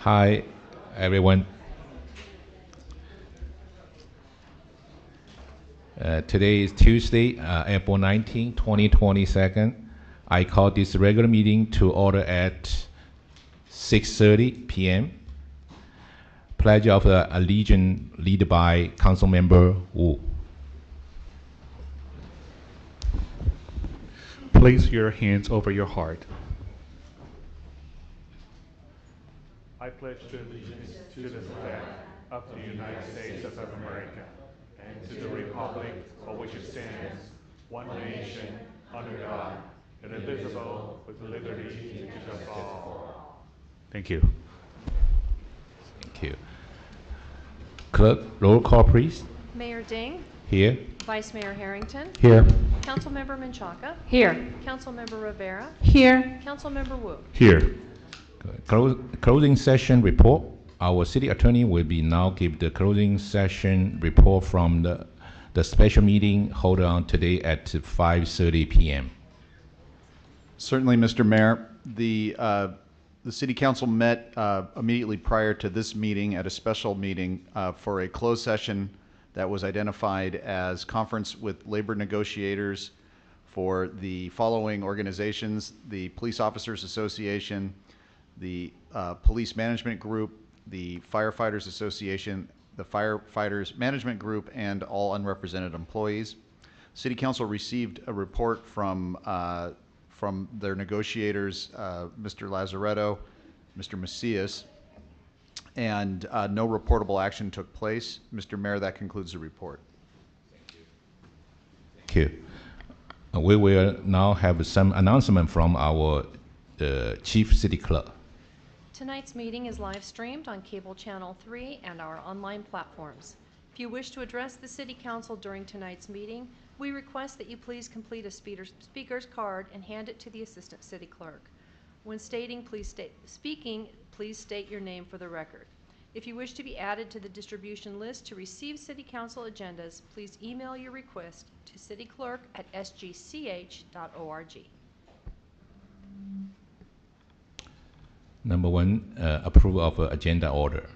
Hi, everyone. Today is Tuesday, April 19, 2022. I call this regular meeting to order at 6:30 p.m. Pledge of Allegiance led by Councilmember Wu. Place your hands over your heart. I pledge allegiance to the flag of the United States of America and to the republic for which it stands, one nation, under God, indivisible, with liberty and justice for all. Thank you. Thank you. Clerk, roll call, please. Mayor Ding. Here. Vice Mayor Harrington. Here. Councilmember Menchaca. Here. Councilmember Rivera. Here. Councilmember Wu. Here. Closing session report. Our city attorney will be now give the closing session report from the special meeting held on today at 5:30 p.m. Certainly, Mr. Mayor. The City Council met immediately prior to this meeting at a special meeting for a closed session that was identified as conference with labor negotiators for the following organizations: the Police Officers Association, the Police Management Group, the Firefighters Association, the Firefighters Management Group, and all unrepresented employees. City Council received a report from their negotiators, Mr. Lazaretto, Mr. Macias, and no reportable action took place. Mr. Mayor, that concludes the report. Thank you. We will now have some announcement from our Chief City Clerk. Tonight's meeting is live streamed on Cable Channel 3 and our online platforms. If you wish to address the City Council during tonight's meeting, we request that you please complete a speaker's card and hand it to the Assistant City Clerk. When speaking, please state your name for the record. If you wish to be added to the distribution list to receive City Council agendas, please email your request to cityclerk@sgch.org. Number one, approval of agenda order.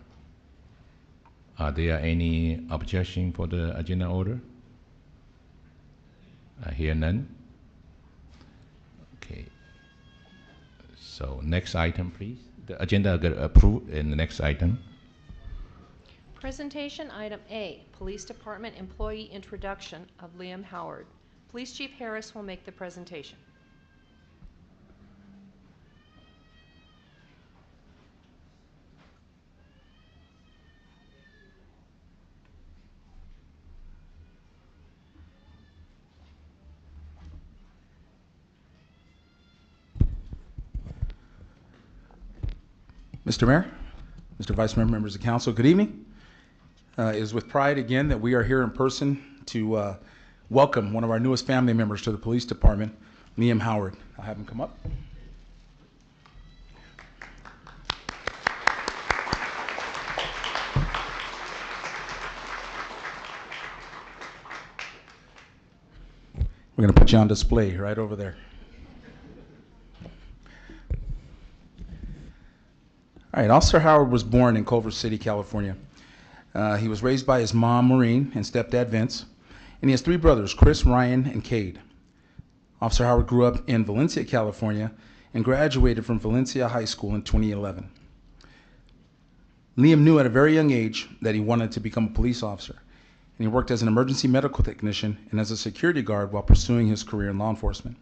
Are there any objection for the agenda order? I hear none. Okay. So next item, please. The agenda got approved in the next item. Presentation item A, Police Department Employee Introduction of Liam Howard. Police Chief Harris will make the presentation. Mr. Mayor, Mr. Vice Mayor, members of council, good evening. It is with pride again that we are here in person to welcome one of our newest family members to the police department, Liam Howard. I'll have him come up. We're going to put you on display right over there. All right, Officer Howard was born in Culver City, California. He was raised by his mom, Maureen, and stepdad, Vince, and he has three brothers, Chris, Ryan, and Cade. Officer Howard grew up in Valencia, California, and graduated from Valencia High School in 2011. Liam knew at a very young age that he wanted to become a police officer, and he worked as an emergency medical technician and as a security guard while pursuing his career in law enforcement.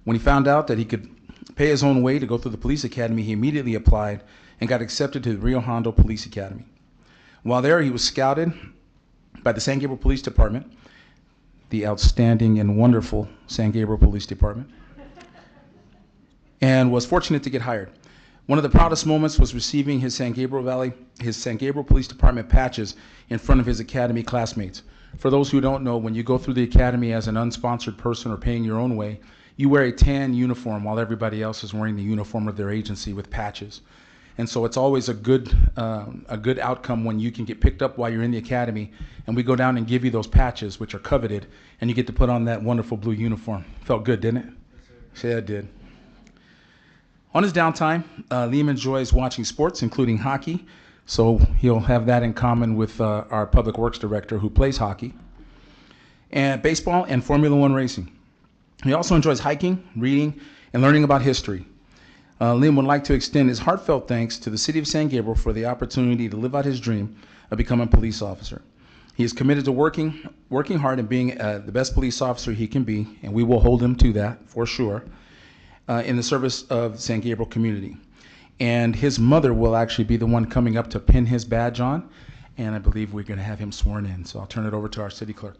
When he found out that he could pay his own way to go through the police academy, he immediately applied and got accepted to the Rio Hondo Police Academy. While there, he was scouted by the San Gabriel Police Department, the outstanding and wonderful San Gabriel Police Department, and was fortunate to get hired. One of the proudest moments was receiving his San Gabriel Police Department patches in front of his academy classmates. For those who don't know, when you go through the academy as an unsponsored person or paying your own way, you wear a tan uniform while everybody else is wearing the uniform of their agency with patches. And so it's always a good outcome when you can get picked up while you're in the academy, and we go down and give you those patches, which are coveted, and you get to put on that wonderful blue uniform. Felt good, didn't it? Yes, sir. Yeah, it did. On his downtime, Liam enjoys watching sports, including hockey, so he'll have that in common with our Public Works Director who plays hockey, and baseball and Formula One racing. He also enjoys hiking, reading, and learning about history. Liam would like to extend his heartfelt thanks to the City of San Gabriel for the opportunity to live out his dream of becoming a police officer. He is committed to working hard and being the best police officer he can be, and we will hold him to that for sure, in the service of the San Gabriel community. And his mother will actually be the one coming up to pin his badge on, and I believe we're going to have him sworn in. So I'll turn it over to our city clerk.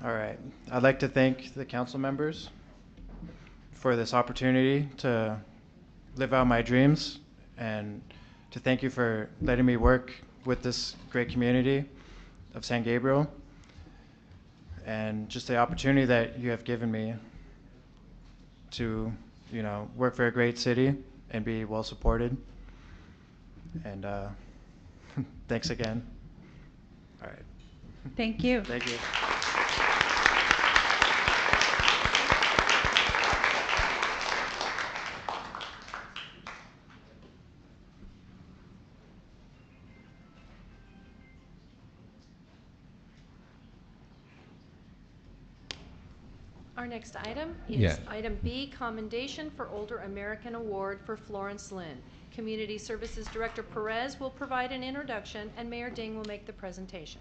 All right. I'd like to thank the council members for this opportunity to live out my dreams, and to thank you for letting me work with this great community of San Gabriel, and just the opportunity that you have given me to, work for a great city and be well supported. And thanks again. All right. Thank you. Thank you. Our next item is Yeah. item B, Commendation for Older American Award for Florence Lynn. Community Services Director Perez will provide an introduction, and Mayor Ding will make the presentation.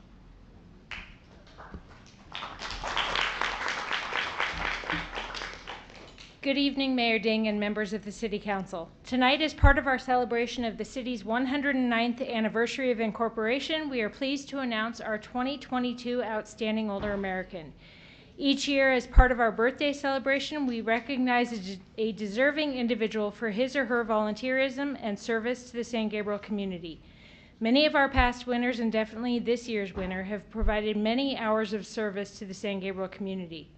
Good evening, Mayor Ding and members of the City Council. Tonight, as part of our celebration of the city's 109th anniversary of incorporation, we are pleased to announce our 2022 Outstanding Older American. Each year, as part of our birthday celebration, we recognize a deserving individual for his or her volunteerism and service to the San Gabriel community. Many of our past winners, and definitely this year's winner, have provided many hours of service to the San Gabriel community.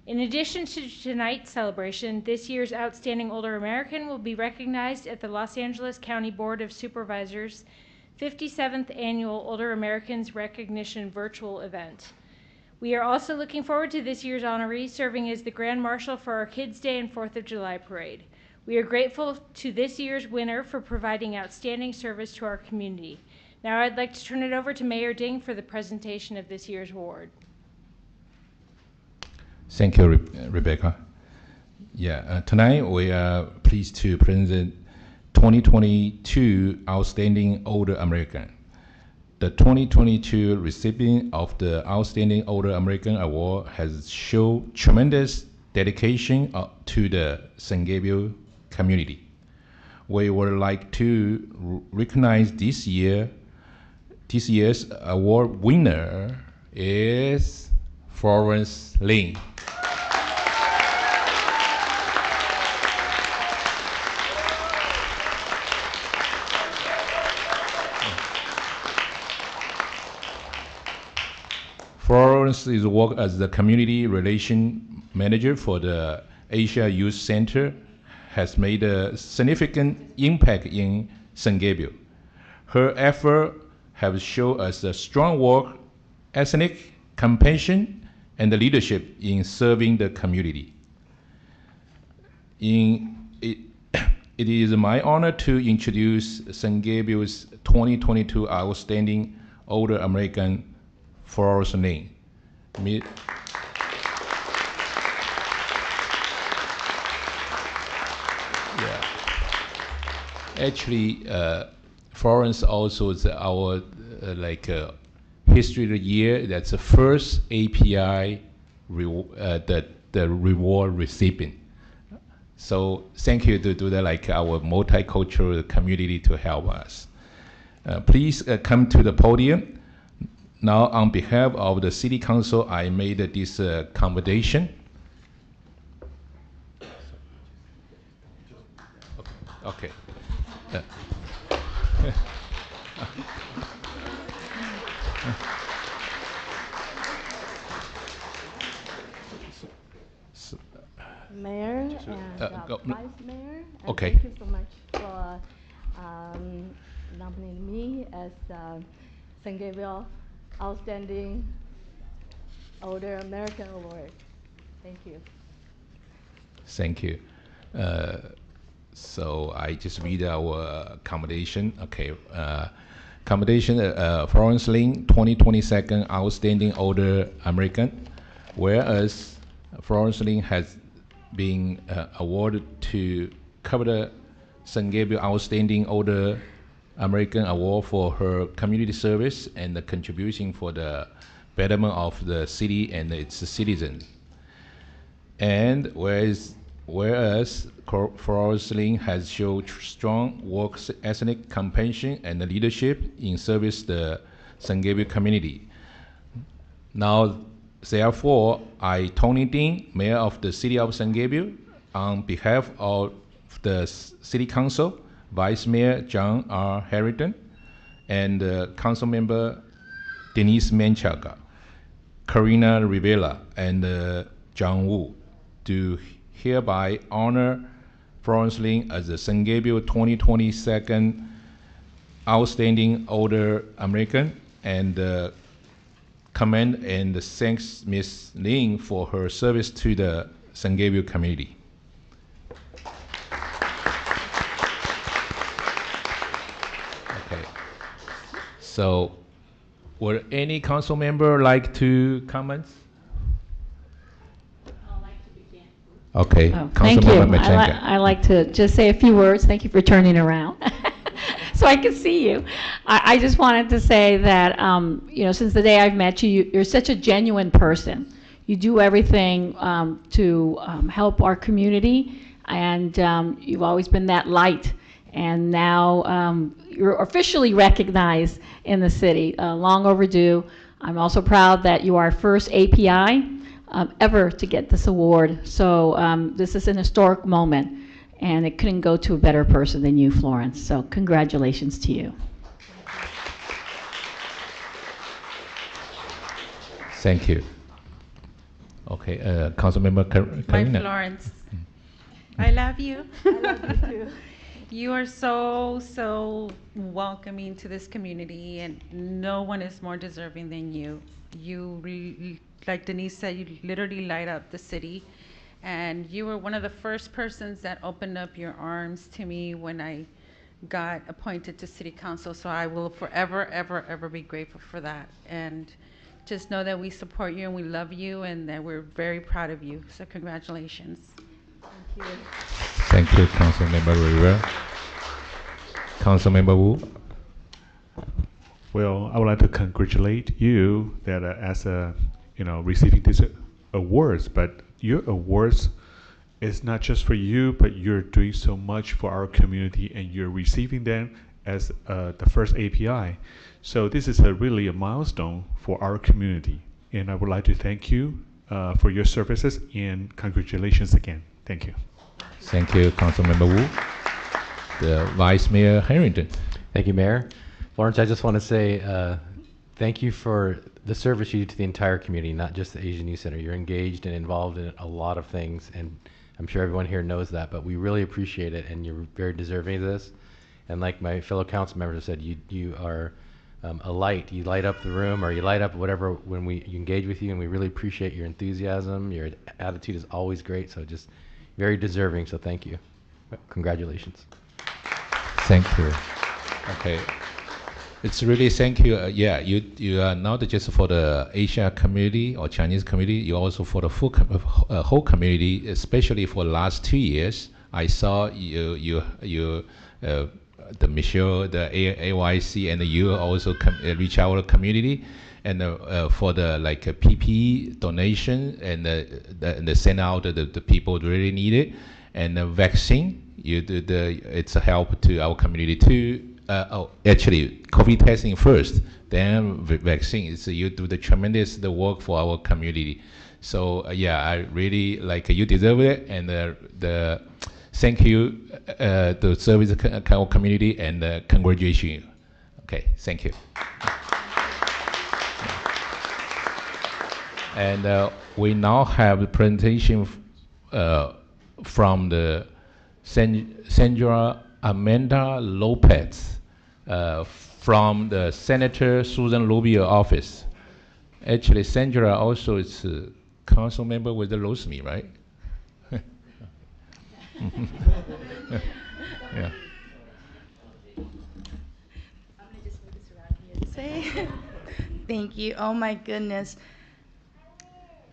In addition to tonight's celebration, this year's Outstanding Older American will be recognized at the Los Angeles County Board of Supervisors' 57th Annual Older Americans Recognition Virtual event. We are also looking forward to this year's honoree serving as the Grand Marshal for our Kids' Day and 4th of July parade. We are grateful to this year's winner for providing outstanding service to our community. Now I'd like to turn it over to Mayor Ding for the presentation of this year's award. Thank you, Rebecca. Yeah, tonight we are pleased to present 2022 Outstanding Older American. The 2022 recipient of the Outstanding Older American Award has shown tremendous dedication to the San Gabriel community. We would like to recognize this year's award winner is Florence Lynn. Florence is work as the community relation manager for the Asia Youth Center, has made a significant impact in San Gabriel. Her effort have shown us a strong work ethic, compassion, and the leadership in serving the community. It is my honor to introduce San Gabriel's 2022 Outstanding Older American Florence Lynn. Actually, Florence also is our history of the year. That's the first API the reward recipient. So thank you to do that, our multicultural community to help us. Please come to the podium. Now, on behalf of the City Council, I made this commendation. Okay. Mayor and Vice Mayor, and okay. Thank you so much for nominating me as San Gabriel Outstanding Older American Award. Thank you. Thank you. So I just read our commendation. Okay. Commendation, Florence Lynn, 2022 Outstanding Older American. Whereas Florence Lynn has been awarded to cover the San Gabriel Outstanding Older American Award for her community service and the contribution for the betterment of the city and its citizens. And whereas Florence Lynn has shown strong work ethic, compassion, and leadership in service the San Gabriel community. Now, therefore, I, Tony Ding, Mayor of the City of San Gabriel, on behalf of the City Council, Vice Mayor John R. Harrington, and Council Member Denise Menchaca, Karina Rivera, and John Wu, do hereby honor Florence Lynn as the San Gabriel 2022 Outstanding Older American, and commend and thanks Ms. Lynn for her service to the San Gabriel community. Okay. So, would any council member like to comment? Okay, thank you. Councilmember Machenka. I like to just say a few words. Thank you for turning around so I can see you. I just wanted to say that, since the day I've met you, you're such a genuine person. You do everything to help our community, and you've always been that light. And now you're officially recognized in the city, long overdue. I'm also proud that you are our first API ever to get this award. So this is an historic moment, and it couldn't go to a better person than you, Florence. So congratulations to you. Thank you. Okay, Councilmember My Karina. Florence, I love you. I love you too. You are so welcoming to this community, and no one is more deserving than you. Like Denise said, you literally light up the city, and you were one of the first persons that opened up your arms to me when I got appointed to city council. So I will forever, ever be grateful for that. And just know that we support you and we love you and that we're very proud of you. So congratulations. Thank you. Thank you, Councilmember Rivera. Councilmember Wu. Well, I would like to congratulate you that as a, receiving these awards, but your awards is not just for you, but you're doing so much for our community and you're receiving them as the first API. So this is really a milestone for our community. And I would like to thank you for your services and congratulations again. Thank you. Thank you, Councilmember Wu. The Vice Mayor Harrington. Thank you, Mayor. Florence, I just want to say thank you for the service you do to the entire community, not just the Asian Youth Center. You're engaged and involved in a lot of things, and I'm sure everyone here knows that, but we really appreciate it, and you're very deserving of this. And like my fellow council members have said, you are a light. You light up the room, or you light up whatever when you engage with you, and we really appreciate your enthusiasm. Your attitude is always great, so just very deserving, so thank you. Congratulations. Thank you. Okay. It's really thank you. You are not just for the Asia community or Chinese community, you also for the whole community, especially for the last 2 years. I saw the Michelle, the AYC, and you also reach out to the community, and for the PPE donation and send out the people who really need it, and the vaccine. It's a help to our community too. Actually, COVID testing first, then vaccine. So you do the tremendous work for our community. So I really you deserve it, and the thank you to service our community, and congratulations. Okay, thank you. And we now have the presentation from the Sandra Amanda Lopez from the Senator Susan Rubio office. Actually, Sandra also is a council member with the Rosemi, right? Yeah. I'm gonna just move this around here to say thank you. Oh my goodness.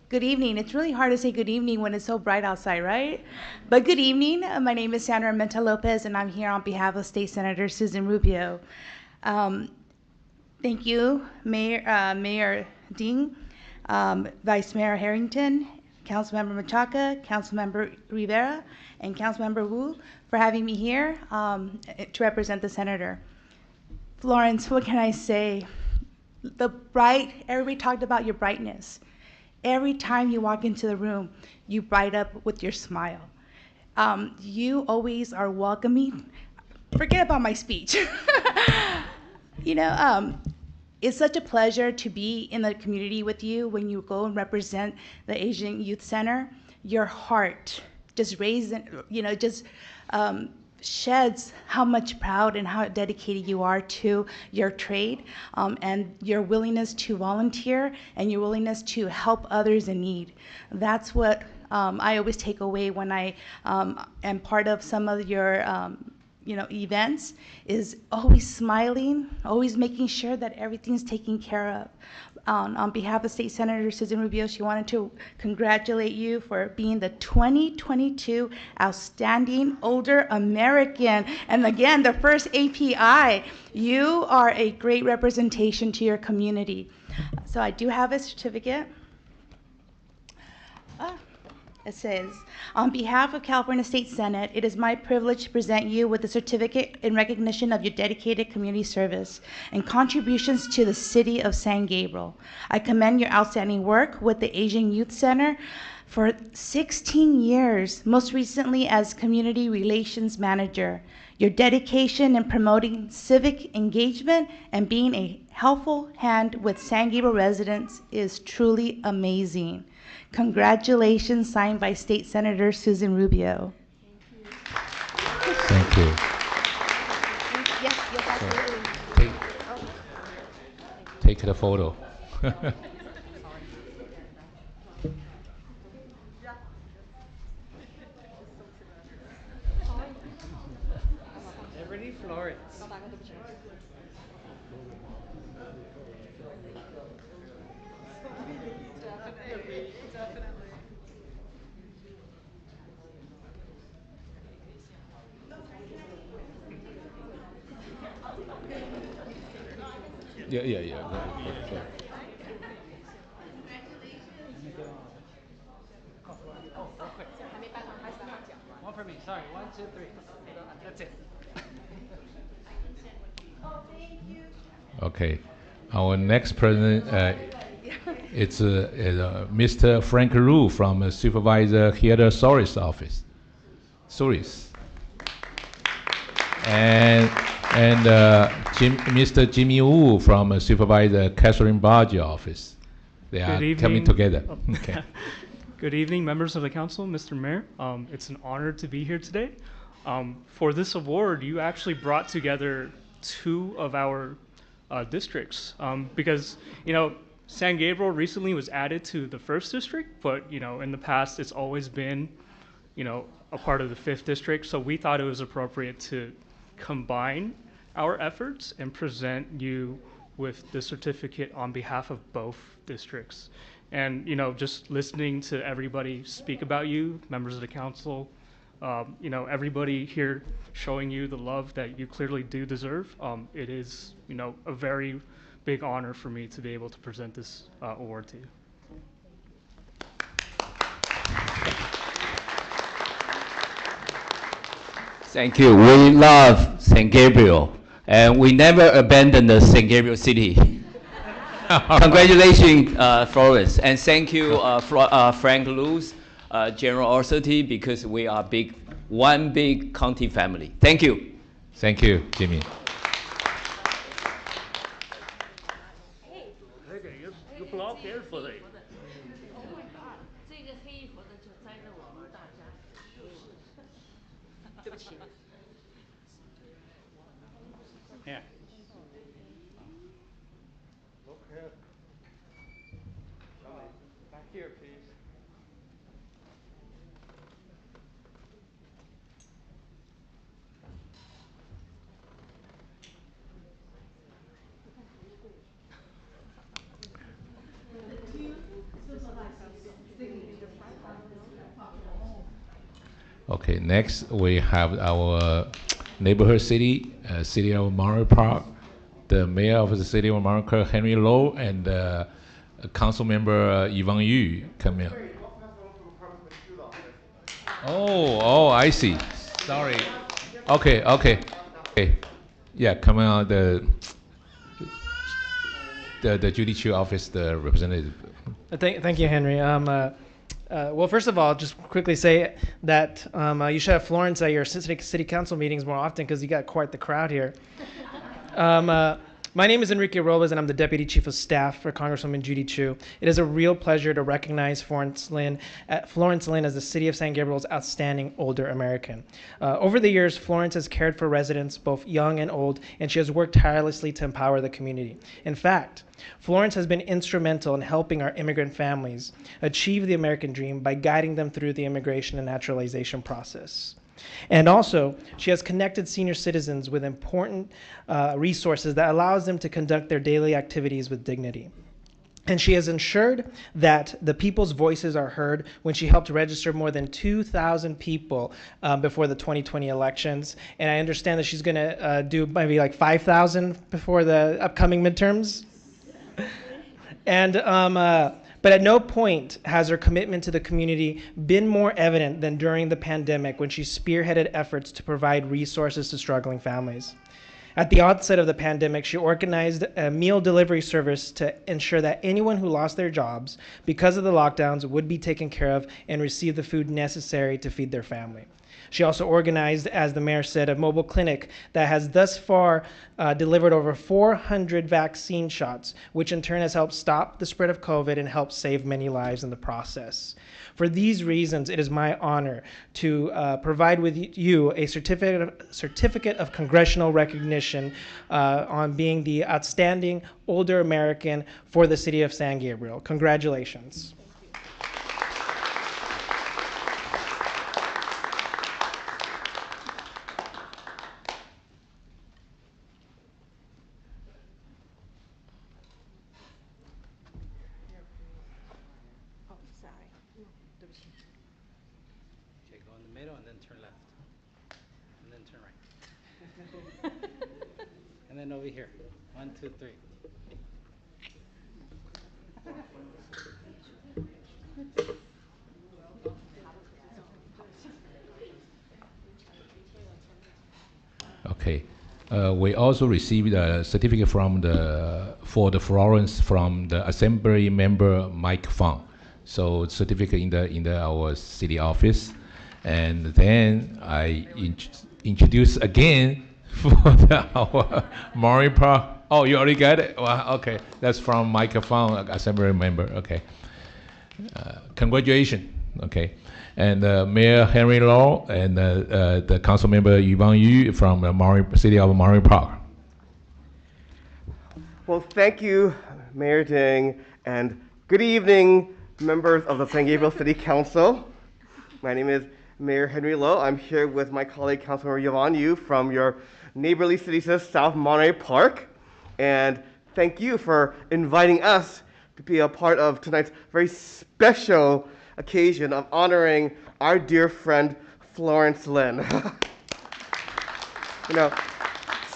Good evening. It's really hard to say good evening when it's so bright outside, right? But good evening. My name is Sandra Menta Lopez, and I'm here on behalf of State Senator Susan Rubio. Thank you, Mayor Ding, Vice Mayor Harrington, Councilmember Machaca, Councilmember Rivera, and Councilmember Wu for having me here to represent the senator. Florence, what can I say? Everybody talked about your brightness. Every time you walk into the room, you bright up with your smile. You always are welcoming. Forget about my speech. It's such a pleasure to be in the community with you when you go and represent the Asian Youth Center. Your heart just sheds how much proud and how dedicated you are to your trade, and your willingness to volunteer and your willingness to help others in need. That's what I always take away when I am part of some of your events, is always smiling, always making sure that everything's taken care of. On behalf of State Senator Susan Rubio, she wanted to congratulate you for being the 2022 Outstanding Older American. And again, the first API. You are a great representation to your community. So I do have a certificate. It says, on behalf of California State Senate, it is my privilege to present you with a certificate in recognition of your dedicated community service and contributions to the city of San Gabriel. I commend your outstanding work with the Asian Youth Center For 16 years, most recently as Community Relations Manager. Your dedication in promoting civic engagement and being a helpful hand with San Gabriel residents is truly amazing. Congratulations, signed by State Senator Susan Rubio. Thank you. Yes, absolutely. Take the photo. Ready, Florence. Yeah. One for me, sorry. 1, 2, 3. That's it. Okay. Our next president it's Mr. Frank Rue from Supervisor Heather Soris' office. Soris. And Mr. Jimmy Wu from Supervisor Catherine Barger office. They are coming together. Okay. Good evening, members of the council, Mr. Mayor. It's an honor to be here today. For this award, you actually brought together 2 of our districts because, San Gabriel recently was added to the 1st district, but, in the past it's always been, a part of the 5th district. So we thought it was appropriate to combine our efforts and present you with the certificate on behalf of both districts. And, just listening to everybody speak about you, members of the council, everybody here showing you the love that you clearly do deserve. It is, a very big honor for me to be able to present this award to you. Thank you. We love San Gabriel, and we never abandon the San Gabriel city. Congratulations, Florence, and thank you, Frank Luz, General Authority, because we are one big county family. Thank you. Thank you, Jimmy. You block carefully. Yeah. Back here, please. Okay, next we have our neighborhood city, City of Monterey Park, the mayor of the City of Monterey Park, Henry Lowe, and council member Yvonne Yu come in. Oh, I see. Sorry. Okay. Yeah, come on, the Judy Chu office, the representative. Thank you, Henry. Well, first of all, just quickly say that you should have Florence at your city council meetings more often because you got quite the crowd here. My name is Enrique Robles, and I'm the Deputy Chief of Staff for Congresswoman Judy Chu. It is a real pleasure to recognize Florence Lynn as the City of San Gabriel's outstanding older American. Over the years, Florence has cared for residents, both young and old, and she has worked tirelessly to empower the community. In fact, Florence has been instrumental in helping our immigrant families achieve the American dream by guiding them through the immigration and naturalization process. And also, she has connected senior citizens with important resources that allows them to conduct their daily activities with dignity. And she has ensured that the people's voices are heard when she helped register more than 2,000 people before the 2020 elections. And I understand that she's going to do maybe like 5,000 before the upcoming midterms. And but at no point has her commitment to the community been more evident than during the pandemic when she spearheaded efforts to provide resources to struggling families. At the onset of the pandemic, she organized a meal delivery service to ensure that anyone who lost their jobs because of the lockdowns would be taken care of and receive the food necessary to feed their family. She also organized, as the mayor said, a mobile clinic that has thus far delivered over 400 vaccine shots, which in turn has helped stop the spread of COVID and helped save many lives in the process. For these reasons, it is my honor to provide with you a certificate of congressional recognition on being the outstanding older American for the city of San Gabriel. Congratulations. Okay, go in the middle and then turn left. And then turn right. And then over here. 1, 2, 3. Okay. We also received a certificate for the Florence from the Assembly member Mike Fong. So certificate in our city office, and then I introduce again for our Maury Park. Oh, you already got it. Well, okay, that's from Mike Fong, Assembly member. Okay, congratulations. Okay. And Mayor Henry Law and the council member Yvonne Yu from the city of Maury Park. Well, thank you, Mayor Ding, and good evening, members of the San Gabriel City Council. My name is Mayor Henry Lowe. I'm here with my colleague, Councilmember Yvonne Yu from your neighborly city, South Monterey Park. And thank you for inviting us to be a part of tonight's very special occasion of honoring our dear friend Florence Lynn. You know,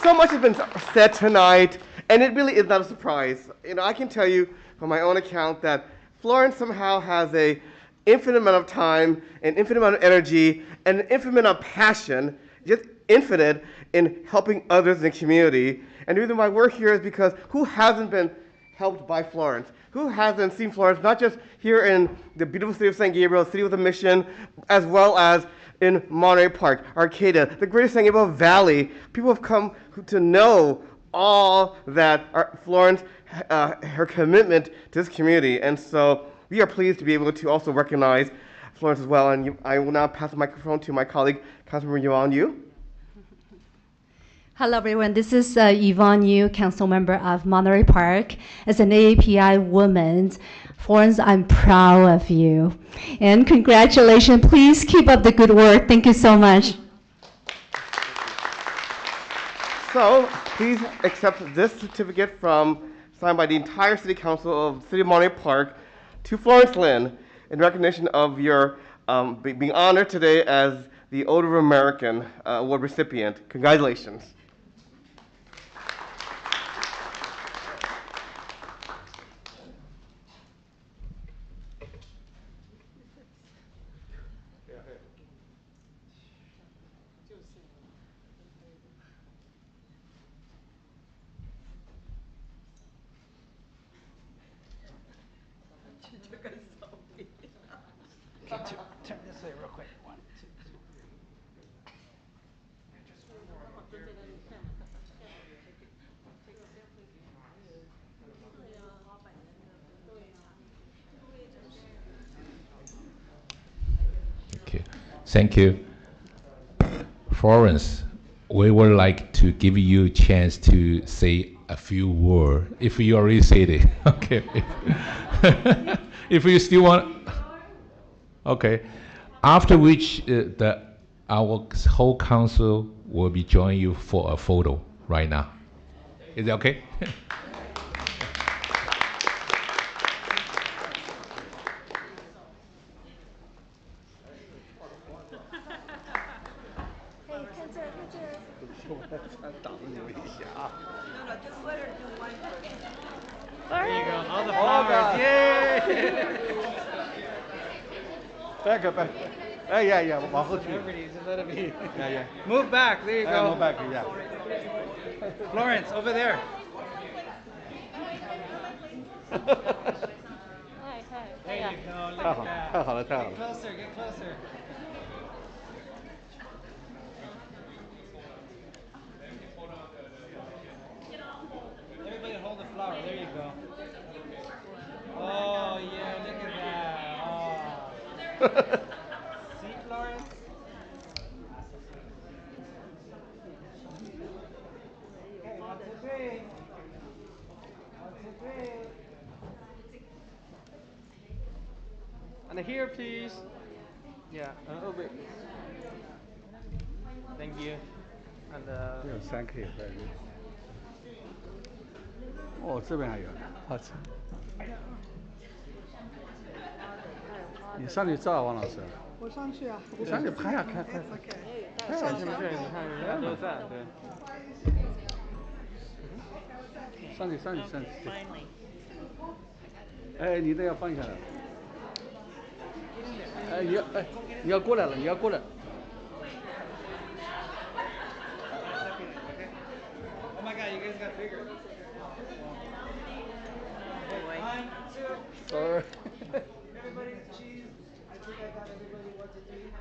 so much has been said tonight, and it really is not a surprise. You know, I can tell you from my own account that Florence somehow has an infinite amount of time, an infinite amount of energy, and an infinite amount of passion, just infinite, in helping others in the community. And the reason why we're here is because who hasn't been helped by Florence? Who hasn't seen Florence, not just here in the beautiful city of San Gabriel, city with a mission, as well as in Monterey Park, Arcata, the greater San Gabriel Valley. People have come to know all that Florence, her commitment to this community. And so we are pleased to be able to also recognize Florence as well. And I will now pass the microphone to my colleague, Councilmember Yvonne Yu. Hello, everyone. This is Yvonne Yu, council member of Monterey Park. As an AAPI woman, Florence, I'm proud of you. And congratulations. Please keep up the good work. Thank you so much. So please accept this certificate signed by the entire City Council of the City of Monterey Park to Florence Lynn in recognition of your being honored today as the Older American Award recipient. Congratulations. Turn this way real quick. 1, 2, 3. Okay, thank you. Florence, we would like to give you a chance to say a few words, if you already said it. Okay. If you still want. Okay. After which, our whole council will be joining you for a photo right now. Is that okay? There you go. All the flowers. Yay! Back up, back yeah, 往后去。 Everybody, just let it be. Yeah. Move back. There you go. Move back, yeah. Florence, over there. There you go. Look at that. 太好了，太好了。 Get closer. Get closer. Everybody hold the flower. There you go. Oh yeah, look at that. Oh. See, Florence? Okay, 1, 2, 3. 1, 2, 3. And here, please. Yeah, a little bit. Thank you. And Thank you. 哦，这边还有，好吃。你上去照啊，王老师。我上去啊。你上去拍啊，看。上去，你看人家都在，对。上去。哎，你这要放下来。哎，你要过来了，你要过来。 Oh my God, you guys got bigger. 1, 2. Sorry. Everybody cheese. I think I got everybody 1, 2, 3.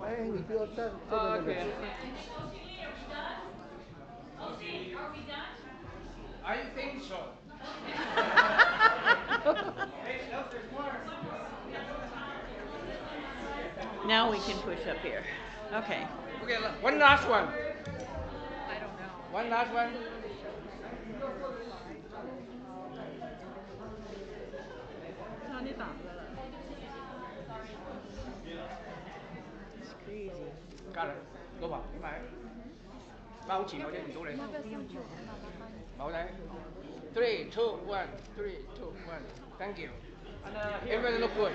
哎，你不要站那边。 Are you finished? Now we can push up here. Okay. Okay, one last one. I don't know. One last one. It's crazy. Got it. Go vào, cái máy. Bao chỉ vào đây chỗ này. Bao đây. 3, 2, 1. 3, 2, 1. Thank you. Everybody look good.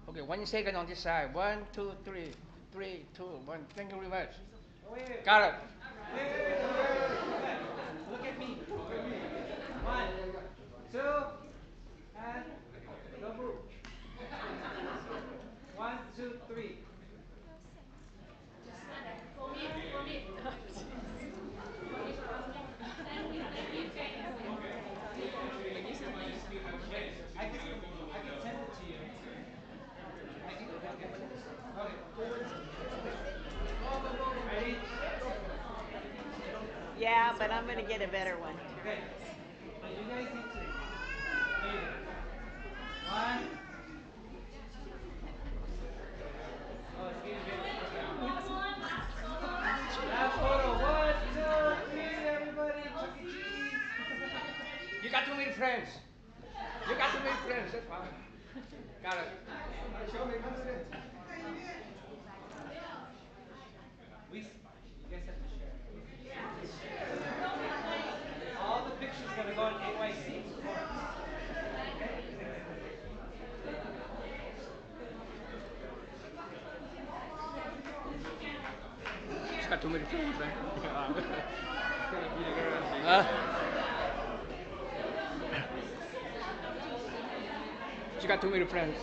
Okay, 1 second on this side. 1, 2, 3. 3, 2, 1. Thank you very much. Got it. Look at me. 1, 2, and don't move. 1, 2, 3. I can send it to you. Ready? Yeah, but I'm going to get a better one. Okay. You guys need to. 1. Oh, it's getting big. Last photo. 1, 2, 3, everybody. Chuck E. Cheese. You got too many friends. You got too many friends. That's fine. Got it. Show me. You guys have to share. All the pictures are going to go on NYC. She's got too many friends, man. She got too many friends.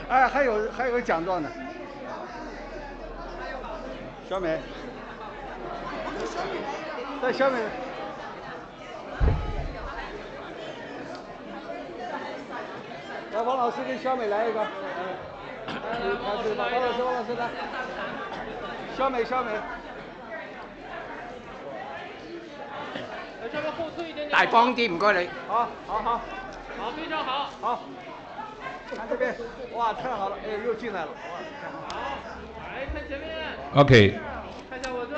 哎，还有奖状呢。小美，在小美。来，王老师跟小美来一个。王老师来。小美。大方啲，唔該你。好，好，好，好，非常好。好，看这边，哇，太好了，哎，又进来了，哇，太好了。来看前面。Okay. 看一下我这。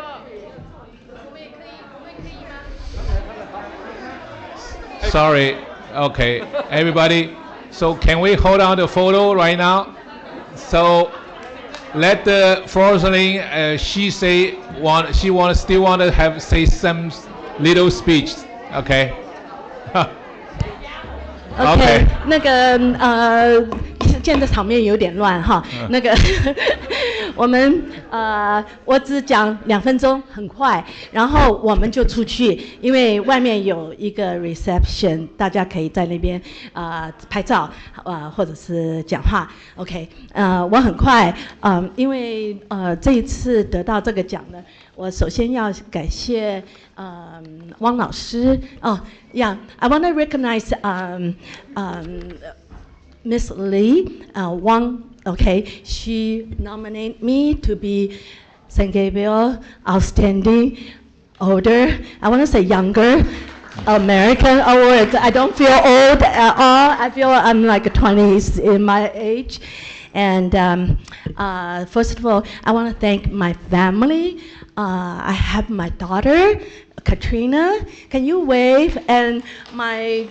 Sorry. Okay, everybody. So can we hold on the photo right now? So let the Florence Lynn, she still want to have say some little speech. Okay. OK， 那个现在场面有点乱哈，那个我们我只讲2分钟，很快，然后我们就出去，因为外面有一个 reception， 大家可以在那边拍照或者是讲话。OK， 我很快，因为这一次得到这个奖呢，我首先要感谢汪老师。Yeah, I want to recognize Miss Lee Wang. Okay, she nominated me to be San Gabriel Outstanding Older. I want to say younger American Award. I don't feel old at all. I feel I'm like 20s in my age. And first of all, I want to thank my family. I have my daughter, Katrina. Can you wave? And my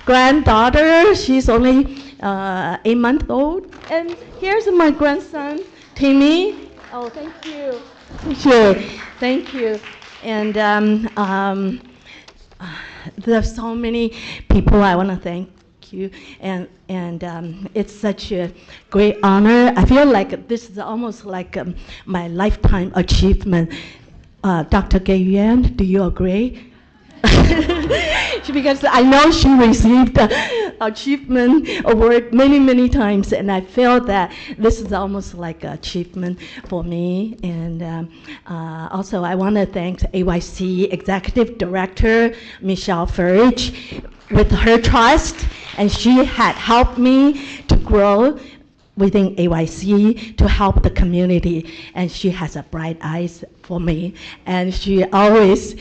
granddaughter, she's only 8 months old. And here's my grandson, Timmy. Oh, thank you. Sure. Thank you. And there's so many people I want to thank you, and it's such a great honor. I feel like this is almost like my lifetime achievement. Dr. Gabriel, do you agree? Because I know she received the achievement award many times, and I feel that this is almost like an achievement for me. And also I want to thank AYC Executive Director Michelle Furridge with her trust, and she had helped me to grow within AYC to help the community, and she has a bright eyes for me, and she always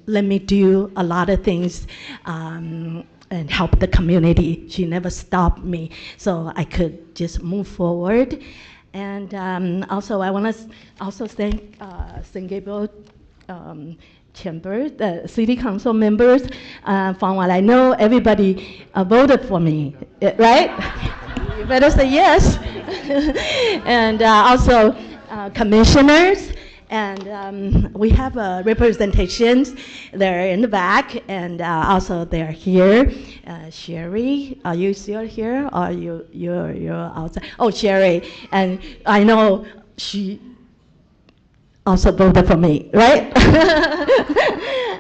let me do a lot of things and help the community. She never stopped me, so I could just move forward. And also I want to also thank San Gabriel Chamber, the city council members. From what I know, everybody voted for me, right? You better say yes. And also commissioners, and we have representations. They're in the back, and also they're here. Sherry, are you still here, or you're outside? Oh, Sherry, and I know she also voted for me, right?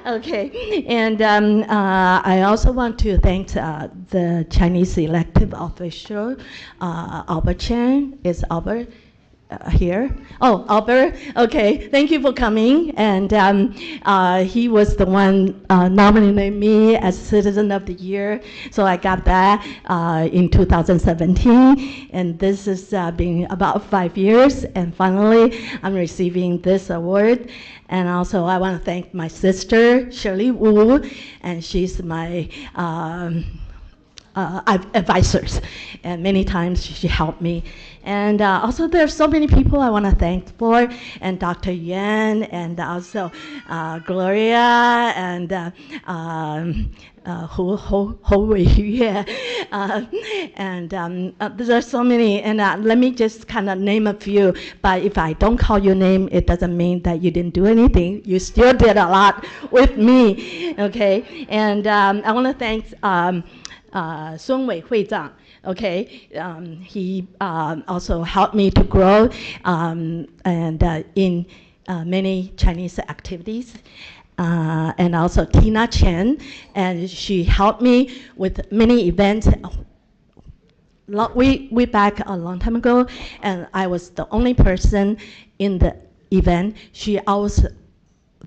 Okay, and I also want to thank the Chinese elected official, Albert Chen. Is Albert here? Oh, Albert, okay, thank you for coming. And he was the one nominating me as Citizen of the Year, so I got that in 2017, and this has been about 5 years, and finally I'm receiving this award. And also I want to thank my sister, Shirley Wu, and she's my advisors, and many times she helped me. And also there's so many people I want to thank for, and Dr. Yuan, and also Gloria, and Ho Weiyue, and there's so many, and let me just kind of name a few, but if I don't call your name, it doesn't mean that you didn't do anything. You still did a lot with me, okay? And I want to thank Sun Wei Hui Zhang. Okay, he also helped me to grow and in many Chinese activities. And also Tina Chen, and she helped me with many events. We back a long time ago, and I was the only person in the event. She always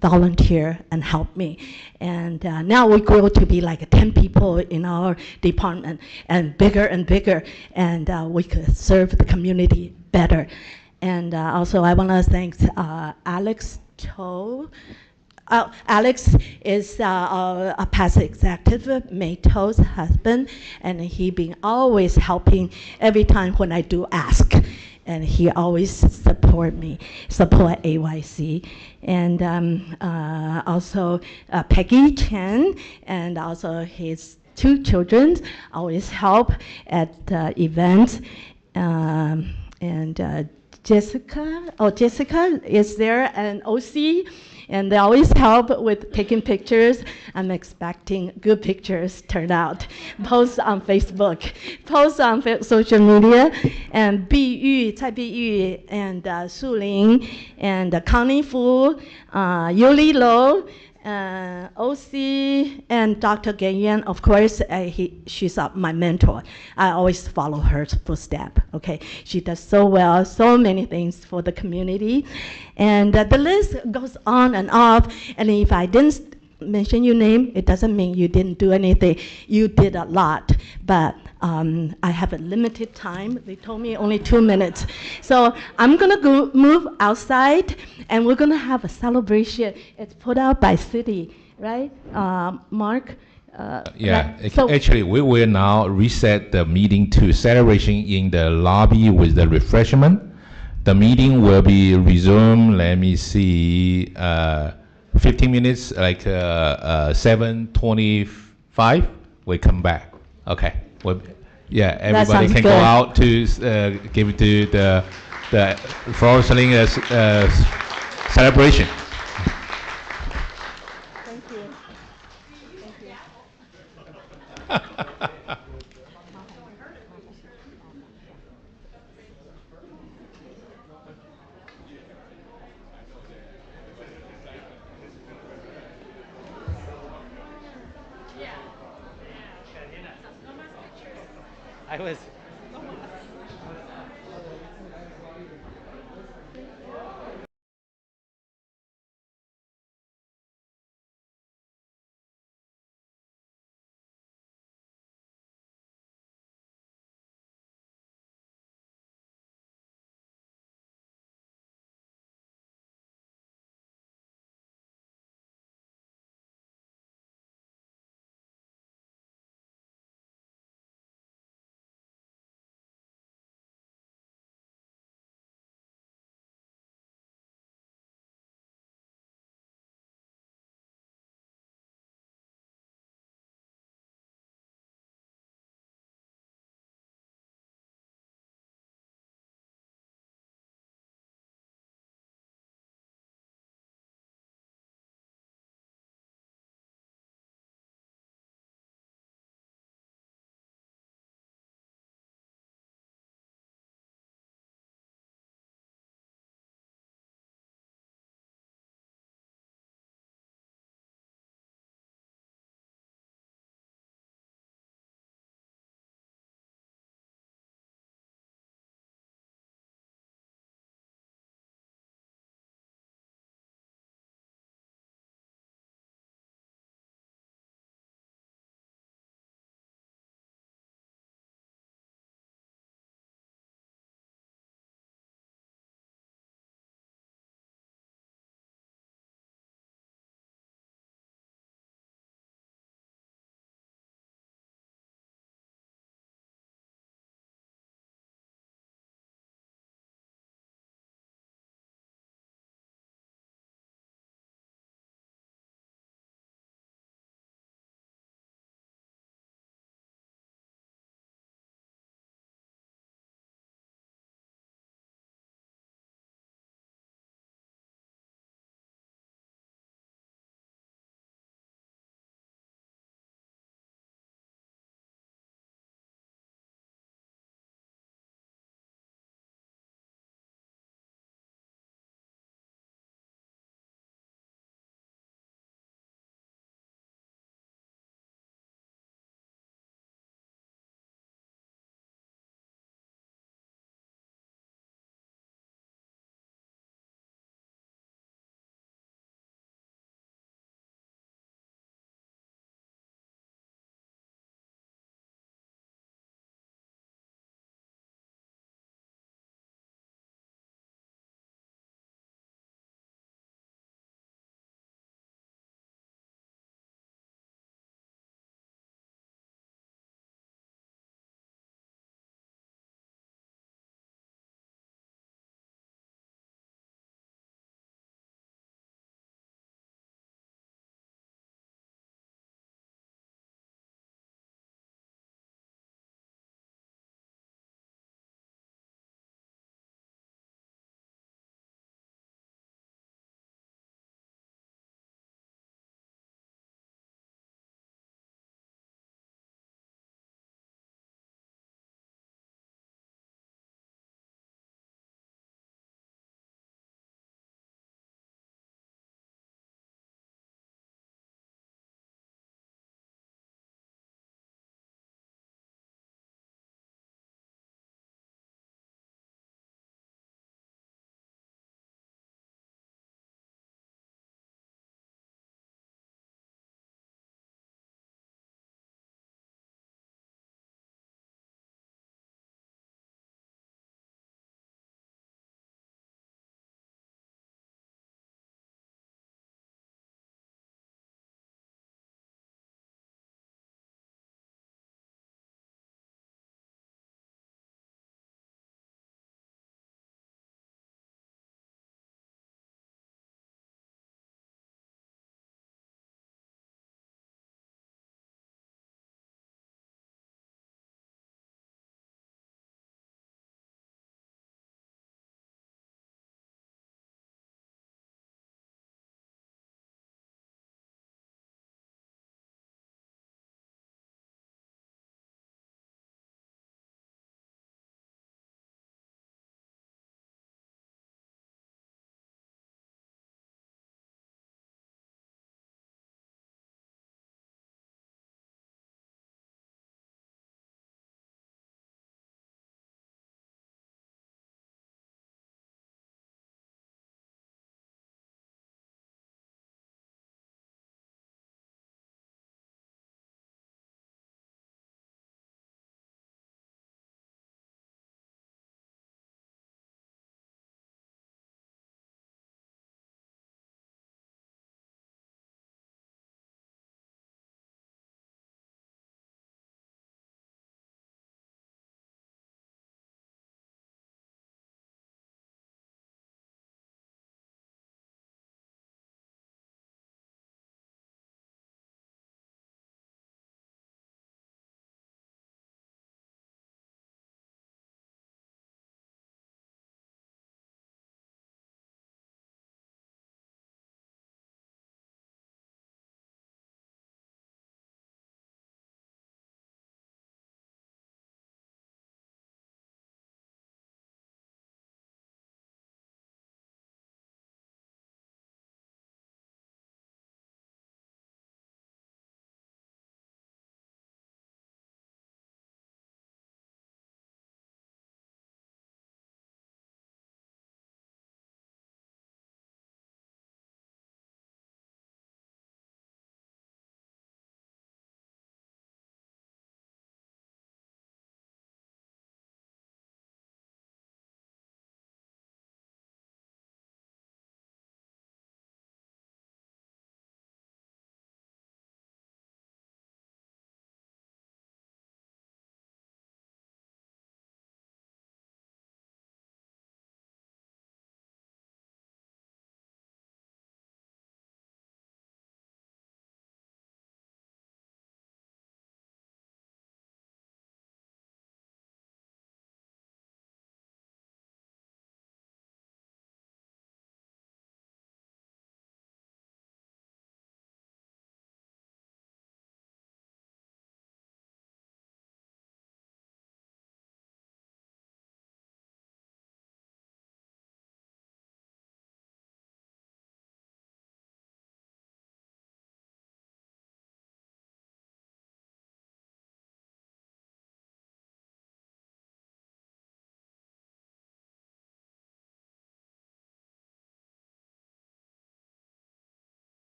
volunteer and help me, and now we grow to be like 10 people in our department, and bigger, and we could serve the community better. And also I want to thank Alex Cho, Alex is a past executive, Mayto's husband, and he been always helping every time when I do ask. And he always support AYC. And also Peggy Chen, and also his 2 children always help at events. Jessica is there, and OC, and they always help with taking pictures. I'm expecting good pictures turn out. Post on Facebook, post on social media, and蔡碧玉, and Su Ling, and Connie Fu, Yuli Lo, OC, and Dr. Gayan, of course, she's my mentor. I always follow her footsteps, okay? She does so well, so many things for the community. And the list goes on and off, and if I didn't mention your name, it doesn't mean you didn't do anything. You did a lot, but I have a limited time. They told me only 2 minutes. So I'm gonna go move outside, and we're gonna have a celebration. It's put out by city, right, Mark? Yeah, right. So actually, we will now reset the meeting to celebration in the lobby with the refreshment. The meeting will be resumed, let me see, 15 minutes, like 7:25, we come back. Okay. Well, yeah, everybody can go out to give it to the Florence celebration. Thank you. I was.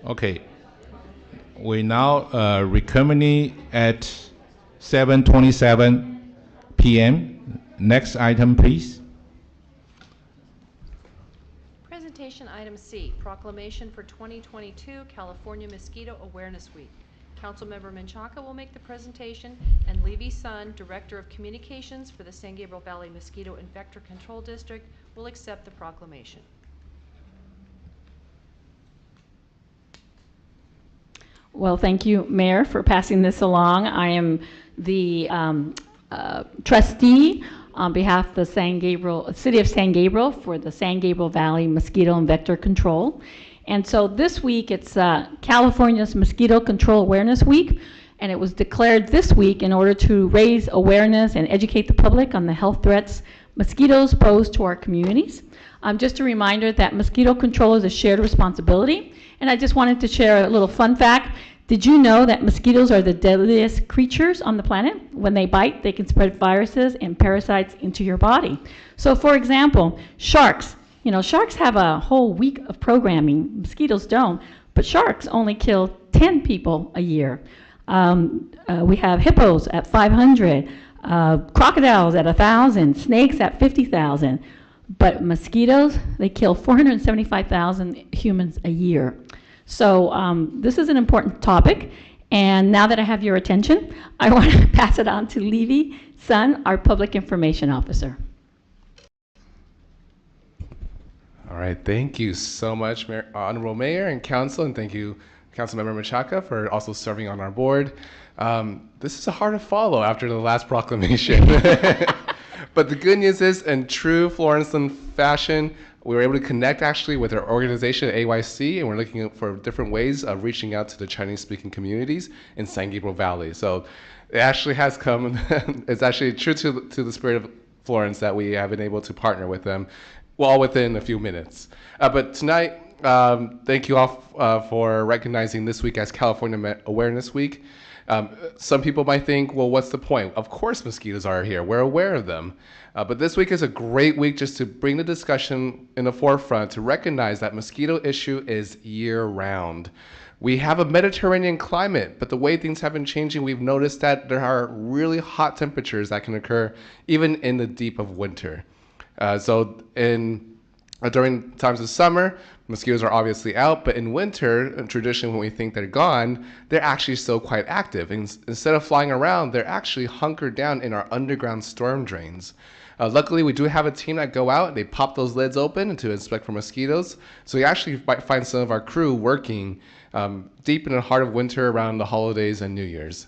Okay. We now reconvene at 7:27 p.m. Next item, please. Presentation item C, Proclamation for 2022 California Mosquito Awareness Week. Councilmember Menchaca will make the presentation, and Levy Sun, Director of Communications for the San Gabriel Valley Mosquito and Vector Control District, will accept the proclamation. Well, thank you, Mayor, for passing this along. I am the trustee on behalf of the City of San Gabriel for the San Gabriel Valley Mosquito and Vector Control. And so this week, it's California's Mosquito Control Awareness Week, and it was declared this week in order to raise awareness and educate the public on the health threats mosquitoes pose to our communities. Just a reminder that mosquito control is a shared responsibility, and I just wanted to share a little fun fact. Did you know that mosquitoes are the deadliest creatures on the planet? When they bite, they can spread viruses and parasites into your body. So for example, sharks. You know, sharks have a whole week of programming. Mosquitoes don't, but sharks only kill 10 people a year. We have hippos at 500, crocodiles at 1,000, snakes at 50,000. But mosquitoes, they kill 475,000 humans a year. So this is an important topic, and now that I have your attention, I want to pass it on to Levy Sun, our Public Information Officer. All right, thank you so much, Honorable Mayor and Council, and thank you, Councilmember Menchaca, for also serving on our board. This is hard to follow after the last proclamation. But the good news is, in true Florence Lynn fashion, we were able to connect actually with our organization at AYC, and we're looking for different ways of reaching out to the Chinese-speaking communities in San Gabriel Valley. So it actually has come, it's actually true to the spirit of Florence that we have been able to partner with them, well, within a few minutes. But tonight, thank you all for recognizing this week as California Awareness Week. Some people might think, well, what's the point? Of course mosquitoes are here. We're aware of them. But this week is a great week just to bring the discussion in the forefront to recognize that mosquito issue is year-round. We have a Mediterranean climate, but the way things have been changing, we've noticed that there are really hot temperatures that can occur even in the deep of winter. During times of summer, mosquitoes are obviously out, but in winter, traditionally when we think they're gone, they're actually still quite active. Instead of flying around, they're actually hunkered down in our underground storm drains. Luckily, we do have a team that go out and they pop those lids open to inspect for mosquitoes. So you actually might find some of our crew working deep in the heart of winter around the holidays and New Year's.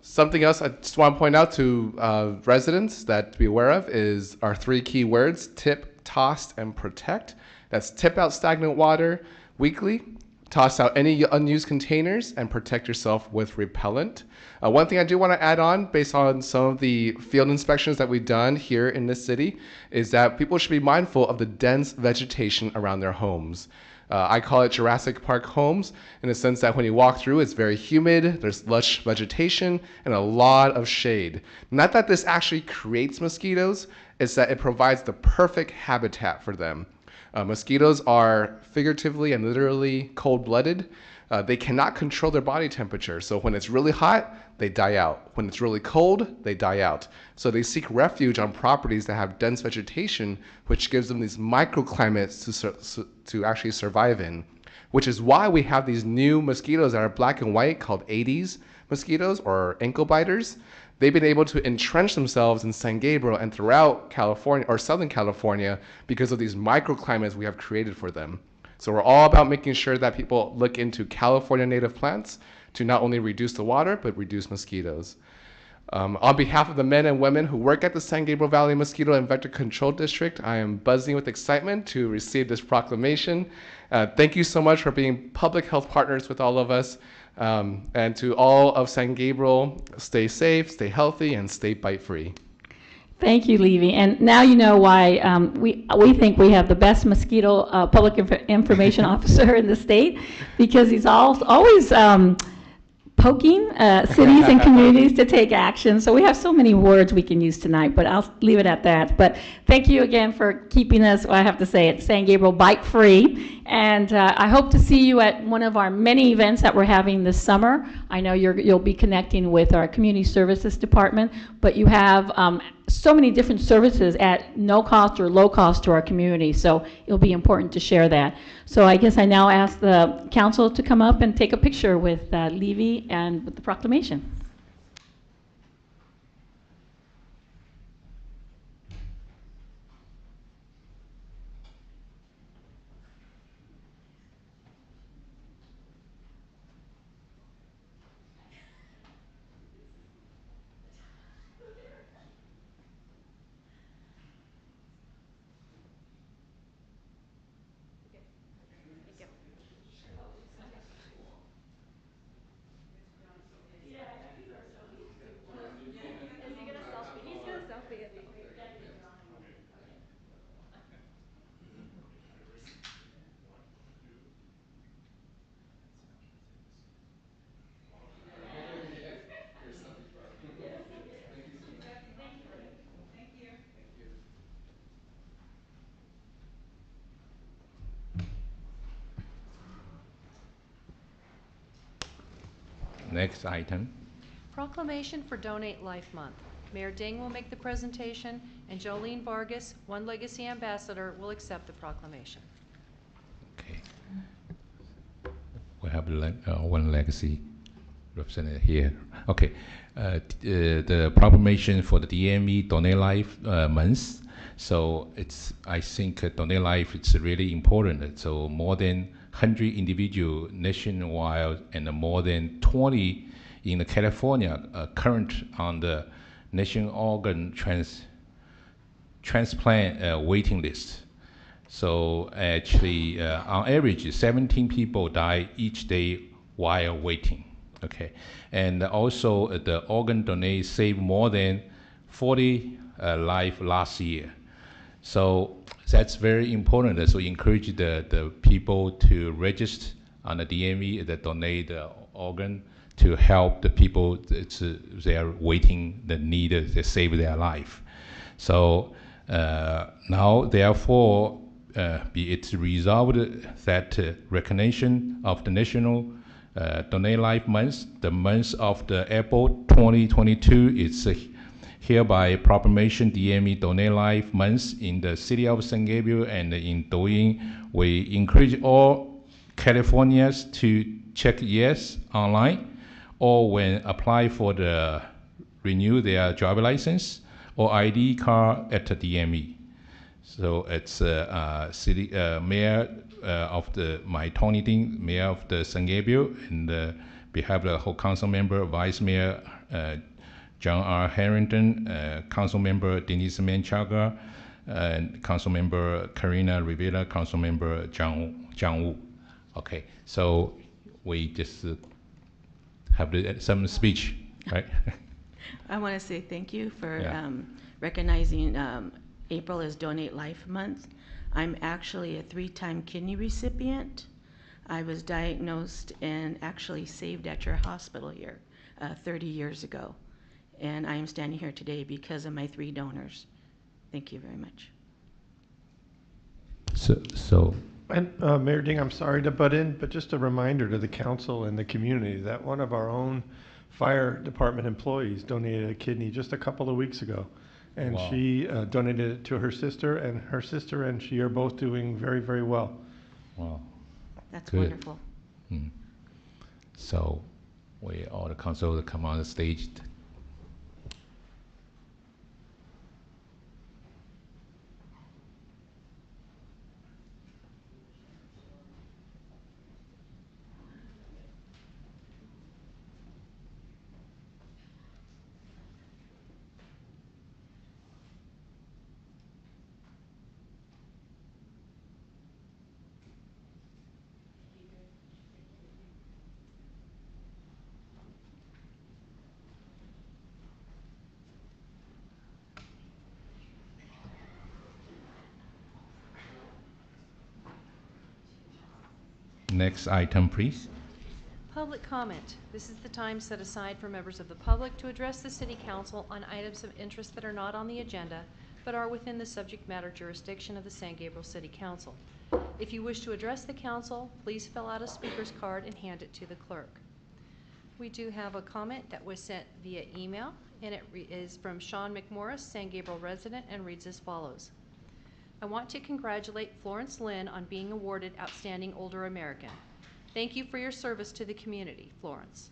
Something else I just want to point out to residents that to be aware of is our 3 key words: tip, toss, and protect. That's tip out stagnant water weekly, toss out any unused containers, and protect yourself with repellent. One thing I do want to add on, based on some of the field inspections that we've done here in this city, is that people should be mindful of the dense vegetation around their homes. I call it Jurassic Park homes, in the sense that when you walk through, it's very humid, there's lush vegetation, and a lot of shade. Not that this actually creates mosquitoes, it's that it provides the perfect habitat for them. Mosquitoes are figuratively and literally cold-blooded. They cannot control their body temperature, so when it's really hot, they die out. When it's really cold, they die out. So they seek refuge on properties that have dense vegetation, which gives them these microclimates to actually survive in, which is why we have these new mosquitoes that are black and white called Aedes mosquitoes or ankle biters. They've been able to entrench themselves in San Gabriel and throughout California or Southern California because of these microclimates we have created for them. So we're all about making sure that people look into California native plants to not only reduce the water, but reduce mosquitoes. On behalf of the men and women who work at the San Gabriel Valley Mosquito and Vector Control District, I am buzzing with excitement to receive this proclamation. Thank you so much for being public health partners with all of us. And to all of San Gabriel, stay safe, stay healthy, and stay bite-free. Thank you, Levy. And now you know why we think we have the best mosquito public information officer in the state, because he's always poking cities and communities to take action. So we have so many words we can use tonight, but I'll leave it at that. But thank you again for keeping us, well, I have to say it, San Gabriel bike free. And I hope to see you at one of our many events that we're having this summer. I know you'll be connecting with our community services department, but you have so many different services at no cost or low cost to our community, so it'll be important to share that. So I guess I now ask the council to come up and take a picture with Levy and with the proclamation. Next item. Proclamation for Donate Life Month. Mayor Ding will make the presentation, and Jolene Vargas, One Legacy Ambassador, will accept the proclamation. Okay. We have One Legacy represented here. Okay. The proclamation for the DME Donate Life Month. So I think Donate Life is really important. So more than 100 individuals nationwide and more than 20 in California current on the national organ transplant waiting list. So actually, on average, 17 people die each day while waiting. Okay, and also the organ donate saved more than 40 lives last year. So that's very important. So encourage the people to register on the DMV that donate the organ to help the people they are waiting the need to save their life. So now, therefore, be it resolved that recognition of the National Donate Life Month, the month of the April 2022, is hereby proclamation DME Donate Life Month in the city of San Gabriel, and in doing, we encourage all Californians to check yes online, or when apply for the renew their driver license or ID card at the DME. So it's city mayor of my Tony Ding, mayor of the San Gabriel, and we have the whole council member, vice mayor John R. Harrington, council member Denise Manchaga, and council member Karina Rivera, council member John Wu. Okay, so we just have some speech, right? I want to say thank you for Yeah. recognizing April as Donate Life Month. I'm actually a 3-time kidney recipient. I was diagnosed and actually saved at your hospital here 30 years ago. And I am standing here today because of my 3 donors. Thank you very much. And Mayor Ding, I'm sorry to butt in, but just a reminder to the council and the community that one of our own fire department employees donated a kidney just a couple of weeks ago. And Wow. she donated it to her sister and she are both doing very, very well. Wow. That's Good. wonderful. So we all the council come on the stage. Next item, please. public comment. This is the time set aside for members of the public to address the City Council on items of interest that are not on the agenda, but are within the subject matter jurisdiction of the San Gabriel City Council. If you wish to address the council, please fill out a speaker's card and hand it to the clerk. We do have a comment that was sent via email, and it is from Sean McMorris, San Gabriel resident, and reads as follows. I want to congratulate Florence Lynn on being awarded Outstanding Older American. Thank you for your service to the community, Florence.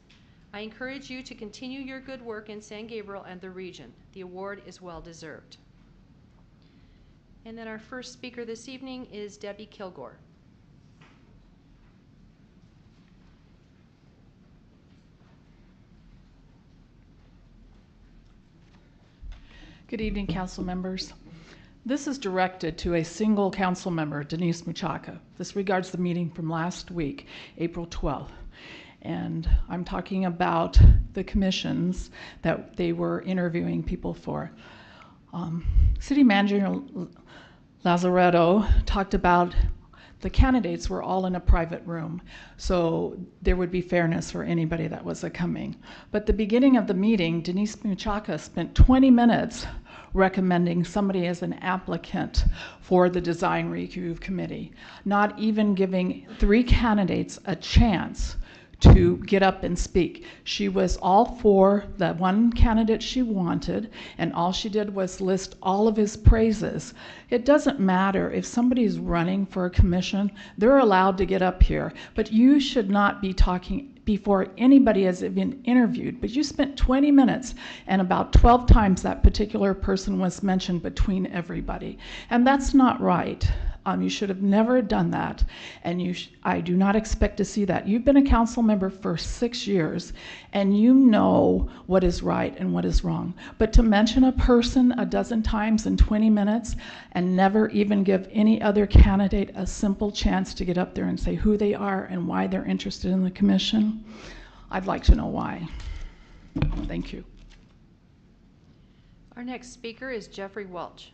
I encourage you to continue your good work in San Gabriel and the region. The award is well deserved. And then our first speaker this evening is Debbie Kilgore. Good evening, council members. This is directed to a single council member, Denise Muchaka. This regards the meeting from last week, April 12th. And I'm talking about the commissions that they were interviewing people for. City Manager Lazaretto talked about the candidates were all in a private room, so there would be fairness for anybody that was coming. But at the beginning of the meeting, Denise Muchaka spent 20 minutes recommending somebody as an applicant for the design review committee, not even giving 3 candidates a chance to get up and speak. She was all for the one candidate she wanted, and all she did was list all of his praises. It doesn't matter if somebody's running for a commission, they're allowed to get up here, but you should not be talking before anybody has been interviewed. But you spent 20 minutes, and about 12 times that particular person was mentioned between everybody, and that's not right. You should have never done that, and I do not expect to see that. You've been a council member for 6 years, and you know what is right and what is wrong. But to mention a person a dozen times in 20 minutes and never even give any other candidate a simple chance to get up there and say who they are and why they're interested in the commission, I'd like to know why. Thank you. Our next speaker is Jeffrey Welch.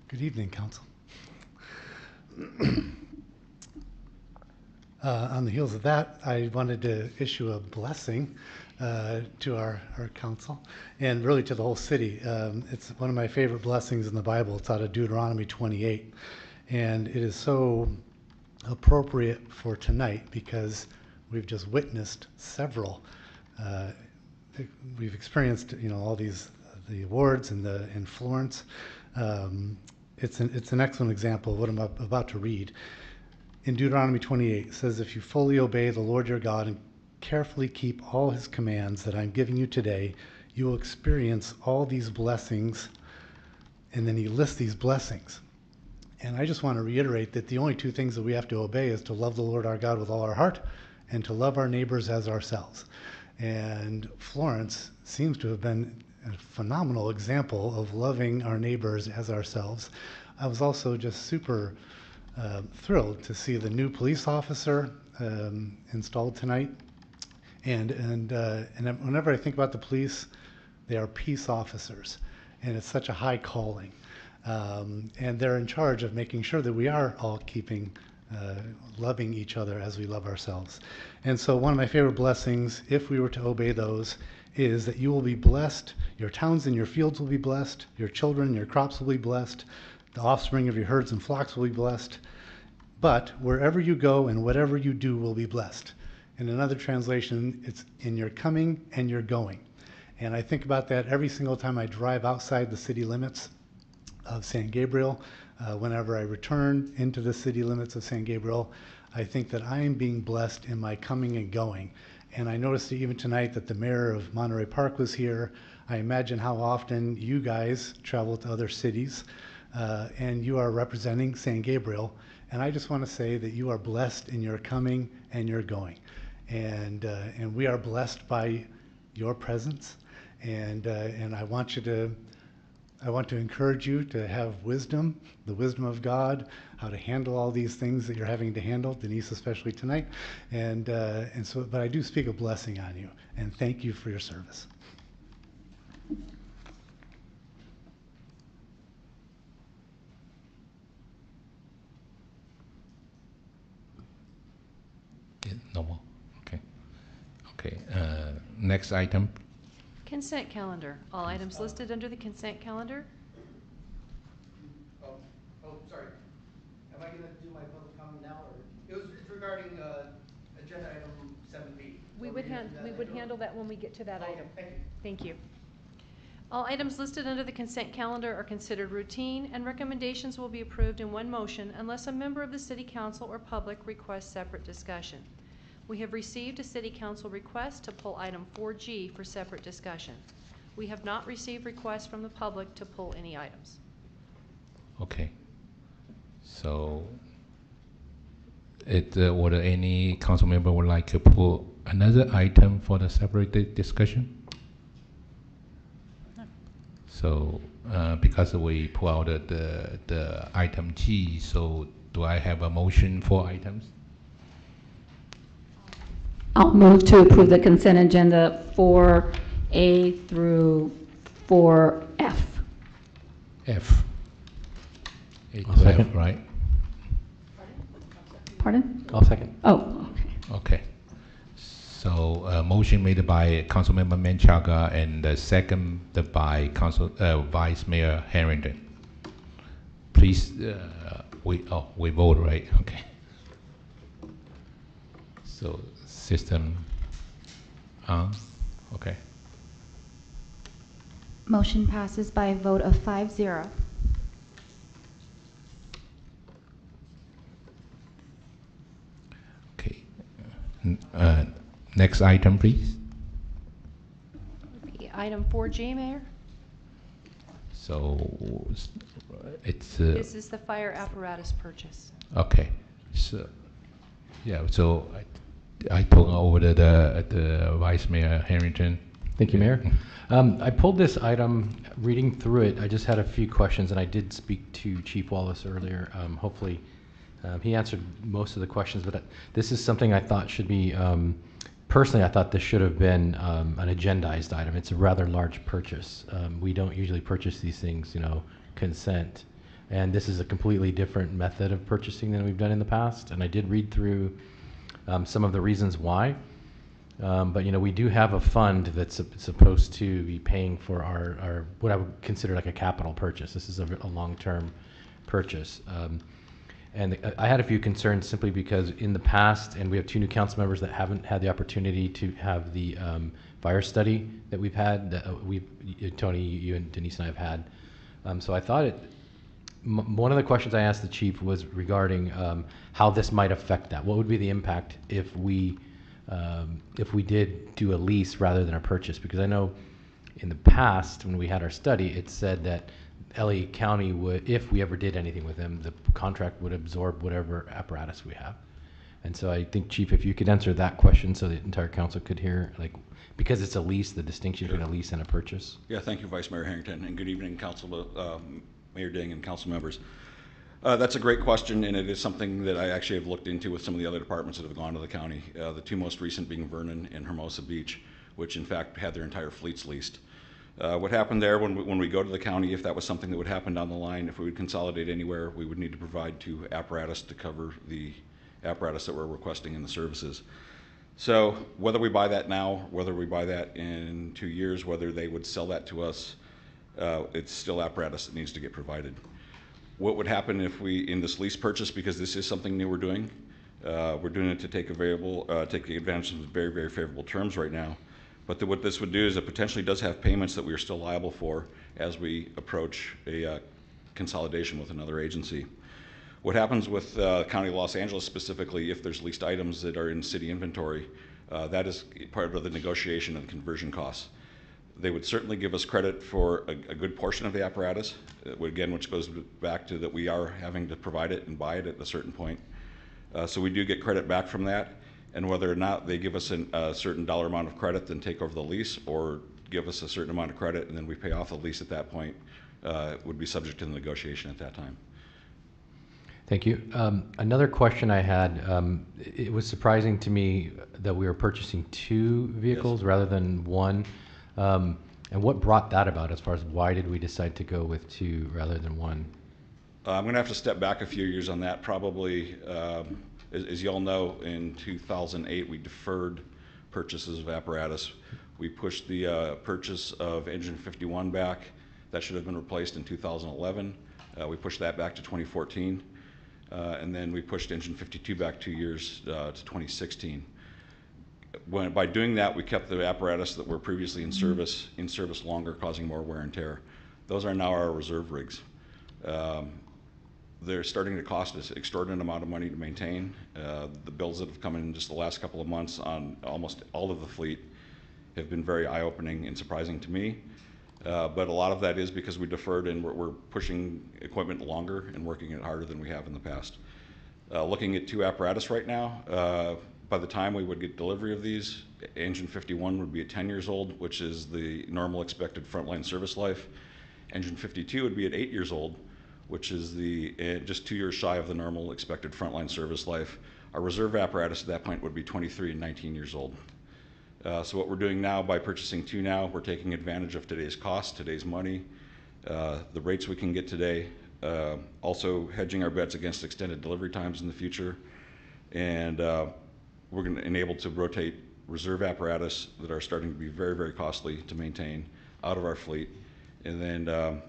Good evening, Council. On the heels of that, I wanted to issue a blessing to our Council and really to the whole city. It's one of my favorite blessings in the Bible. It's out of Deuteronomy 28. And it is so appropriate for tonight because we've just witnessed several. We've experienced, all these, the awards in Florence. It's an excellent example of what I'm about to read. In Deuteronomy 28, it says, if you fully obey the Lord your God and carefully keep all his commands that I'm giving you today, you will experience all these blessings. And then he lists these blessings. And I just want to reiterate that the only 2 things that we have to obey is to love the Lord our God with all our heart and to love our neighbors as ourselves. And Florence seems to have been a phenomenal example of loving our neighbors as ourselves. I was also just super thrilled to see the new police officer installed tonight. And whenever I think about the police, they are peace officers, and it's such a high calling. And they're in charge of making sure that we are all keeping loving each other as we love ourselves. And so one of my favorite blessings, if we were to obey those, is that you will be blessed, your towns and your fields will be blessed, your children and your crops will be blessed, the offspring of your herds and flocks will be blessed, but wherever you go and whatever you do will be blessed. In another translation, it's in your coming and your going. And I think about that every single time I drive outside the city limits of San Gabriel. Whenever I return into the city limits of San Gabriel, I think that I am being blessed in my coming and going. And I noticed even tonight that the mayor of Monterey Park was here. I imagine how often you guys travel to other cities, and you are representing San Gabriel. And I just want to say that you are blessed in your coming and your going. And we are blessed by your presence. And I want to encourage you to have wisdom, the wisdom of God, how to handle all these things that you're having to handle, Denise especially tonight. But I do speak a blessing on you, and thank you for your service. No more? Okay. Okay, next item. Consent calendar. All items listed under the consent calendar. Oh, sorry. Am I going to do my public comment now, or it's regarding agenda item 7B? We would handle that when we get to that item. Thank you. Thank you. All items listed under the consent calendar are considered routine, and recommendations will be approved in one motion unless a member of the City Council or public requests separate discussion. We have received a City Council request to pull item 4G for separate discussion. We have not received requests from the public to pull any items. Okay. So, would any council member would like to pull another item for the separate discussion? So, because we pull out the item G, so do I have a motion for items? I'll move to approve the consent agenda 4A through 4F. F. A I'll to second. F, right? Pardon? I'll second. Oh, okay. Okay. So, motion made by Councilmember Menchaca and second by Vice Mayor Harrington. Please, we vote, right? Okay. So, system on. Okay. Motion passes by a vote of 5-0. Okay. Next item, please. Item 4G, Mayor. So, it's. This is the fire apparatus purchase. Okay. So, yeah. So I turn over to the Vice Mayor Harrington. Thank you, Mayor. I pulled this item, reading through it, I just had a few questions, and I did speak to Chief Wallace earlier. Hopefully, he answered most of the questions, but this is something I thought should be, personally, I thought this should have been an agendized item. It's a rather large purchase. We don't usually purchase these things, consent. And this is a completely different method of purchasing than we've done in the past. And I did read through some of the reasons why. But we do have a fund that's supposed to be paying for our what I would consider like a capital purchase. This is a long-term purchase. And I had a few concerns simply because in the past, and we have 2 new council members that haven't had the opportunity to have the fire study that we've had, that Tony, you and Denise and I have had. So I thought one of the questions I asked the chief was regarding how this might affect that. What would be the impact if we did do a lease rather than a purchase? Because I know in the past when we had our study, it said that LA County would, if we ever did anything with them, the contract would absorb whatever apparatus we have. And so I think, Chief, if you could answer that question so the entire council could hear, like, because it's a lease, the distinction between a lease and a purchase. Yeah, thank you, Vice Mayor Harrington, and good evening, Mayor Ding and council members. That's a great question, and it is something that I actually have looked into with some of the other departments that have gone to the county, the 2 most recent being Vernon and Hermosa Beach, which in fact had their entire fleets leased. What happened there when we go to the county, if that was something that would happen down the line, if we would consolidate anywhere, we would need to provide to Apparatus to cover the apparatus that we're requesting in the services. So whether we buy that now, whether we buy that in 2 years, whether they would sell that to us, it's still Apparatus that needs to get provided. What would happen if we, in this lease purchase, because this is something new we're doing it to take advantage of very, very favorable terms right now. But what this would do is it potentially does have payments that we are still liable for as we approach a consolidation with another agency. What happens with County of Los Angeles specifically, if there's leased items that are in city inventory, that is part of the negotiation and conversion costs. They would certainly give us credit for a good portion of the apparatus, again, which goes back to that we are having to provide it and buy it at a certain point. So we do get credit back from that, and whether or not they give us a certain dollar amount of credit, then take over the lease, or give us a certain amount of credit and then we pay off the lease at that point, would be subject to the negotiation at that time. Thank you. Another question I had, it was surprising to me that we were purchasing 2 vehicles rather than 1. And what brought that about as far as why did we decide to go with 2 rather than 1? I'm going to have to step back a few years on that. Probably As you all know, in 2008, we deferred purchases of apparatus. We pushed the purchase of engine 51 back. That should have been replaced in 2011. We pushed that back to 2014. And then we pushed engine 52 back 2 years to 2016. By doing that, we kept the apparatus that were previously in service longer, causing more wear and tear. Those are now our reserve rigs. They're starting to cost us an extraordinary amount of money to maintain. The bills that have come in just the last couple of months on almost all of the fleet have been very eye-opening and surprising to me. But a lot of that is because we deferred and we're pushing equipment longer and working it harder than we have in the past. Looking at 2 apparatus right now, by the time we would get delivery of these, engine 51 would be at 10 years old, which is the normal expected frontline service life. Engine 52 would be at 8 years old, which is just 2 years shy of the normal expected frontline service life. Our reserve apparatus at that point would be 23 and 19 years old. So what we're doing now by purchasing 2 now, we're taking advantage of today's cost, today's money, the rates we can get today, also hedging our bets against extended delivery times in the future, and we're going to enable to rotate reserve apparatus that are starting to be very, very costly to maintain out of our fleet, and then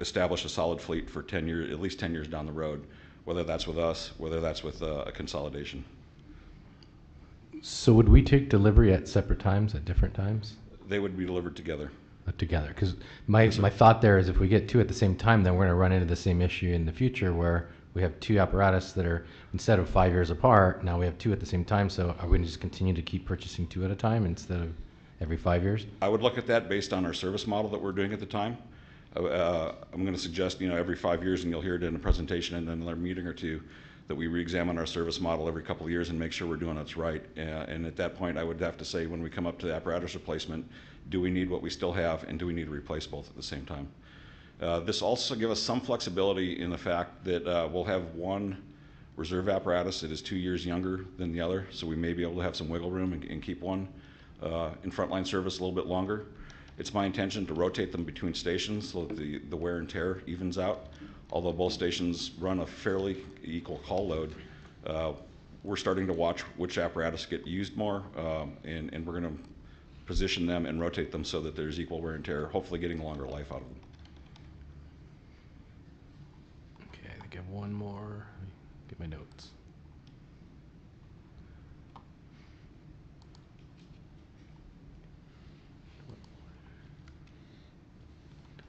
establish a solid fleet for 10 years, at least 10 years down the road, whether that's with us, whether that's with a consolidation. So would we take delivery at separate times, at different times? They would be delivered together. Together, because my thought there is if we get 2 at the same time, then we're going to run into the same issue in the future where we have 2 apparatus that are, instead of 5 years apart, now we have 2 at the same time. So are we going to just continue to keep purchasing 2 at a time instead of every 5 years? I would look at that based on our service model that we're doing at the time. I'm going to suggest, every 5 years, and you'll hear it in a presentation and another meeting or two, that we re-examine our service model every couple of years and make sure we're doing what's right. And at that point, I would have to say, when we come up to the apparatus replacement, do we need what we still have, and do we need to replace both at the same time? This also gives us some flexibility in the fact that we'll have one reserve apparatus that is 2 years younger than the other, so we may be able to have some wiggle room and keep one in frontline service a little bit longer. It's my intention to rotate them between stations so that the wear and tear evens out. Although both stations run a fairly equal call load, we're starting to watch which apparatus get used more, and we're going to position them and rotate them so that there's equal wear and tear, hopefully getting a longer life out of them. Okay, I think I have one more. Get my notes.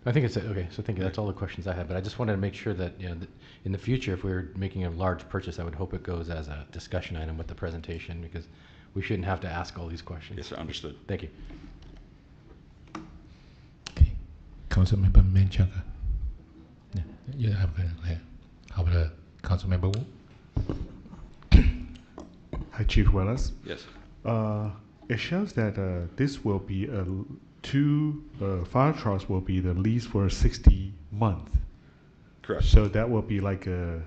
I think it's okay. So thank you. That's all the questions I had. But I just wanted to make sure that in the future, if we were making a large purchase, I would hope it goes as a discussion item with the presentation, because we shouldn't have to ask all these questions. Yes, sir. Understood. Thank you. Okay, Councilmember Milsaq. Yeah, you have how about Councilmember Wu? Hi, Chief Willis. Yes. It shows that this will be two fire trucks will be the lease for 60 months. Correct. So that will be like a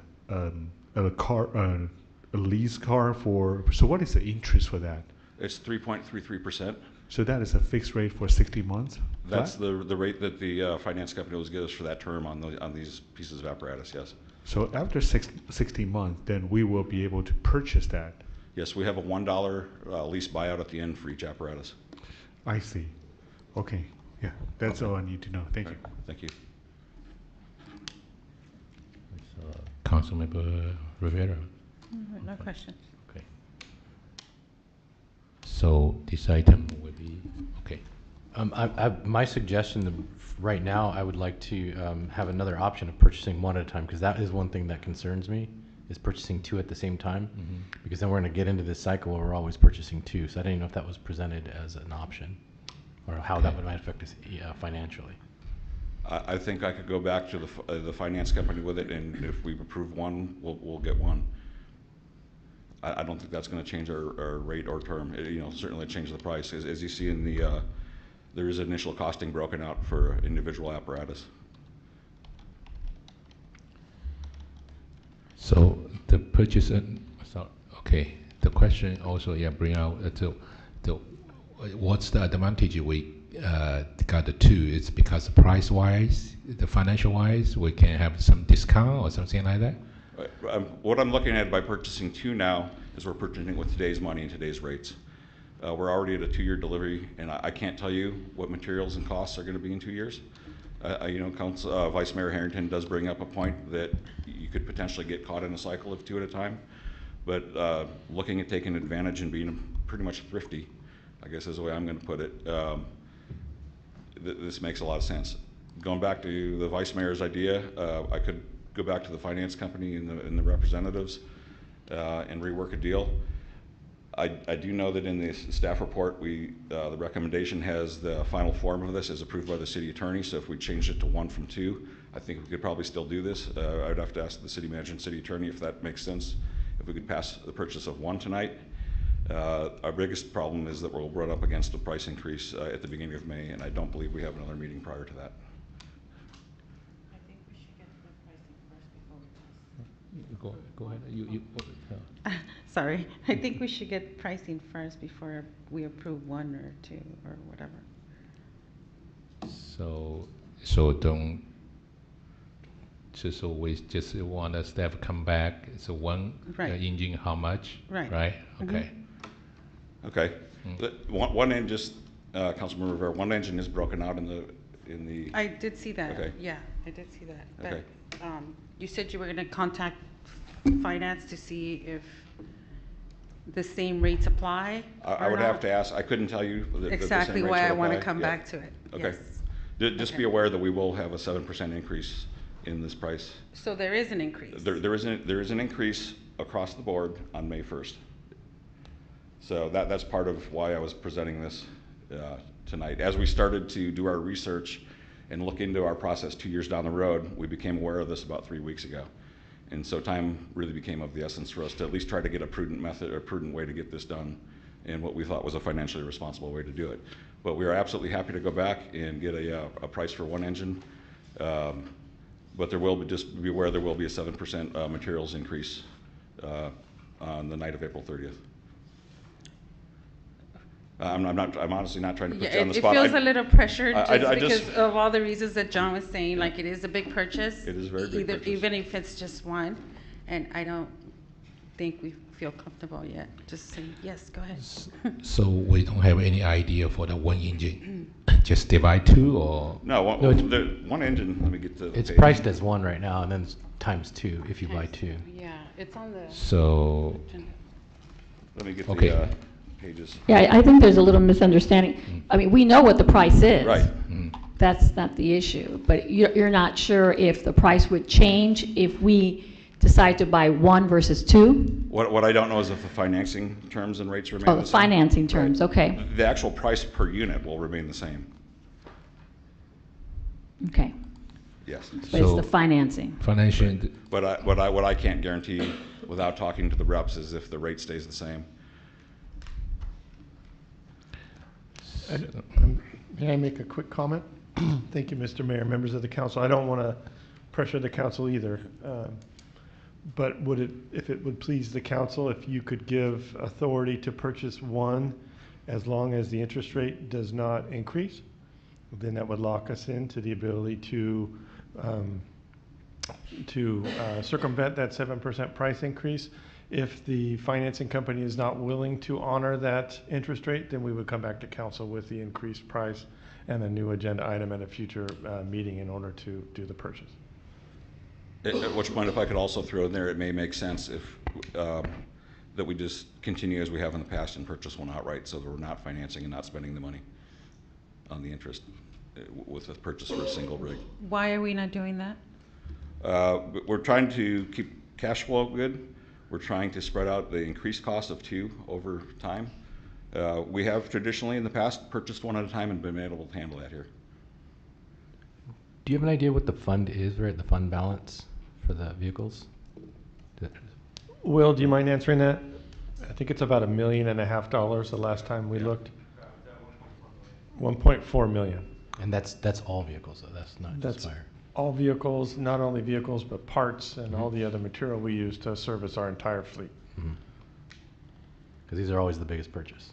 car, a lease car for. So what is the interest for that? It's 3.33%. So that is a fixed rate for 60 months. That's the rate that the finance company will give us for that term on these pieces of apparatus. Yes. So after 60 months, then we will be able to purchase that. Yes, we have a $1 lease buyout at the end for each apparatus. I see. Okay. Yeah, that's all I need to know. Thank you. Thank you. Councilmember Rivera. No question. Okay. So this item will be okay. My suggestion right now, I would like to have another option of purchasing 1 at a time, because that is one thing that concerns me, is purchasing 2 at the same time, because then we're going to get into this cycle where we're always purchasing 2. So I didn't know if that was presented as an option, or how that might affect us financially. I think I could go back to the finance company with it, and if we approve 1, we'll get 1. I don't think that's going to change our rate or term. Certainly change the price. As you see in the, there is initial costing broken out for individual apparatus. So the purchase, okay. The question also, bring out what's the advantage we got the 2? It's because price-wise, the financial-wise, we can have some discount or something like that? What I'm looking at by purchasing two now is we're purchasing with today's money and today's rates. We're already at a 2-year delivery, and I can't tell you what materials and costs are going to be in 2 years. You know, Vice Mayor Harrington does bring up a point that you could potentially get caught in a cycle of 2 at a time. But looking at taking advantage and being pretty much thrifty, I guess is the way I'm going to put it, this makes a lot of sense. Going back to the Vice Mayor's idea, I could go back to the finance company and the representatives and rework a deal. I do know that in the staff report, the recommendation has the final form of this as approved by the city attorney. So if we changed it to 1 from 2, I think we could probably still do this. I would have to ask the city manager and city attorney if that makes sense. If we could pass the purchase of 1 tonight. Our biggest problem is that we'll run up against a price increase at the beginning of May, and I don't believe we have another meeting prior to that. I think we should get the pricing first before we Go ahead. Sorry, I think we should get pricing first before we approve 1 or 2 or whatever. So don't. So we just want the staff to come back. So 1 right. Engine, how much? Right. Right. Okay. Okay. One engine, just Councilmember Rivera. One engine is broken out in the. I did see that. Okay. Yeah, I did see that. But Okay. You said you were going to contact finance to see if the same rates apply. I would have to ask. I couldn't tell you exactly the same why rates I would want to apply. come Yeah. back to it. Okay. Yes. Just Okay. be aware that we will have a 7% increase in this price. So there is an increase. There is an increase across the board on May 1st. So that's part of why I was presenting this tonight. As we started to do our research and look into our process 2 years down the road, we became aware of this about 3 weeks ago. And so time really became of the essence for us to at least try to get a prudent method, or a prudent way to get this done in what we thought was a financially responsible way to do it. But we are absolutely happy to go back and get a price for 1 engine. But there will be, just be aware there will be a 7% materials increase on the night of April 30th. I'm honestly not trying to put you on the spot. It feels a little pressured I because of all the reasons that John was saying. Like, it is a big purchase. It is a very big purchase. Even if it's just 1, and I don't think we feel comfortable yet. Just saying, yes, go ahead. So we don't have any idea for the 1 engine. Just divide 2 or? No, one engine. Let me get the. It's page. priced as 1 right now, and then times 2 if you buy 2. Yeah, it's on the. So. Let me get okay. the pages. Yeah, I think there's a little misunderstanding. I mean, we know what the price is. Right. That's not the issue. But you're not sure if the price would change if we decide to buy 1 versus 2? What I don't know is if the financing terms and rates remain Oh, the the same. financing terms, okay. The actual price per unit will remain the same. Okay. Yes. But it's the financing. Financing. But what I can't guarantee without talking to the reps is if the rate stays the same. May I make a quick comment? Thank you, Mr. Mayor, members of the council. I don't want to pressure the council either. But if it would please the council, if you could give authority to purchase 1 as long as the interest rate does not increase, then that would lock us into the ability to circumvent that 7% price increase. If the financing company is not willing to honor that interest rate, then we would come back to council with the increased price and a new agenda item at a future meeting in order to do the purchase. At which point, if I could also throw in there, it may make sense if that we just continue as we have in the past and purchase 1 outright, so that we're not financing and not spending the money on the interest with the purchase for a single rig. Why are we not doing that? We're trying to keep cash flow good. We're trying to spread out the increased cost of 2 over time. We have traditionally in the past purchased 1 at a time and been able to handle that here. Do you have an idea what the fund is, right? The fund balance for the vehicles? Will, do you mind answering that? I think it's about $1.5 million the last time we looked. 1.4 million. And that's all vehicles, though. That's not just fire. All vehicles, not only vehicles, but parts and all the other material we use to service our entire fleet. Because these are always the biggest purchase.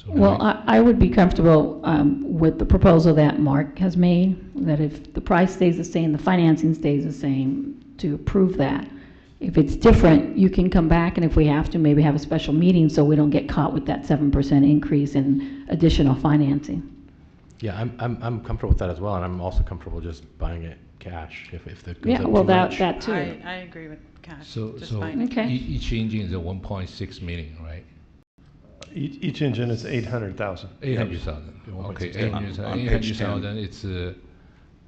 Well, I would be comfortable with the proposal that Mark has made, that if the price stays the same, the financing stays the same, to approve that. If it's different, you can come back, and if we have to, maybe have a special meeting so we don't get caught with that 7% increase in additional financing. Yeah, I'm comfortable with that as well, and I'm also comfortable just buying it cash if the goes Yeah, up well, too that much. that too. I agree with cash. So, Just so fine. Okay. each engine is a 1.6 million, right? Each engine is 800,000. 800,000. Okay, 800,000. 800,000. It's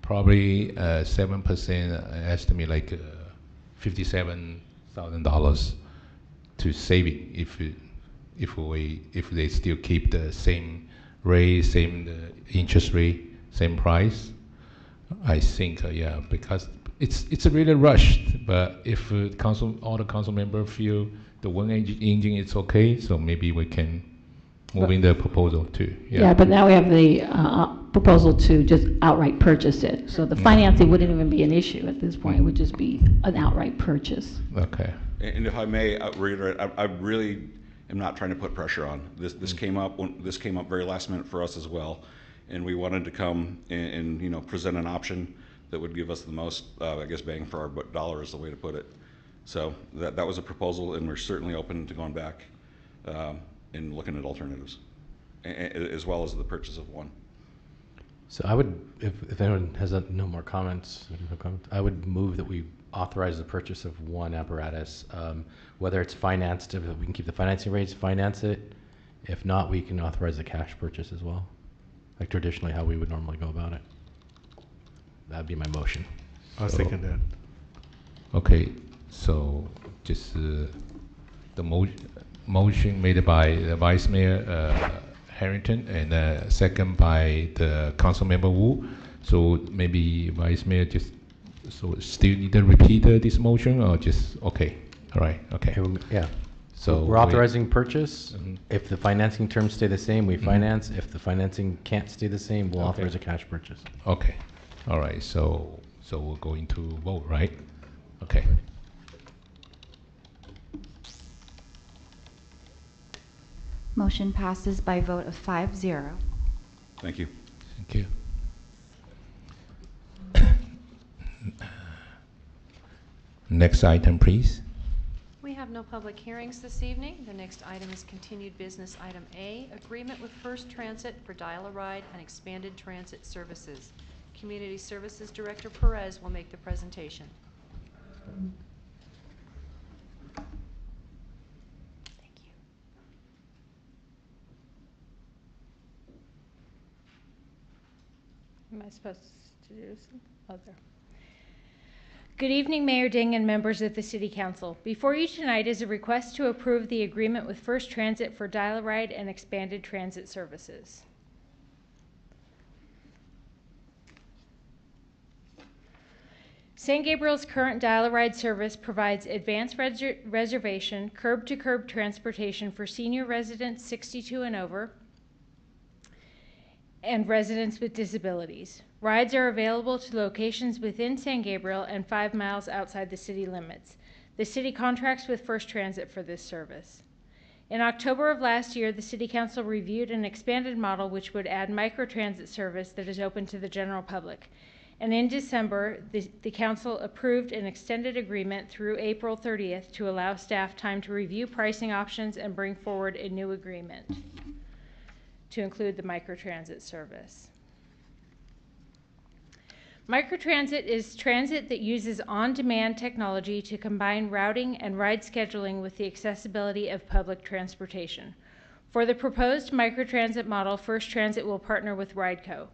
probably 7% estimate, like $57,000 to saving if they still keep the same rate, same interest rate, same price. I think yeah, because it's really rushed. But if all the council members feel the one engine is okay, so maybe we can move in the proposal too. Yeah, but now we have the proposal to just outright purchase it. So the financing wouldn't even be an issue at this point. It would just be an outright purchase. Okay. And if I may reiterate, I really am not trying to put pressure on. This came up very last minute for us as well, and we wanted to come and present an option that would give us the most, I guess, bang for our dollar is the way to put it. So that was a proposal, and we're certainly open to going back and looking at alternatives, as well as the purchase of one. So I would, if anyone has no more comments, I would move that we authorize the purchase of one apparatus, whether it's financed, if we can keep the financing rates, finance it. If not, we can authorize the cash purchase as well, like traditionally how we would normally go about it. That'd be my motion. I'll second that. Okay, so just the motion made by the Vice Mayor Harrington and second by the Council Member Wu. So maybe Vice Mayor just still need to repeat this motion, or just okay? All right, okay. Yeah. So we're authorizing purchase. If the financing terms stay the same, we finance. If the financing can't stay the same, we'll authorize a cash purchase. Okay. All right. So we're going to vote, right? Okay. Motion passes by vote of 5-0. Thank you. Thank you. Next item, please. We have no public hearings this evening. The next item is continued business item A, agreement with First Transit for Dial-A-Ride and expanded transit services. Community Services Director Perez will make the presentation. Am I supposed to do some other? Good evening, Mayor Ding and members of the City Council. Before you tonight is a request to approve the agreement with First Transit for Dial-A-Ride and expanded transit services. San Gabriel's current Dial-A-Ride service provides advanced reservation, curb-to-curb transportation for senior residents 62 and over, and residents with disabilities. Rides are available to locations within San Gabriel and 5 miles outside the city limits. The city contracts with First Transit for this service. In October of last year, the City Council reviewed an expanded model which would add microtransit service that is open to the general public. And in December, the Council approved an extended agreement through April 30th to allow staff time to review pricing options and bring forward a new agreement to include the microtransit service. Microtransit is transit that uses on-demand technology to combine routing and ride scheduling with the accessibility of public transportation. For the proposed microtransit model, First Transit will partner with RideCo.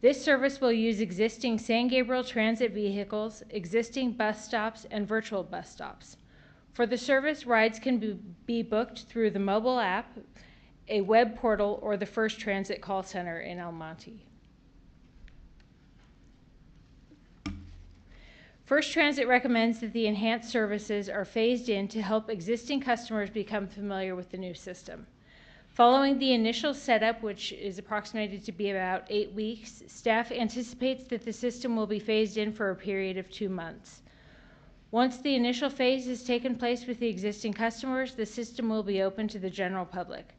This service will use existing San Gabriel transit vehicles, existing bus stops, and virtual bus stops. For the service, rides can be booked through the mobile app, a web portal, or the First Transit call center in El Monte. First Transit recommends that the enhanced services are phased in to help existing customers become familiar with the new system. Following the initial setup, which is approximated to be about 8 weeks, staff anticipates that the system will be phased in for a period of 2 months. Once the initial phase has taken place with the existing customers, the system will be open to the general public.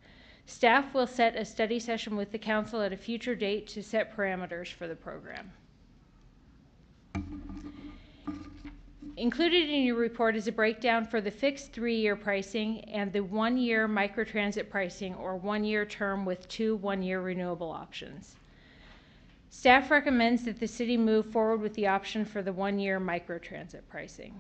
Staff will set a study session with the council at a future date to set parameters for the program. Included in your report is a breakdown for the fixed 3-year pricing and the 1-year microtransit pricing, or 1-year term with 2 1-year renewable options. Staff recommends that the city move forward with the option for the 1-year microtransit pricing.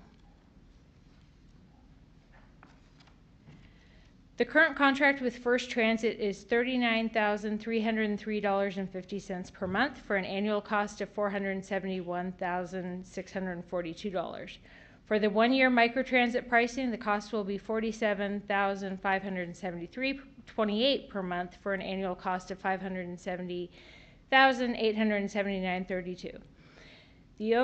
The current contract with First Transit is $39,303.50 per month for an annual cost of $471,642. For the 1-year microtransit pricing, the cost will be $47,573.28 per month for an annual cost of $570,879.32. The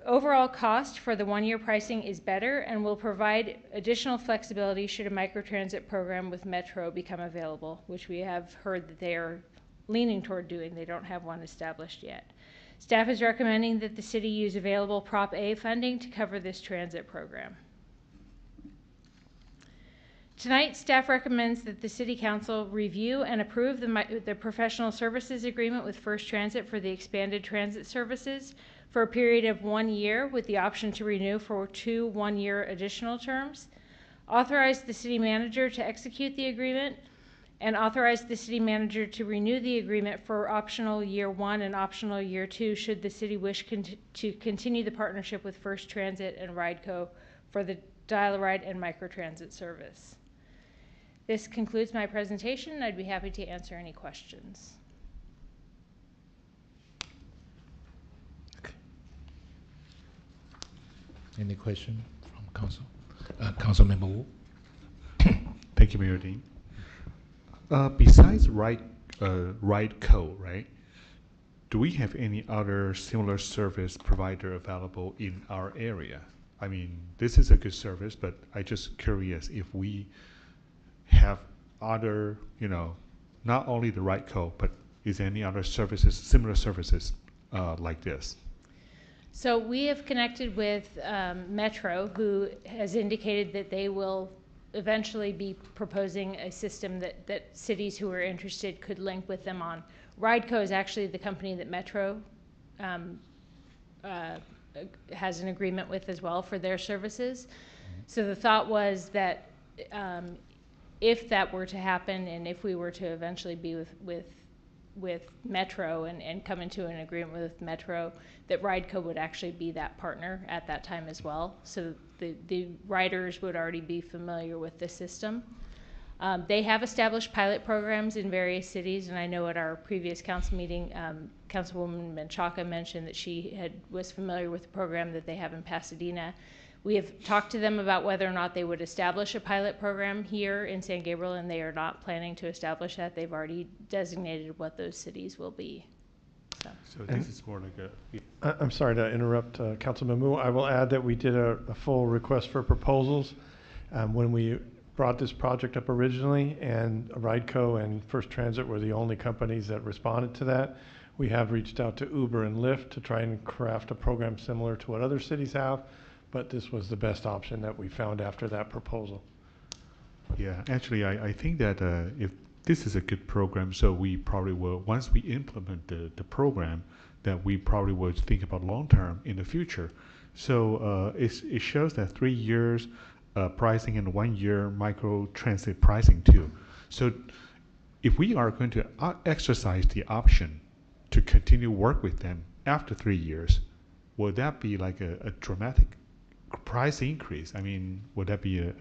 overall cost for the 1-year pricing is better and will provide additional flexibility should a microtransit program with Metro become available, which we have heard that they are leaning toward doing. They don't have one established yet. Staff is recommending that the city use available Prop A funding to cover this transit program. Tonight, staff recommends that the City Council review and approve the professional services agreement with First Transit for the expanded transit services for a period of 1 year with the option to renew for 2 1-year additional terms. Authorize the city manager to execute the agreement, and authorize the city manager to renew the agreement for optional year 1 and optional year 2 should the city wish to continue the partnership with First Transit and RideCo for the Dial-A-Ride and Microtransit service. This concludes my presentation. I'd be happy to answer any questions. Any question from council? Councilmember Wu. Thank you, Mayor Dean. Besides RideCo, right? Do we have any other similar service provider available in our area? I mean, this is a good service, but I just curious if we have other, not only the RideCo, but is there any other services, similar services like this? So we have connected with Metro, who has indicated that they will eventually be proposing a system that cities who are interested could link with them on. RideCo is actually the company that Metro has an agreement with as well for their services. So the thought was that if that were to happen, and if we were to eventually be with Metro and come into an agreement with Metro, that RideCo would actually be that partner at that time as well. So the riders would already be familiar with the system. They have established pilot programs in various cities, and I know at our previous council meeting, Councilwoman Menchaca mentioned that she was familiar with the program that they have in Pasadena. We have talked to them about whether or not they would establish a pilot program here in San Gabriel, and they are not planning to establish that. They've already designated what those cities will be. So this is more like a... I'm sorry to interrupt, Councilman Mu. I will add that we did a full request for proposals when we brought this project up originally, and RideCo and First Transit were the only companies that responded to that. We have reached out to Uber and Lyft to try and craft a program similar to what other cities have, but this was the best option that we found after that proposal. Yeah, actually, I think that if this is a good program, so we probably will, once we implement the program, that we probably would think about long-term in the future. So it shows that 3 years pricing and 1 year microtransit pricing too. So if we are going to exercise the option to continue work with them after 3 years, would that be like a dramatic price increase? I mean, would that be a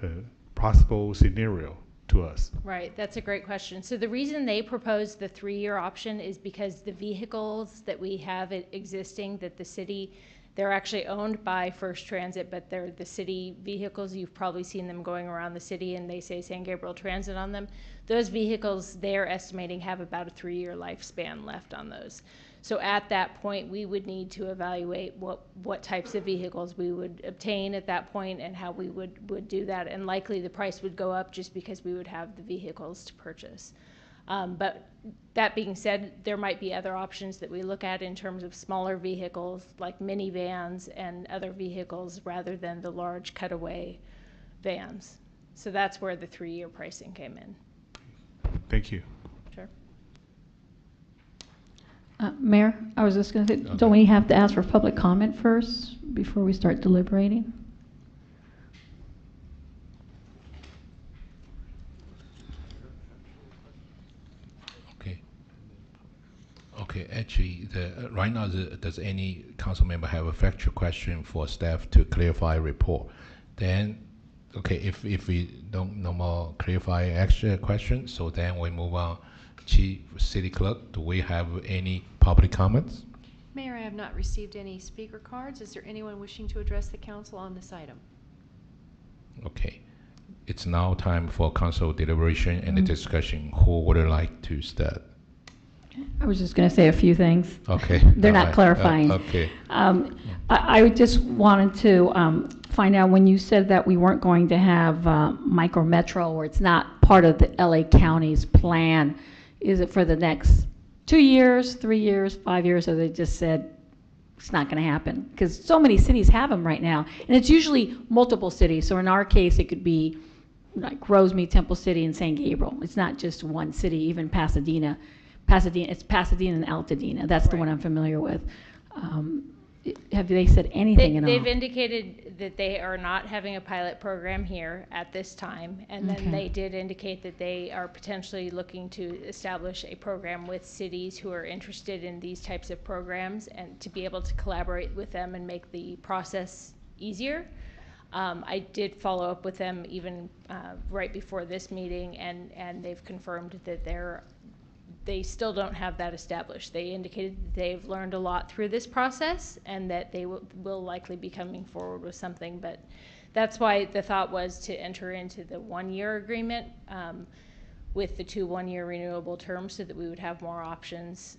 possible scenario to us? Right, that's a great question. So the reason they proposed the 3-year option is because the vehicles that we have existing, that the city, they're actually owned by First Transit, but they're the city vehicles. You've probably seen them going around the city, and they say San Gabriel Transit on them. Those vehicles, they're estimating, have about a 3-year lifespan left on those. So at that point, we would need to evaluate what types of vehicles we would obtain at that point and how we would do that. And likely the price would go up just because we would have the vehicles to purchase. But that being said, there might be other options that we look at in terms of smaller vehicles like minivans and other vehicles rather than the large cutaway vans. So that's where the 3-year pricing came in. Thank you. Sure. Mayor, I was just going to say, don't we have to ask for public comment first before we start deliberating? Okay, actually, right now, does any council member have a factual question for staff to clarify report? Then, okay, if we don't no more clarify extra questions, so then we move on. Chief City Clerk, do we have any public comments? Mayor, I have not received any speaker cards. Is there anyone wishing to address the council on this item? Okay, it's now time for council deliberation and the discussion. Who would like to start? I was just going to say a few things. Okay. They're not clarifying. Okay. I just wanted to find out when you said that we weren't going to have micro metro, or it's not part of the LA County's plan. Is it for the next 2 years, 3 years, 5 years, or they just said it's not going to happen? Because so many cities have them right now, and it's usually multiple cities. So in our case, it could be like Rosemead, Temple City, and San Gabriel. It's not just one city, even Pasadena. It's Pasadena and Altadena. That's the one I'm familiar with. Have they said anything at all? They've indicated that they are not having a pilot program here at this time, and then they did indicate that they are potentially looking to establish a program with cities who are interested in these types of programs, and to be able to collaborate with them and make the process easier. I did follow up with them even right before this meeting, and they've confirmed that they still don't have that established. They indicated that they've learned a lot through this process, and that they will likely be coming forward with something. But that's why the thought was to enter into the 1-year agreement with the 2 1-year renewable terms, so that we would have more options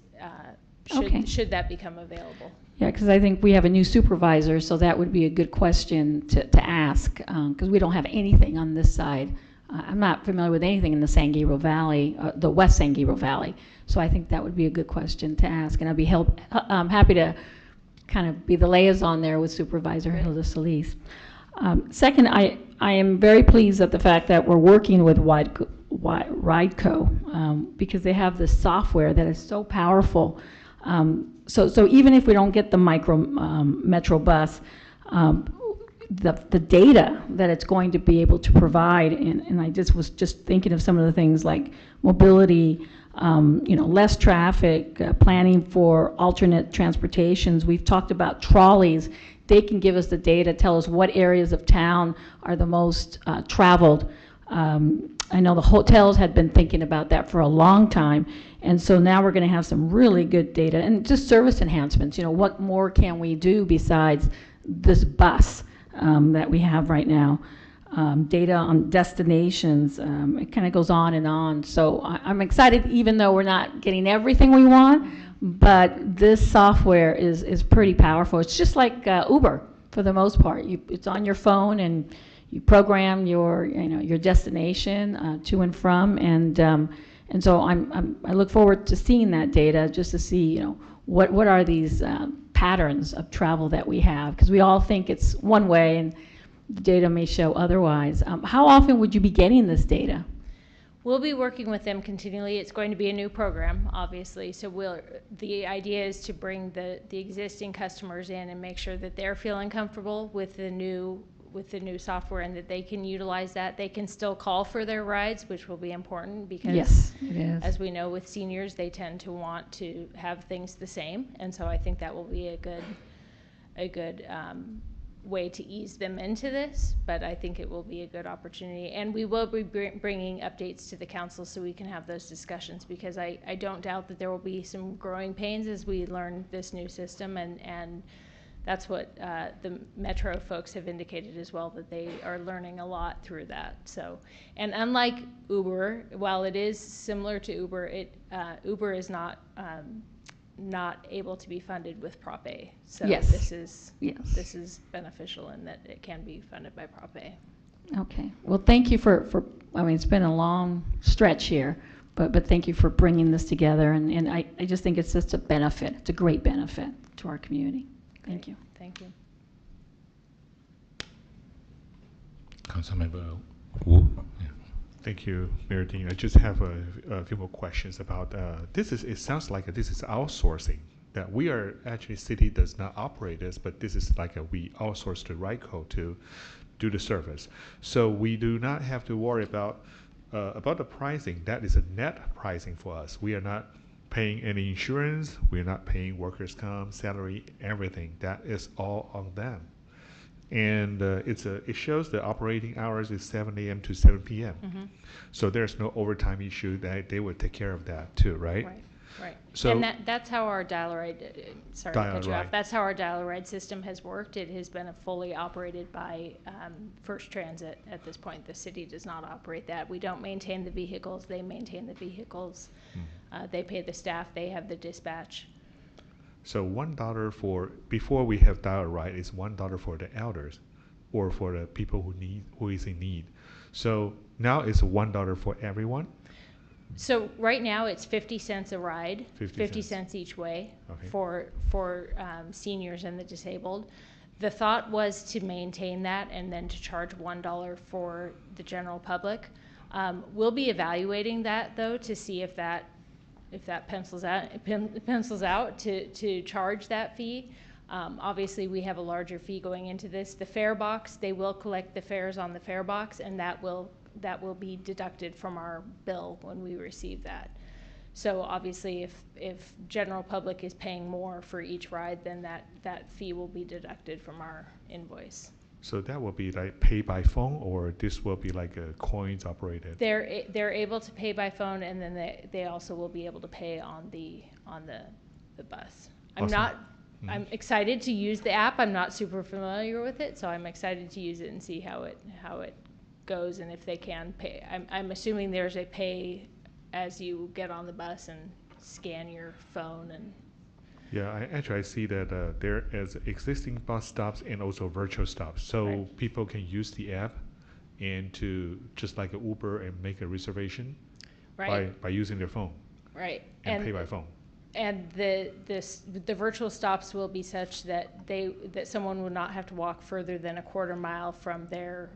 should that become available. Yeah, because I think we have a new supervisor, so that would be a good question to ask, because we don't have anything on this side. I'm not familiar with anything in the San Gabriel Valley, the West San Gabriel Valley, so I think that would be a good question to ask, and I'd be happy to kind of be the liaison there with Supervisor Hilda Solis. Second, I am very pleased at the fact that we're working with Rideco, because they have this software that is so powerful. So even if we don't get the Metro bus, the data that it's going to be able to provide, and I was just thinking of some of the things like mobility, less traffic, planning for alternate transportations. We've talked about trolleys. They can give us the data, tell us what areas of town are the most traveled. I know the hotels had been thinking about that for a long time, and so now we're going to have some really good data and just service enhancements. What more can we do besides this bus that we have right now? Data on destinations, it kind of goes on and on. So I'm excited, even though we're not getting everything we want, but this software is pretty powerful. It's just like Uber for the most part. It's on your phone, and you program your destination to and from, and so I look forward to seeing that data, just to see what are these patterns of travel that we have, because we all think it's one way and the data may show otherwise. How often would you be getting this data? We'll be working with them continually. It's going to be a new program, obviously, so the idea is to bring the existing customers in and make sure that they're feeling comfortable with the new software, and that they can utilize that. They can still call for their rides, which will be important, because yes, it is. As we know, with seniors, they tend to want to have things the same, and so I think that will be a good way to ease them into this. But I think it will be a good opportunity, and we will be bringing updates to the council so we can have those discussions, because I don't doubt that there will be some growing pains as we learn this new system, and that's what the Metro folks have indicated as well, that they are learning a lot through that. So, and unlike Uber, while it is similar to Uber, Uber is not able to be funded with Prop A. So yes. This is beneficial in that it can be funded by Prop A. Okay. Well, thank you for it's been a long stretch here, but thank you for bringing this together, and I just think it's just a benefit. It's a great benefit to our community. Thank you. Thank you. Councilmember Wu. Thank you, Mayor Dean. I just have a few more questions about this. It sounds like this is outsourcing. That we are actually city does not operate this, but this is like we outsource to RICO to do the service. So we do not have to worry about the pricing. That is a net pricing for us. We are not paying any insurance. We are not paying workers' comp, salary, everything. That is all on them. And it shows the operating hours is 7 a.m. to 7 p.m. Mm-hmm. So there's no overtime issue. That they would take care of that too, right? Right. So and that's how our dial-a-ride, sorry to cut you off, that's how our dial-a-ride system has worked. It has been fully operated by First Transit at this point. The city does not operate that. We don't maintain the vehicles. They maintain the vehicles. They pay the staff. They have the dispatch. So $1 for, before we have dial-a-ride, is $1 for the elders or for the people who is in need. So now it's $1 for everyone? So right now it's 50 cents a ride, 50 cents each way, okay, for seniors and the disabled. The thought was to maintain that and then to charge $1 for the general public. We'll be evaluating that though to see if that pencils out to charge that fee. Obviously we have a larger fee going into this. The fare box, they will collect the fares on the fare box, and that will be deducted from our bill when we receive that. So obviously if general public is paying more for each ride, then that fee will be deducted from our invoice. So that will be like pay by phone, or this will be like a coins operated? They're able to pay by phone, and then they also will be able to pay on the bus. Awesome. I'm excited to use the app. I'm not super familiar with it, so I'm excited to use it and see how it goes, and if they can pay. I'm assuming there's a pay as you get on the bus and scan your phone. And yeah, I see that there is existing bus stops and also virtual stops, so people can use the app and to just like an Uber and make a reservation by using their phone, and pay by phone. And the virtual stops will be such that someone would not have to walk further than a quarter mile from their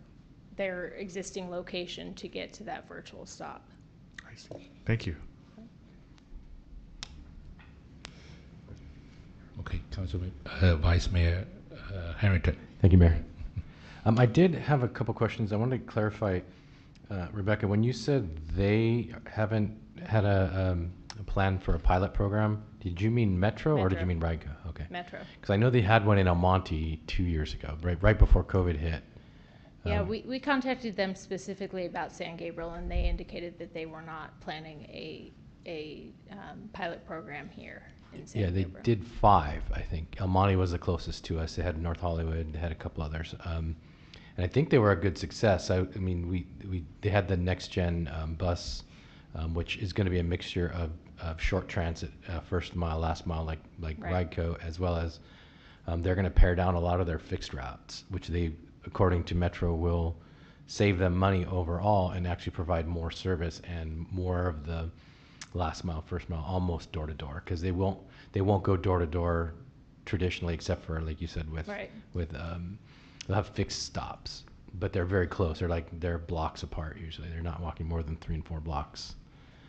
existing location to get to that virtual stop. I see. Thank you. Okay, Councilman, Vice Mayor Harrington. Thank you, Mayor. I did have a couple questions. I wanted to clarify, Rebecca, when you said they haven't had a plan for a pilot program, did you mean Metro or did you mean RICO? Okay. Metro. Because I know they had one in El Monte 2 years ago, right before COVID hit. Yeah, we contacted them specifically about San Gabriel, and they indicated that they were not planning a pilot program here in San Gabriel. They did 5, I think. El Monte was the closest to us. They had North Hollywood, they had a couple others. And I think they were a good success. I mean, they had the next gen bus, which is going to be a mixture of short transit, first mile, last mile, like RIDECO, as well as they're going to pare down a lot of their fixed routes, which they, according to Metro, will save them money overall and actually provide more service and more of the last mile, first mile, almost door to door, because they won't go door to door traditionally, except for, like you said, with they'll have fixed stops, but they're very close. They're blocks apart usually. They're not walking more than 3 and 4 blocks.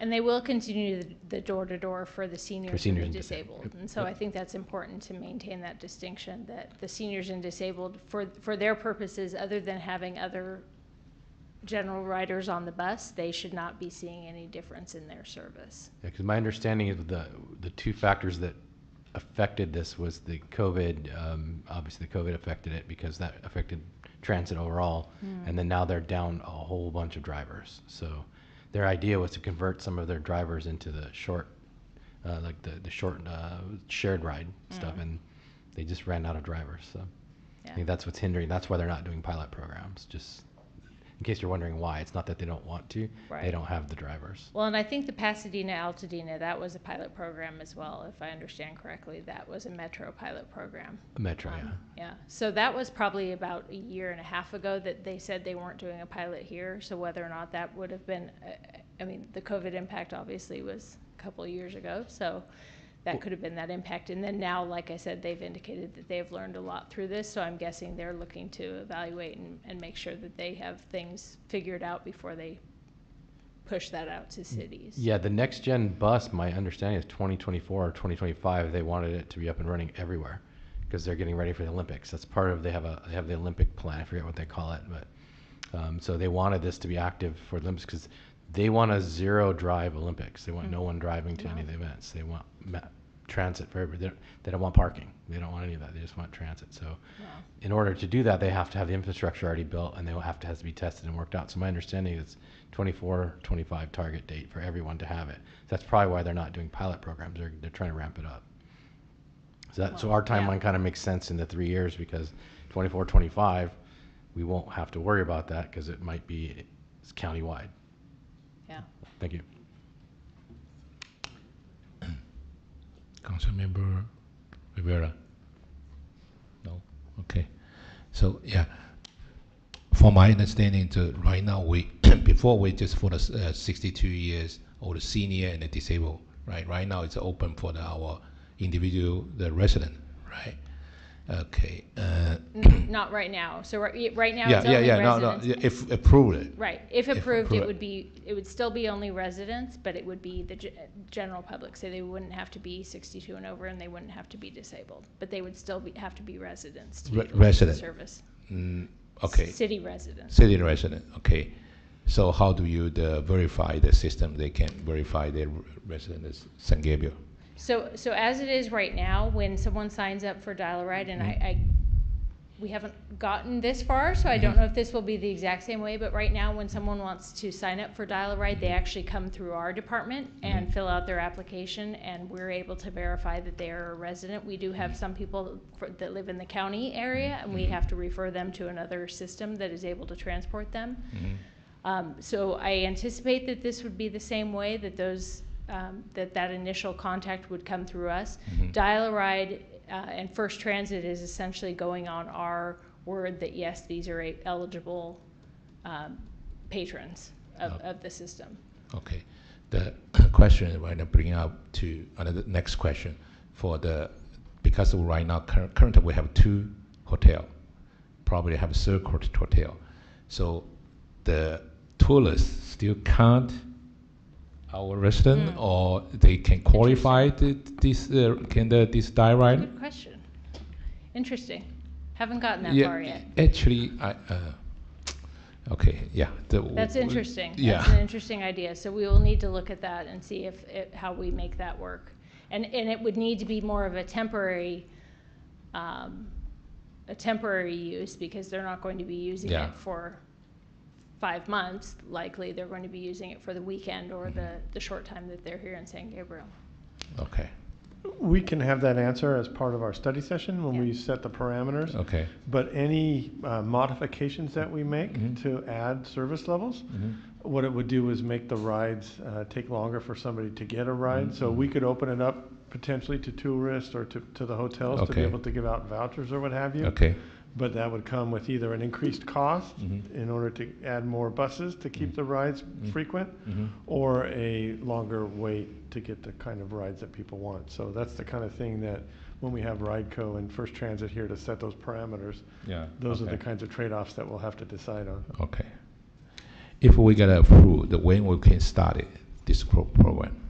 And they will continue the door-to-door for the seniors and the disabled. And so I think that's important to maintain that distinction, that the seniors and disabled, for their purposes, other than having other general riders on the bus, they should not be seeing any difference in their service. Yeah, because my understanding is the 2 factors that affected this was the COVID. Obviously, the COVID affected it because that affected transit overall. And then now they're down a whole bunch of drivers. So their idea was to convert some of their drivers into the short, like the short shared ride stuff, and they just ran out of drivers. So I think that's what's hindering. That's why they're not doing pilot programs. Just in case you're wondering why, it's not that they don't want to; they don't have the drivers. Well, and I think the Pasadena-Altadena, that was a pilot program as well, if I understand correctly. That was a Metro pilot program. Metro, yeah. So that was probably about a year and a half ago that they said they weren't doing a pilot here. So whether or not that would have been, I mean, the COVID impact obviously was a couple of years ago, so that could have been that impact. And then now, like I said, they've indicated that they've learned a lot through this, so I'm guessing they're looking to evaluate and make sure that they have things figured out before they push that out to cities. Yeah, the next gen bus, my understanding is 2024 or 2025. They wanted it to be up and running everywhere because they're getting ready for the Olympics. That's part of, they have the Olympic plan. I forget what they call it, but so they wanted this to be active for the Olympics because they want a zero drive Olympics. They want no one driving to any of the events. They want transit for everybody. They don't want parking. They don't want any of that. They just want transit. So in order to do that, they have to have the infrastructure already built, and they will have to be tested and worked out. So my understanding is 24, 25 target date for everyone to have it. That's probably why they're not doing pilot programs. They're trying to ramp it up. So our timeline kind of makes sense in the 3 years because 24, 25, we won't have to worry about that because it might be countywide. Yeah. Thank you. Councilmember Rivera? No? Okay. So, yeah. From my understanding, right now, before we just for the 62 years old senior and the disabled, right? Right now, it's open for our individual, the resident, right? Okay. Not right now. So right now, yeah, it's only residents. No. If approved. Right. If approved, it would still be only residents, but it would be the general public. So they wouldn't have to be 62 and over, and they wouldn't have to be disabled, but they would still have to be residents to utilize the service. Okay. City residents. City resident. Okay. So how do you verify the system? They can verify their resident is San Gabriel. So as it is right now, when someone signs up for Dial-A-Ride, and we haven't gotten this far, so I don't know if this will be the exact same way, but right now when someone wants to sign up for Dial-A-Ride, they actually come through our department and fill out their application, and we're able to verify that they are a resident. We do have some people that live in the county area, and we have to refer them to another system that is able to transport them. So I anticipate that this would be the same way, that those that initial contact would come through us. Dial-A-Ride and First Transit is essentially going on our word that yes, these are eligible patrons of the system. Okay. The question right now bringing up to another next question because right now currently we have 2 hotels, probably have a circuit hotel. So the tourists still can't our resident, or they can qualify this Dial-A-Ride? Good question. Interesting. Haven't gotten that far yet. Actually, okay, yeah. That's interesting. Yeah. That's an interesting idea. So we will need to look at that and see how we make that work. And it would need to be more of a temporary use, because they're not going to be using it for 5 months. Likely they're going to be using it for the weekend or the short time that they're here in San Gabriel. Okay. We can have that answer as part of our study session when we set the parameters. Okay. But any modifications that we make to add service levels, what it would do is make the rides take longer for somebody to get a ride. So we could open it up potentially to tourists or to the hotels to be able to give out vouchers or what have you. Okay. But that would come with either an increased cost in order to add more buses to keep the rides frequent, or a longer wait to get the kind of rides that people want. So that's the kind of thing that when we have RideCo and First Transit here to set those parameters, those are the kinds of trade-offs that we'll have to decide on. Okay. If we get approved, when we can start this program?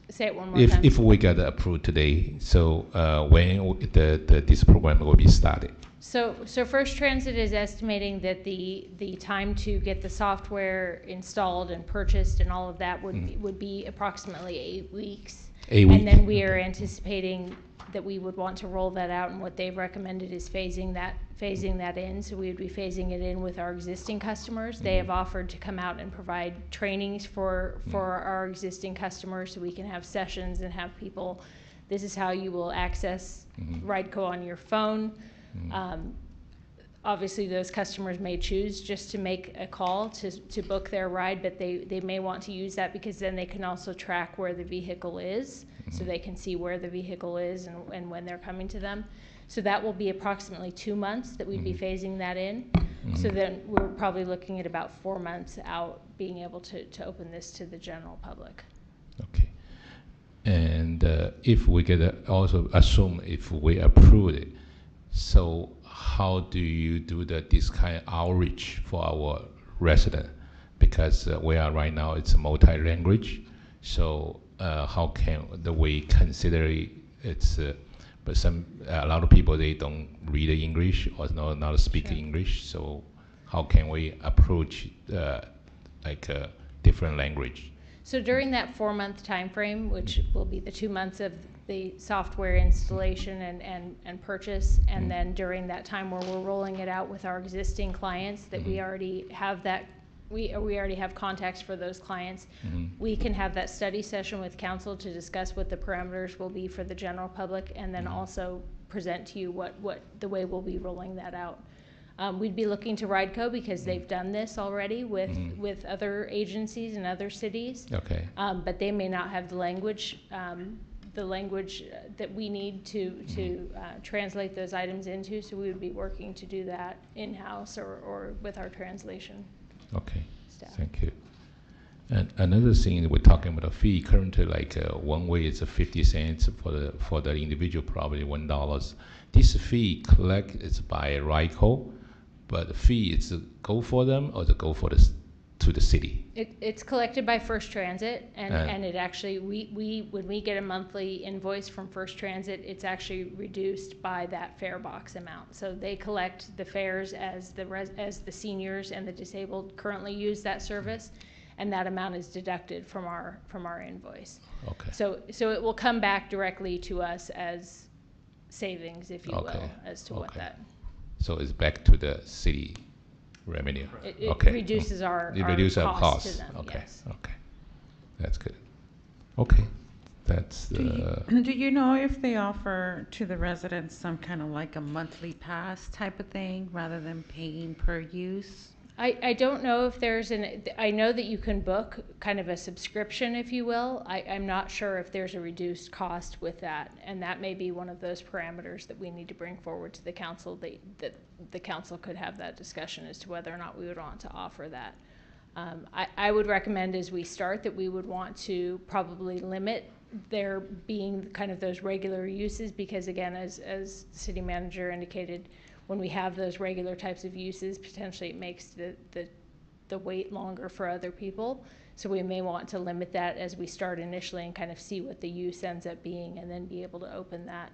Say it one more time. If we get approved today, so when this program will be started? So First Transit is estimating that the time to get the software installed and purchased and all of that would be approximately 8 weeks. 8 weeks. And then we are anticipating that we would want to roll that out, and what they've recommended is phasing that in. So we would be phasing it in with our existing customers. They have offered to come out and provide trainings for our existing customers, so we can have sessions and have people, this is how you will access RideCo on your phone. Obviously those customers may choose just to make a call to book their ride, but they may want to use that because then they can also track where the vehicle is, so they can see where the vehicle is and when they're coming to them. So that will be approximately 2 months that we'd be phasing that in. So then we're probably looking at about 4 months out being able to open this to the general public. Okay. And if we get also assume if we approve it, so how do you do this kind of outreach for our resident? because we are right now, it's a multi-language. So how can we consider it's, but a lot of people, they don't read English or not speak English. So how can we approach like a different language? So during that 4-month time frame, which will be the 2 months of the software installation and purchase, and then during that time where we're rolling it out with our existing clients that we already have that, we already have contacts for those clients, we can have that study session with council to discuss what the parameters will be for the general public, and then also present to you what the way we'll be rolling that out. We'd be looking to RideCo because they've done this already with other agencies in other cities. Okay. But they may not have the language that we need to translate those items into. So we would be working to do that in-house or with our translation. Okay. Staff. Thank you. And another thing, we're talking about a fee. Currently, like one way is 50 cents for the individual, probably $1. This fee collect is by RideCo, but the fee is go for them or to go for to the city. It's collected by First Transit, and it actually when we get a monthly invoice from First Transit, it's actually reduced by that fare box amount. So they collect the fares as the seniors and the disabled currently use that service, and that amount is deducted from our invoice. Okay. So it will come back directly to us as savings, if you will, as to what that. So it's back to the city revenue. It reduces our cost to them. Okay. Yes. Okay. That's good. Okay. That's Do you know if they offer to the residents some kind of like a monthly pass type of thing rather than paying per use? I don't know if there's I know that you can book kind of a subscription, if you will. I'm not sure if there's a reduced cost with that, and that may be one of those parameters that we need to bring forward to the council, that the council could have that discussion as to whether or not we would want to offer that. I would recommend as we start that we would want to probably limit there being kind of those regular uses, because again, as the city manager indicated, when we have those regular types of uses, potentially it makes the wait longer for other people. So we may want to limit that as we start initially and kind of see what the use ends up being, and then be able to open that.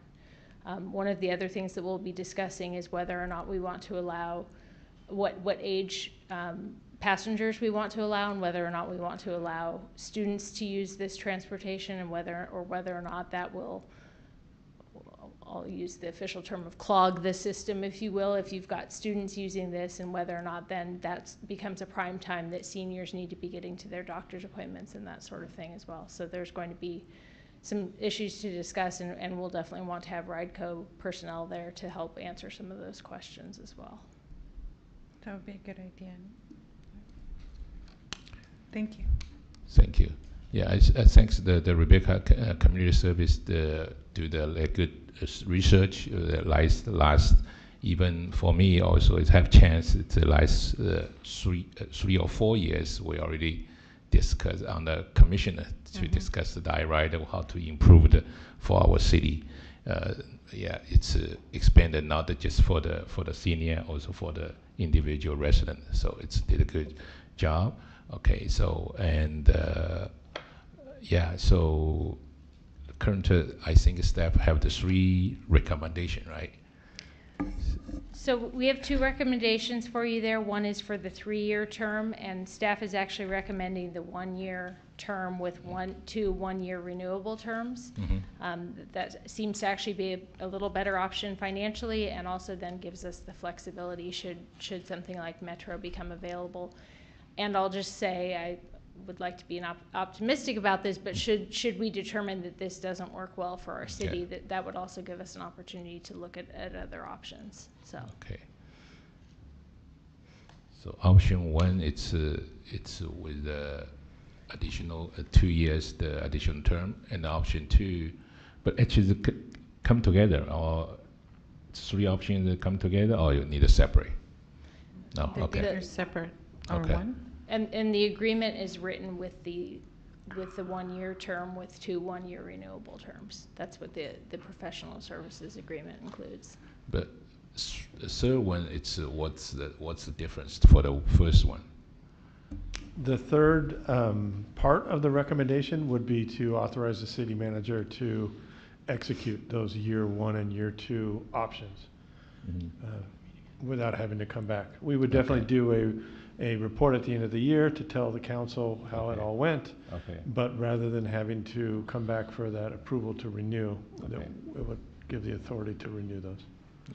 One of the other things that we'll be discussing is whether or not we want to allow what age passengers we want to allow, and whether or not we want to allow students to use this transportation, and whether or not that will, I'll use the official term of clog the system, if you will, if you've got students using this, and whether or not then that becomes a prime time that seniors need to be getting to their doctor's appointments and that sort of thing as well. So there's going to be some issues to discuss, and we'll definitely want to have RideCo personnel there to help answer some of those questions as well. That would be a good idea. Thank you. Thank you. Yeah, thanks the Rebecca Community Service do the good research. Last even for me also, it have chance the last 3 or 4 years we already discussed on the commissioner to discuss the diet of how to improve for our city. Yeah, it's expanded not just for the senior, also for the individual resident. So it's did a good job. Okay, so and yeah, so current I think staff have the 3 recommendation, right? So we have 2 recommendations for you there. One is for the 3-year term, and staff is actually recommending the 1-year term with 2 1-year renewable terms. That seems to actually be a little better option financially, and also then gives us the flexibility should something like Metro become available. And I'll just say, I would like to be optimistic about this, but should we determine that this doesn't work well for our city, that would also give us an opportunity to look at other options. So. Okay. So option 1, it's with additional 2 years, the additional term, and option 2, but actually come together, or 3 options that come together, or you need a separate? No, okay. They're separate. Okay. One. And the agreement is written with the 1-year term with 2 1-year renewable terms. That's what the professional services agreement includes. But the third one, it's what's the difference for the first one? The third part of the recommendation would be to authorize the city manager to execute those year 1 and year 2 options without having to come back. We would definitely do a report at the end of the year to tell the council how it all went. Okay. But rather than having to come back for that approval to renew, it would give the authority to renew those.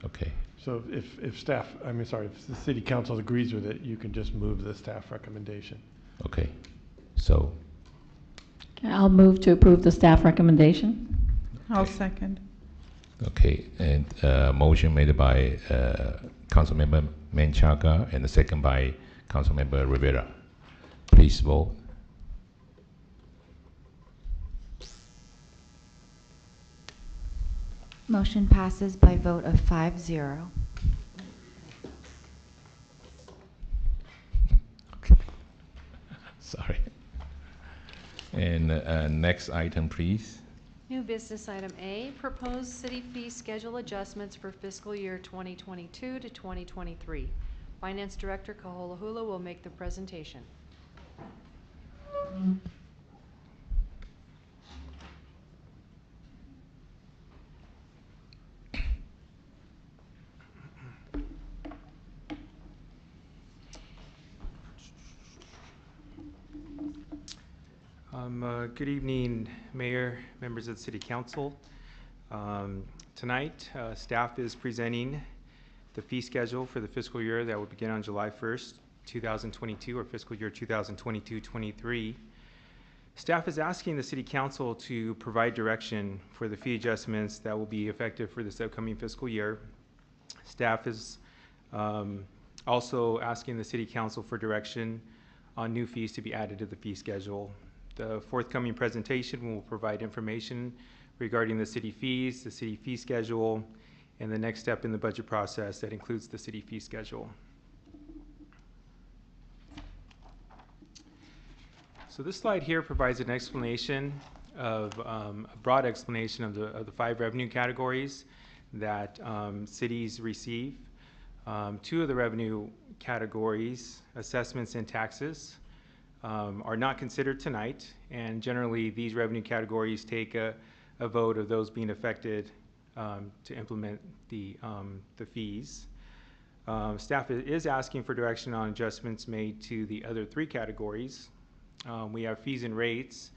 Okay. So if staff, if the city council agrees with it, you can just move the staff recommendation. Okay. So. Okay, I'll move to approve the staff recommendation. I'll second. Okay, and motion made by Councilmember Menchaca and the second by Councilmember Rivera. Please vote. Motion passes by vote of 5-0. Sorry. And next item, please. New business item A, proposed city fee schedule adjustments for fiscal year 2022 to 2023. Finance Director Kaholahula will make the presentation. Good evening, Mayor, members of the City Council. Tonight, staff is presenting the fee schedule for the fiscal year that will begin on July 1st, 2022, or fiscal year 2022-23. Staff is asking the City Council to provide direction for the fee adjustments that will be effective for this upcoming fiscal year. Staff is also asking the City Council for direction on new fees to be added to the fee schedule. The forthcoming presentation will provide information regarding the city fees, the city fee schedule, and the next step in the budget process that includes the city fee schedule. So this slide here provides an explanation of a broad explanation of the 5 revenue categories that cities receive. 2 of the revenue categories, assessments and taxes, are not considered tonight, and generally these revenue categories take a vote of those being affected to implement the fees. Staff is asking for direction on adjustments made to the other 3 categories. We have fees and rates.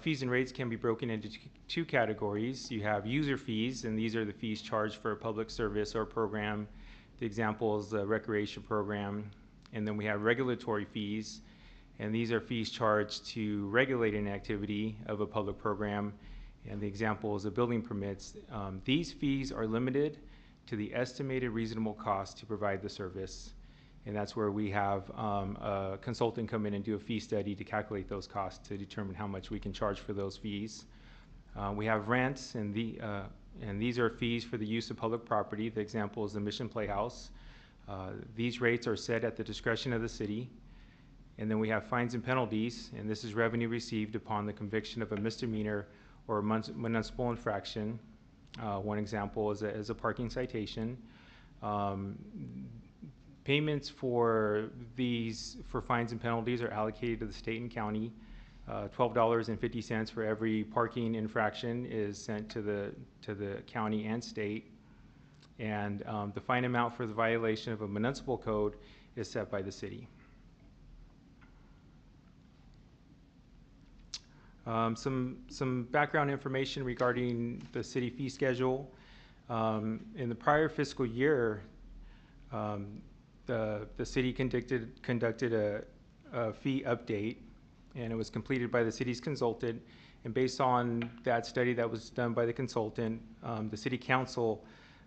Fees and rates can be broken into 2 categories. You have user fees, and these are the fees charged for a public service or program. The example is the recreation program. And then we have regulatory fees, and these are fees charged to regulate an activity of a public program, and the example is the building permits. These fees are limited to the estimated reasonable cost to provide the service, and that's where we have a consultant come in and do a fee study to calculate those costs to determine how much we can charge for those fees. We have rents, and these are fees for the use of public property. The example is the Mission Playhouse. These rates are set at the discretion of the city. And then we have fines and penalties, and this is revenue received upon the conviction of a misdemeanor or a municipal infraction. One example is a parking citation. Payments for fines and penalties are allocated to the state and county. $12.50 for every parking infraction is sent to the county and state. And the fine amount for the violation of a municipal code is set by the city. Some background information regarding the city fee schedule. In the prior fiscal year, the city conducted a fee update, and it was completed by the city's consultant. And based on that study that was done by the consultant, the city council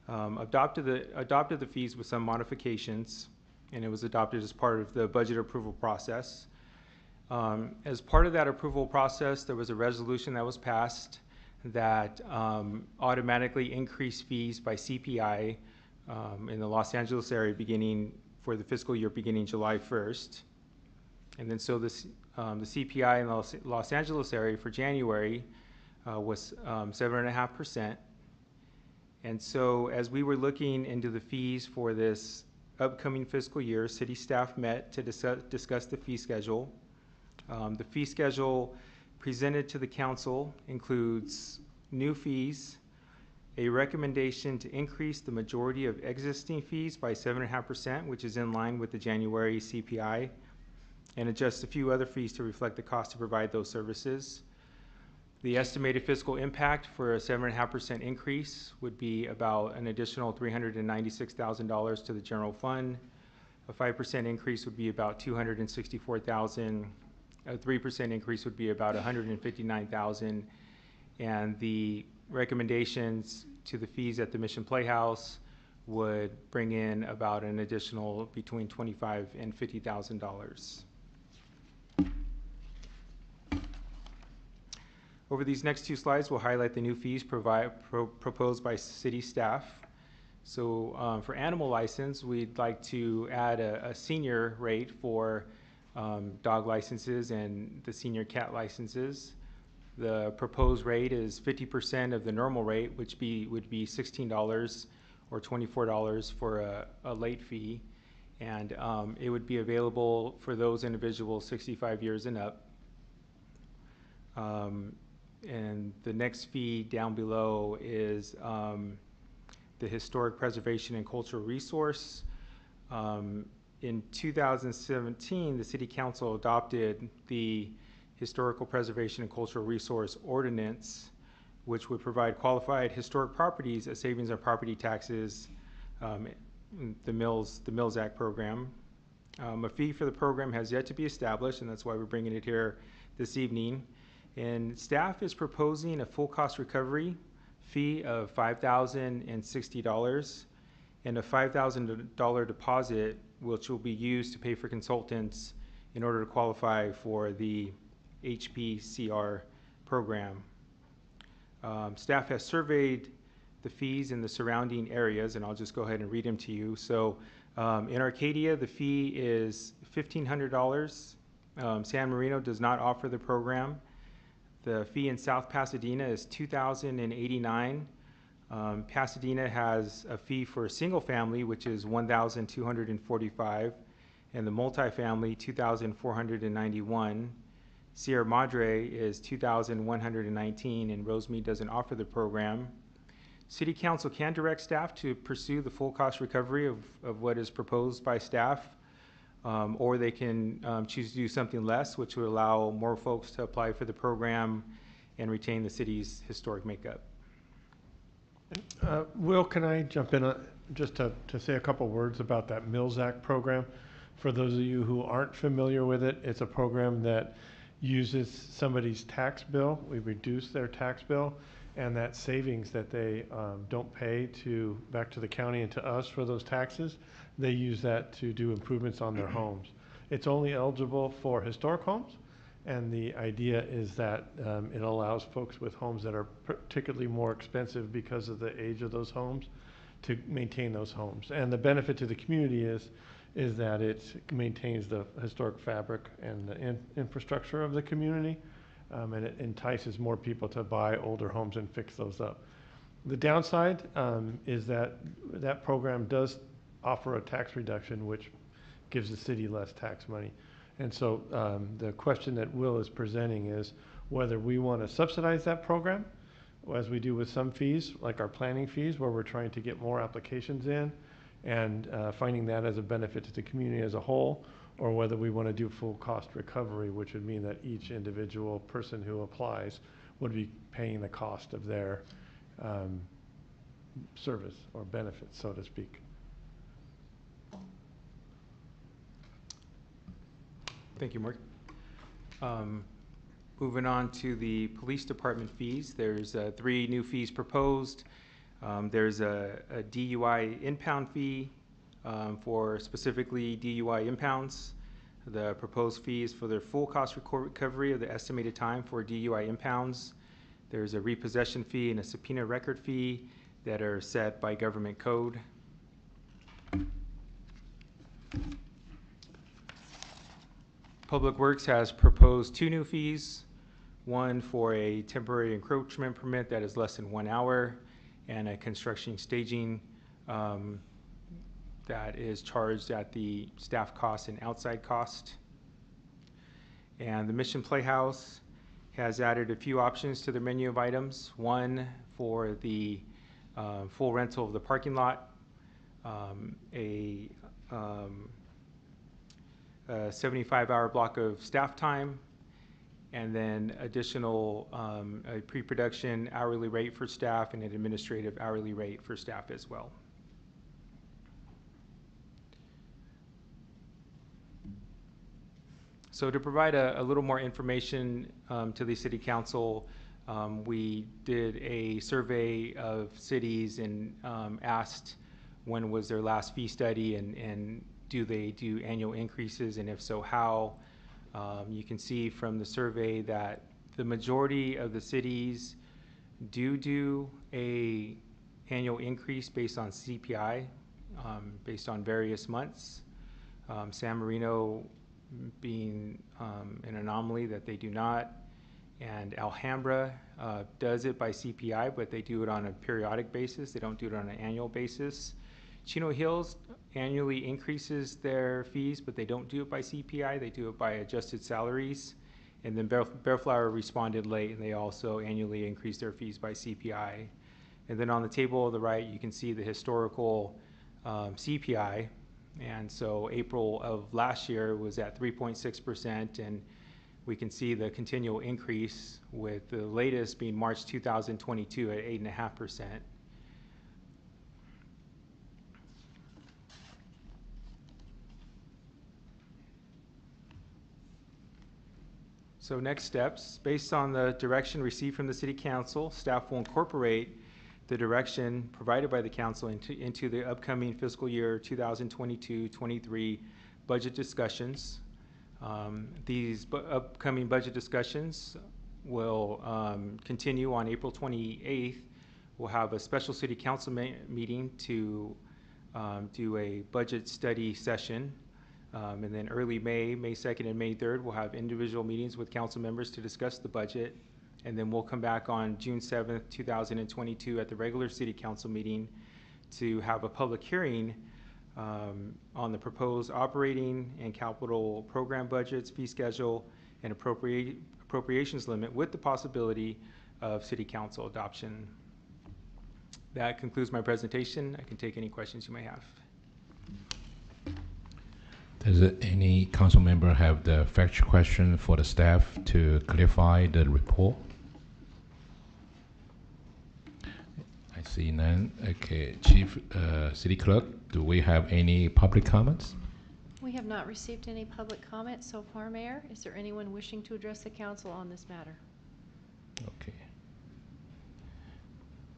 adopted the fees with some modifications, and it was adopted as part of the budget approval process. As part of that approval process, there was a resolution that was passed that automatically increased fees by CPI in the Los Angeles area for the fiscal year beginning July 1st. And then so the CPI in the Los Angeles area for January was 7.5%. And so as we were looking into the fees for this upcoming fiscal year, city staff met to discuss the fee schedule. The fee schedule presented to the council includes new fees, a recommendation to increase the majority of existing fees by 7.5%, which is in line with the January CPI, and adjust a few other fees to reflect the cost to provide those services. The estimated fiscal impact for a 7.5% increase would be about an additional $396,000 to the general fund. A 5% increase would be about $264,000. A 3% increase would be about $159,000. And the recommendations to the fees at the Mission Playhouse would bring in about an additional between $25,000 and $50,000. Over these next two slides, we'll highlight the new fees proposed by city staff. So for animal license, we'd like to add a senior rate for dog licenses and the senior cat licenses. The proposed rate is 50% of the normal rate, which would be $16 or $24 for a late fee. And it would be available for those individuals 65 years and up. And the next fee down below is the Historic Preservation and Cultural Resource. In 2017, the City Council adopted the Historical Preservation and Cultural Resource Ordinance, which would provide qualified historic properties as savings on property taxes, the Milsaq Program. A fee for the program has yet to be established, and that's why we're bringing it here this evening. And staff is proposing a full cost recovery fee of $5,060 and a $5,000 deposit, which will be used to pay for consultants in order to qualify for the HPCR program. Staff has surveyed the fees in the surrounding areas, and I'll just go ahead and read them to you. So in Arcadia, the fee is $1,500. San Marino does not offer the program. The fee in South Pasadena is $2,089. Pasadena has a fee for a single family, which is $1,245, and the multifamily, $2,491. Sierra Madre is $2,119, and Rosemead doesn't offer the program. City Council can direct staff to pursue the full cost recovery of what is proposed by staff, or they can choose to do something less, which would allow more folks to apply for the program and retain the city's historic makeup. Will, can I jump in just to say a couple words about that Milsaq program? For those of you who aren't familiar with it, it's a program that uses somebody's tax bill. We reduce their tax bill, and that savings that they don't pay back to the county and to us for those taxes, they use that to do improvements on their homes. It's only eligible for historic homes, and the idea is that it allows folks with homes that are particularly more expensive because of the age of those homes to maintain those homes. And the benefit to the community is that it maintains the historic fabric and the infrastructure of the community, and it entices more people to buy older homes and fix those up. The downside is that that program does offer a tax reduction, which gives the city less tax money. And so the question that Will is presenting is whether we want to subsidize that program, as we do with some fees, like our planning fees, where we're trying to get more applications in and finding that as a benefit to the community as a whole, or whether we want to do full cost recovery, which would mean that each individual person who applies would be paying the cost of their service or benefit, so to speak. Thank you, Mark. Moving on to the police department fees, there's 3 new fees proposed. There's a DUI impound fee for specifically DUI impounds. The proposed fee is for the full cost recovery of the estimated time for DUI impounds. There's a repossession fee and a subpoena record fee that are set by government code. Public Works has proposed 2 new fees, one for a temporary encroachment permit that is less than 1 hour, and a construction staging that is charged at the staff cost and outside cost. And the Mission Playhouse has added a few options to their menu of items. One for the full rental of the parking lot, a 75-hour block of staff time, and then additional a pre-production hourly rate for staff and an administrative hourly rate for staff as well. So to provide a little more information to the City Council, we did a survey of cities and asked when was their last fee study and do they do annual increases, and if so, how. You can see from the survey that the majority of the cities do a annual increase based on CPI, based on various months. San Marino being an anomaly that they do not, and Alhambra does it by CPI, but they do it on a periodic basis. They don't do it on an annual basis. Chino Hills annually increases their fees, but they don't do it by CPI. They do it by adjusted salaries. And then Bearflower responded late, and they also annually increase their fees by CPI. And then on the table on the right, you can see the historical CPI. And so April of last year was at 3.6%, and we can see the continual increase, with the latest being March 2022 at 8.5%. So next steps, based on the direction received from the City Council, staff will incorporate the direction provided by the Council into the upcoming fiscal year 2022-23 budget discussions. These upcoming budget discussions will continue on April 28th. We'll have a special City Council meeting to do a budget study session. And then early May 2nd and May 3rd, we'll have individual meetings with council members to discuss the budget. And then we'll come back on June 7th, 2022 at the regular City Council meeting to have a public hearing on the proposed operating and capital program budgets, fee schedule, and appropriations limit, with the possibility of City Council adoption. That concludes my presentation. I can take any questions you may have. Does any council member have the factual question for the staff to clarify the report? I see none. Okay, Chief City Clerk, do we have any public comments? We have not received any public comments so far, Mayor. Is there anyone wishing to address the council on this matter? Okay.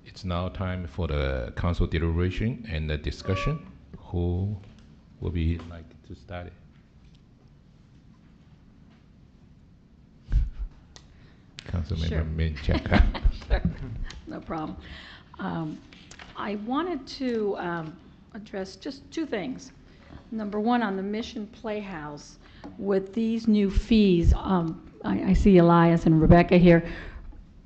It's now time for the council deliberation and the discussion. Who will be like to start it? Councilmember Sure. Milsaq. Sure, no problem. I wanted to address just two things. Number one, on the Mission Playhouse, with these new fees, I see Elias and Rebecca here.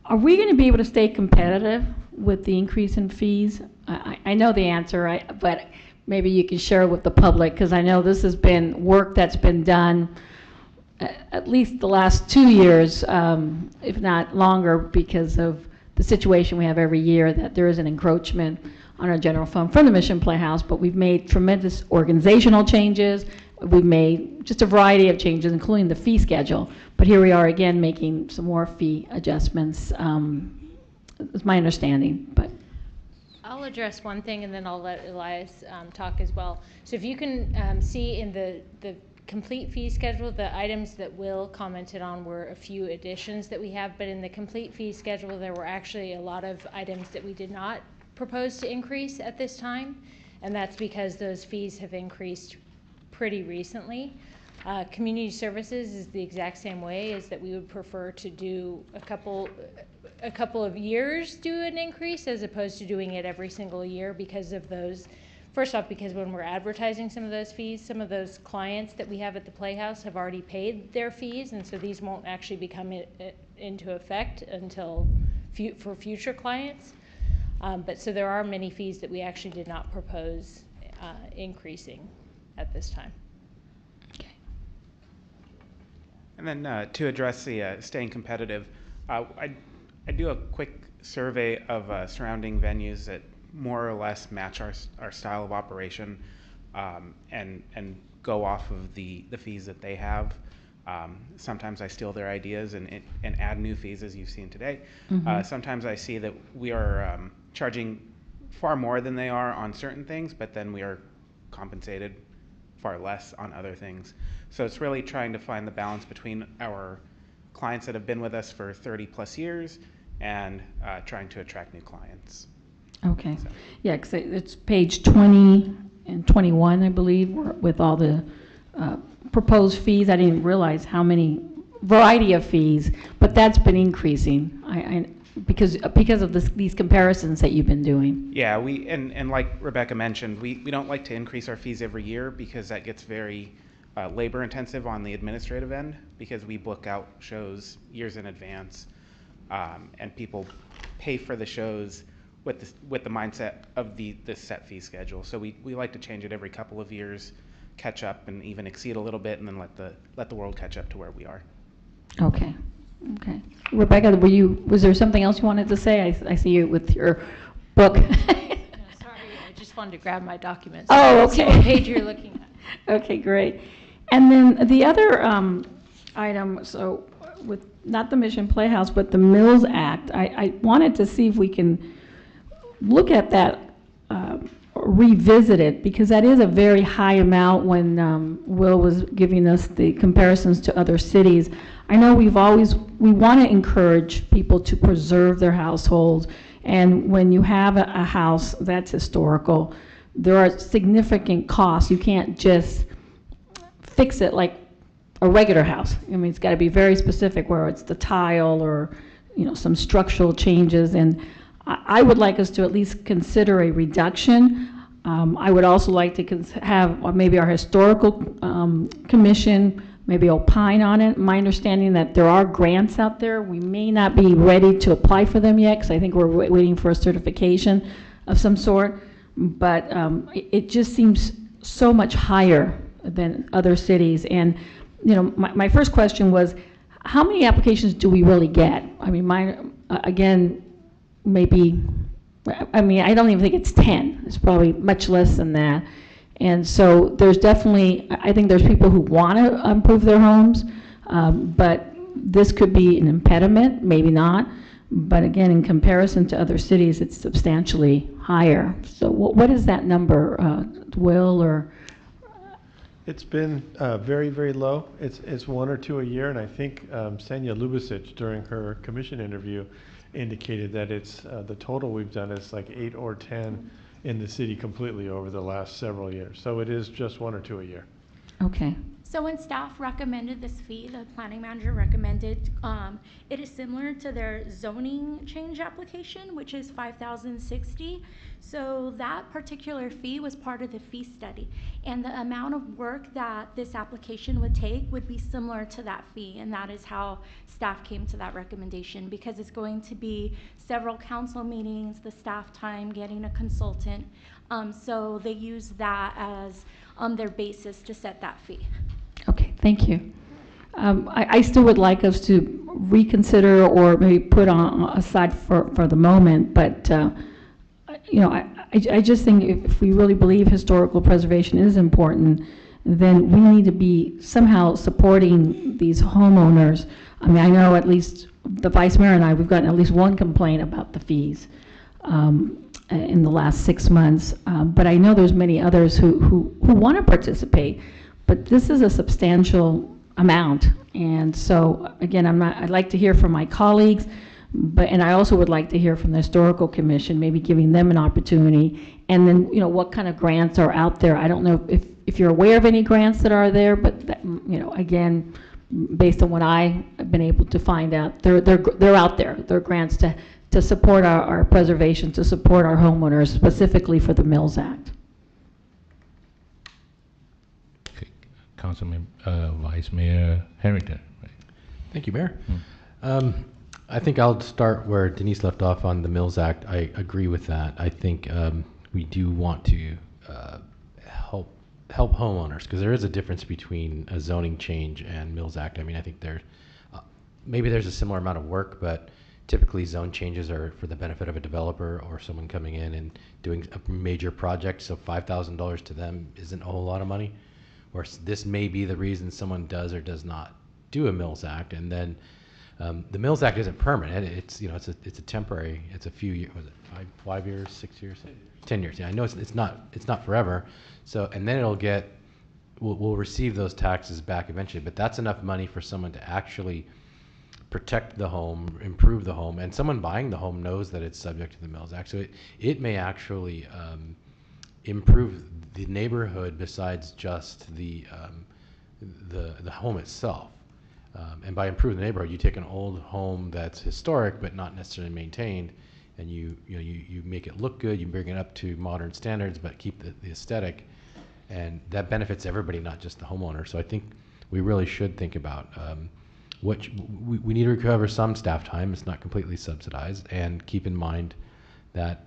Are we going to be able to stay competitive with the increase in fees? I know the answer, but maybe you can share it with the public, because I know this has been work that's been done at least the last 2 years, if not longer, because of the situation we have every year that there is an encroachment on our general fund from the Mission Playhouse. But we've made tremendous organizational changes. We've made just a variety of changes, including the fee schedule. But here we are again making some more fee adjustments. Is my understanding. But I'll address one thing, and then I'll let Elias talk as well. So if you can see in the complete fee schedule, the items that Will commented on were a few additions that we have, but in the complete fee schedule, there were actually a lot of items that we did not propose to increase at this time, and that's because those fees have increased pretty recently. Community services is the exact same way, is that we would prefer to do a couple of years do an increase as opposed to doing it every single year, because of those. First off, because when we're advertising some of those fees, some of those clients that we have at the Playhouse have already paid their fees, and so these won't actually become into effect until for future clients. But so there are many fees that we actually did not propose increasing at this time. And then to address the staying competitive, I do a quick survey of surrounding venues that more or less match our style of operation, and go off of the fees that they have. Sometimes I steal their ideas and add new fees, as you've seen today. Mhm. Sometimes I see that we are charging far more than they are on certain things, but then we are compensated far less on other things. So it's really trying to find the balance between our clients that have been with us for 30 plus years and trying to attract new clients. Okay. Yeah, because it's page 20 and 21, I believe, with all the proposed fees. I didn't realize how many variety of fees, but that's been increasing. Because of these comparisons that you've been doing. Yeah, and like Rebecca mentioned, we don't like to increase our fees every year because that gets very labor intensive on the administrative end, because we book out shows years in advance, and people pay for the shows with the mindset of the set fee schedule. So we like to change it every couple of years, catch up, and even exceed a little bit, and then let the world catch up to where we are. Okay. Okay. Rebecca, was there something else you wanted to say? I see you with your book. No, sorry, I just wanted to grab my documents. Oh, okay. See what page you're looking at. Okay, great. And then the other item, so with not the Mission Playhouse, but the Mills Act, I wanted to see if we can look at that, revisit it, because that is a very high amount. When Will was giving us the comparisons to other cities, I know we want to encourage people to preserve their households, and when you have a house that's historical, there are significant costs. You can't just fix it like a regular house. I mean, it's got to be very specific, where it's the tile or some structural changes, and I would like us to at least consider a reduction. I would also like to have maybe our historical commission maybe opine on it. My understanding that there are grants out there. We may not be ready to apply for them yet, because I think we're waiting for a certification of some sort, but it just seems so much higher than other cities. And my first question was, how many applications do we really get? I mean, again, maybe, I don't even think it's 10. It's probably much less than that. And so there's definitely, I think there's people who want to improve their homes, but this could be an impediment, maybe not. But again, in comparison to other cities, it's substantially higher. So what is that number, Will, or? It's been very, very low. It's one or two a year, and I think Senya Lubasic, during her commission interview, indicated that it's the total we've done is like 8 or 10 in the city completely over the last several years. So it is just one or two a year. Okay. So when staff recommended this fee, the planning manager recommended, it is similar to their zoning change application, which is $5,060. So that particular fee was part of the fee study, and the amount of work that this application would take would be similar to that fee, and that is how staff came to that recommendation, because it's going to be several council meetings, the staff time, getting a consultant. So they use that as their basis to set that fee. Okay, thank you. I still would like us to reconsider or maybe put on aside for the moment, but I just think if we really believe historical preservation is important, then we need to be somehow supporting these homeowners. I mean, I know at least the vice mayor and I, we've gotten at least one complaint about the fees in the last 6 months, but I know there's many others who want to participate, but this is a substantial amount. And so again, I'd like to hear from my colleagues, and I also would like to hear from the historical commission, maybe giving them an opportunity. And then, what kind of grants are out there? I don't know if you're aware of any grants that are there, but that, again, based on what I've been able to find out, they're out there. There are grants to support our preservation, to support our homeowners, specifically for the Mills Act. Okay. Councilman, Vice Mayor Harrington. Right. Thank you, Mayor. I think I'll start where Denise left off on the Mills Act. I agree with that. I think we do want to help help homeowners, because there is a difference between a zoning change and Mills Act. I mean, I think maybe there's a similar amount of work, but typically zone changes are for the benefit of a developer or someone coming in and doing a major project, so $5,000 to them isn't a whole lot of money. Or this may be the reason someone does or does not do a Mills Act, and then the Mills Act isn't permanent. It's it's a temporary. It's a few years. Was it 5 years, 6 years, 10 years? Yeah, I know it's not forever. So and then we'll receive those taxes back eventually. But that's enough money for someone to actually protect the home, improve the home, and someone buying the home knows that it's subject to the Mills Act. So it may actually improve the neighborhood besides just the home itself. And by improve the neighborhood, you take an old home that's historic but not necessarily maintained, and you make it look good. You bring it up to modern standards, but keep the aesthetic, and that benefits everybody, not just the homeowner. So I think we really should think about we need to recover some staff time. It's not completely subsidized, and keep in mind that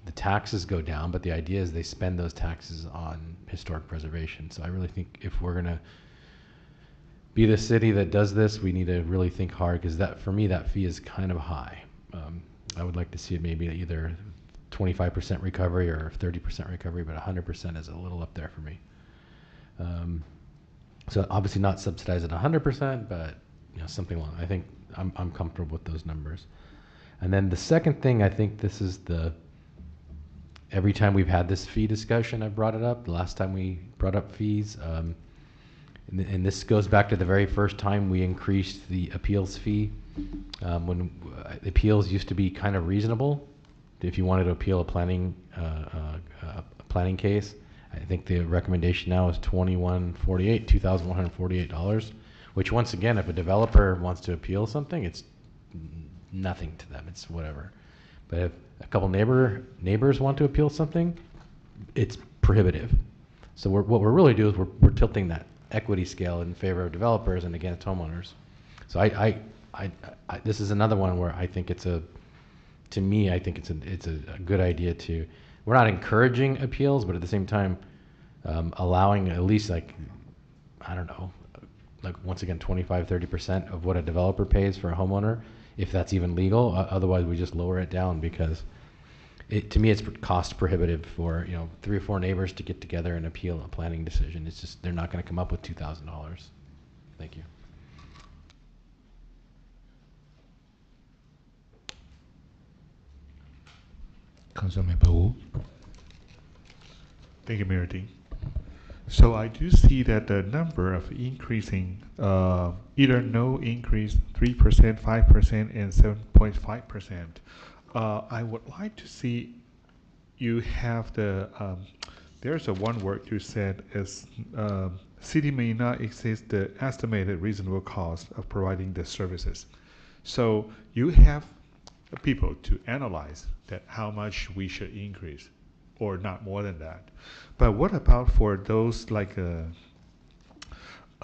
the taxes go down, but the idea is they spend those taxes on historic preservation. So I really think if we're gonna be the city that does this, we need to really think hard, because for me that fee is kind of high. I would like to see it maybe either 25% recovery or 30% recovery, but 100% is a little up there for me. So obviously not subsidized at 100%, but something along. I think I'm comfortable with those numbers. And then the second thing, I think this is every time we've had this fee discussion, I've brought it up. The last time we brought up fees, and this goes back to the very first time we increased the appeals fee. When appeals used to be kind of reasonable, if you wanted to appeal a planning case, I think the recommendation now is $2,148, which once again, if a developer wants to appeal something, it's nothing to them. It's whatever. But if a couple neighbors want to appeal something, it's prohibitive. So what we're really doing is we're tilting that equity scale in favor of developers and against homeowners. So this is another one where I think to me, I think it's a good idea we're not encouraging appeals, but at the same time, allowing at least once again, 25-30% of what a developer pays for a homeowner, if that's even legal. Otherwise, we just lower it down, because to me, it's cost prohibitive for 3 or 4 neighbors to get together and appeal a planning decision. It's just they're not going to come up with $2,000. Thank you. Councilmember Wu. Thank you, Mayor Dean. So I do see that the number of increasing, either no increase, 3%, 5%, and 7.5%. I would like to see you have there's a one word you said is, city may not exceed the estimated reasonable cost of providing the services. So you have people to analyze that how much we should increase, or not more than that. But what about for those like a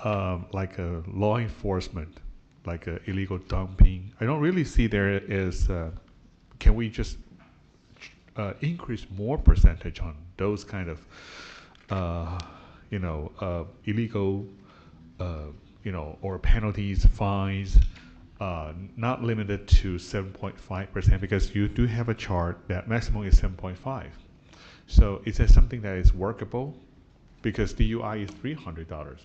law enforcement, like illegal dumping? I don't really see there is. Can we just increase more percentage on those kind of illegal or penalties, fines? Not limited to 7.5%, because you do have a chart that maximum is 7.5. So is that something that is workable? Because DUI is $300,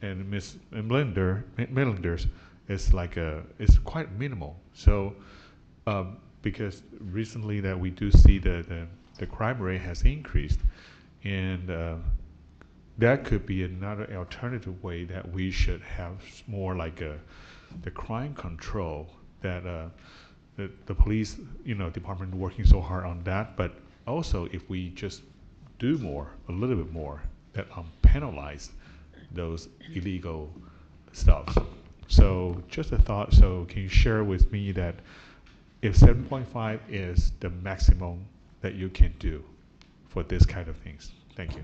and Ms. Millinder's is it's quite minimal. So because recently that we do see the crime rate has increased, and that could be another alternative way that we should have more like the crime control, that the police department working so hard on that. But also if we just do a little bit more, that penalize those illegal stuff. So just a thought. So can you share with me that if 7.5 is the maximum that you can do for this kind of things? Thank you.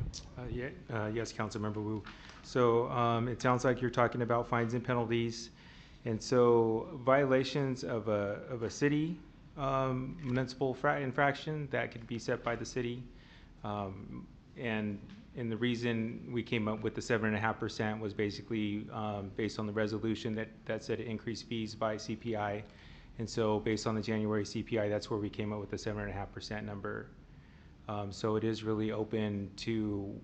Yes, Councilmember Wu. So it sounds like you're talking about fines and penalties. And so violations of a city municipal infraction that could be set by the city, and And the reason we came up with the 7.5% was basically based on the resolution that said to increase fees by CPI. And so based on the January CPI, that's where we came up with the 7.5% number. So it is really open to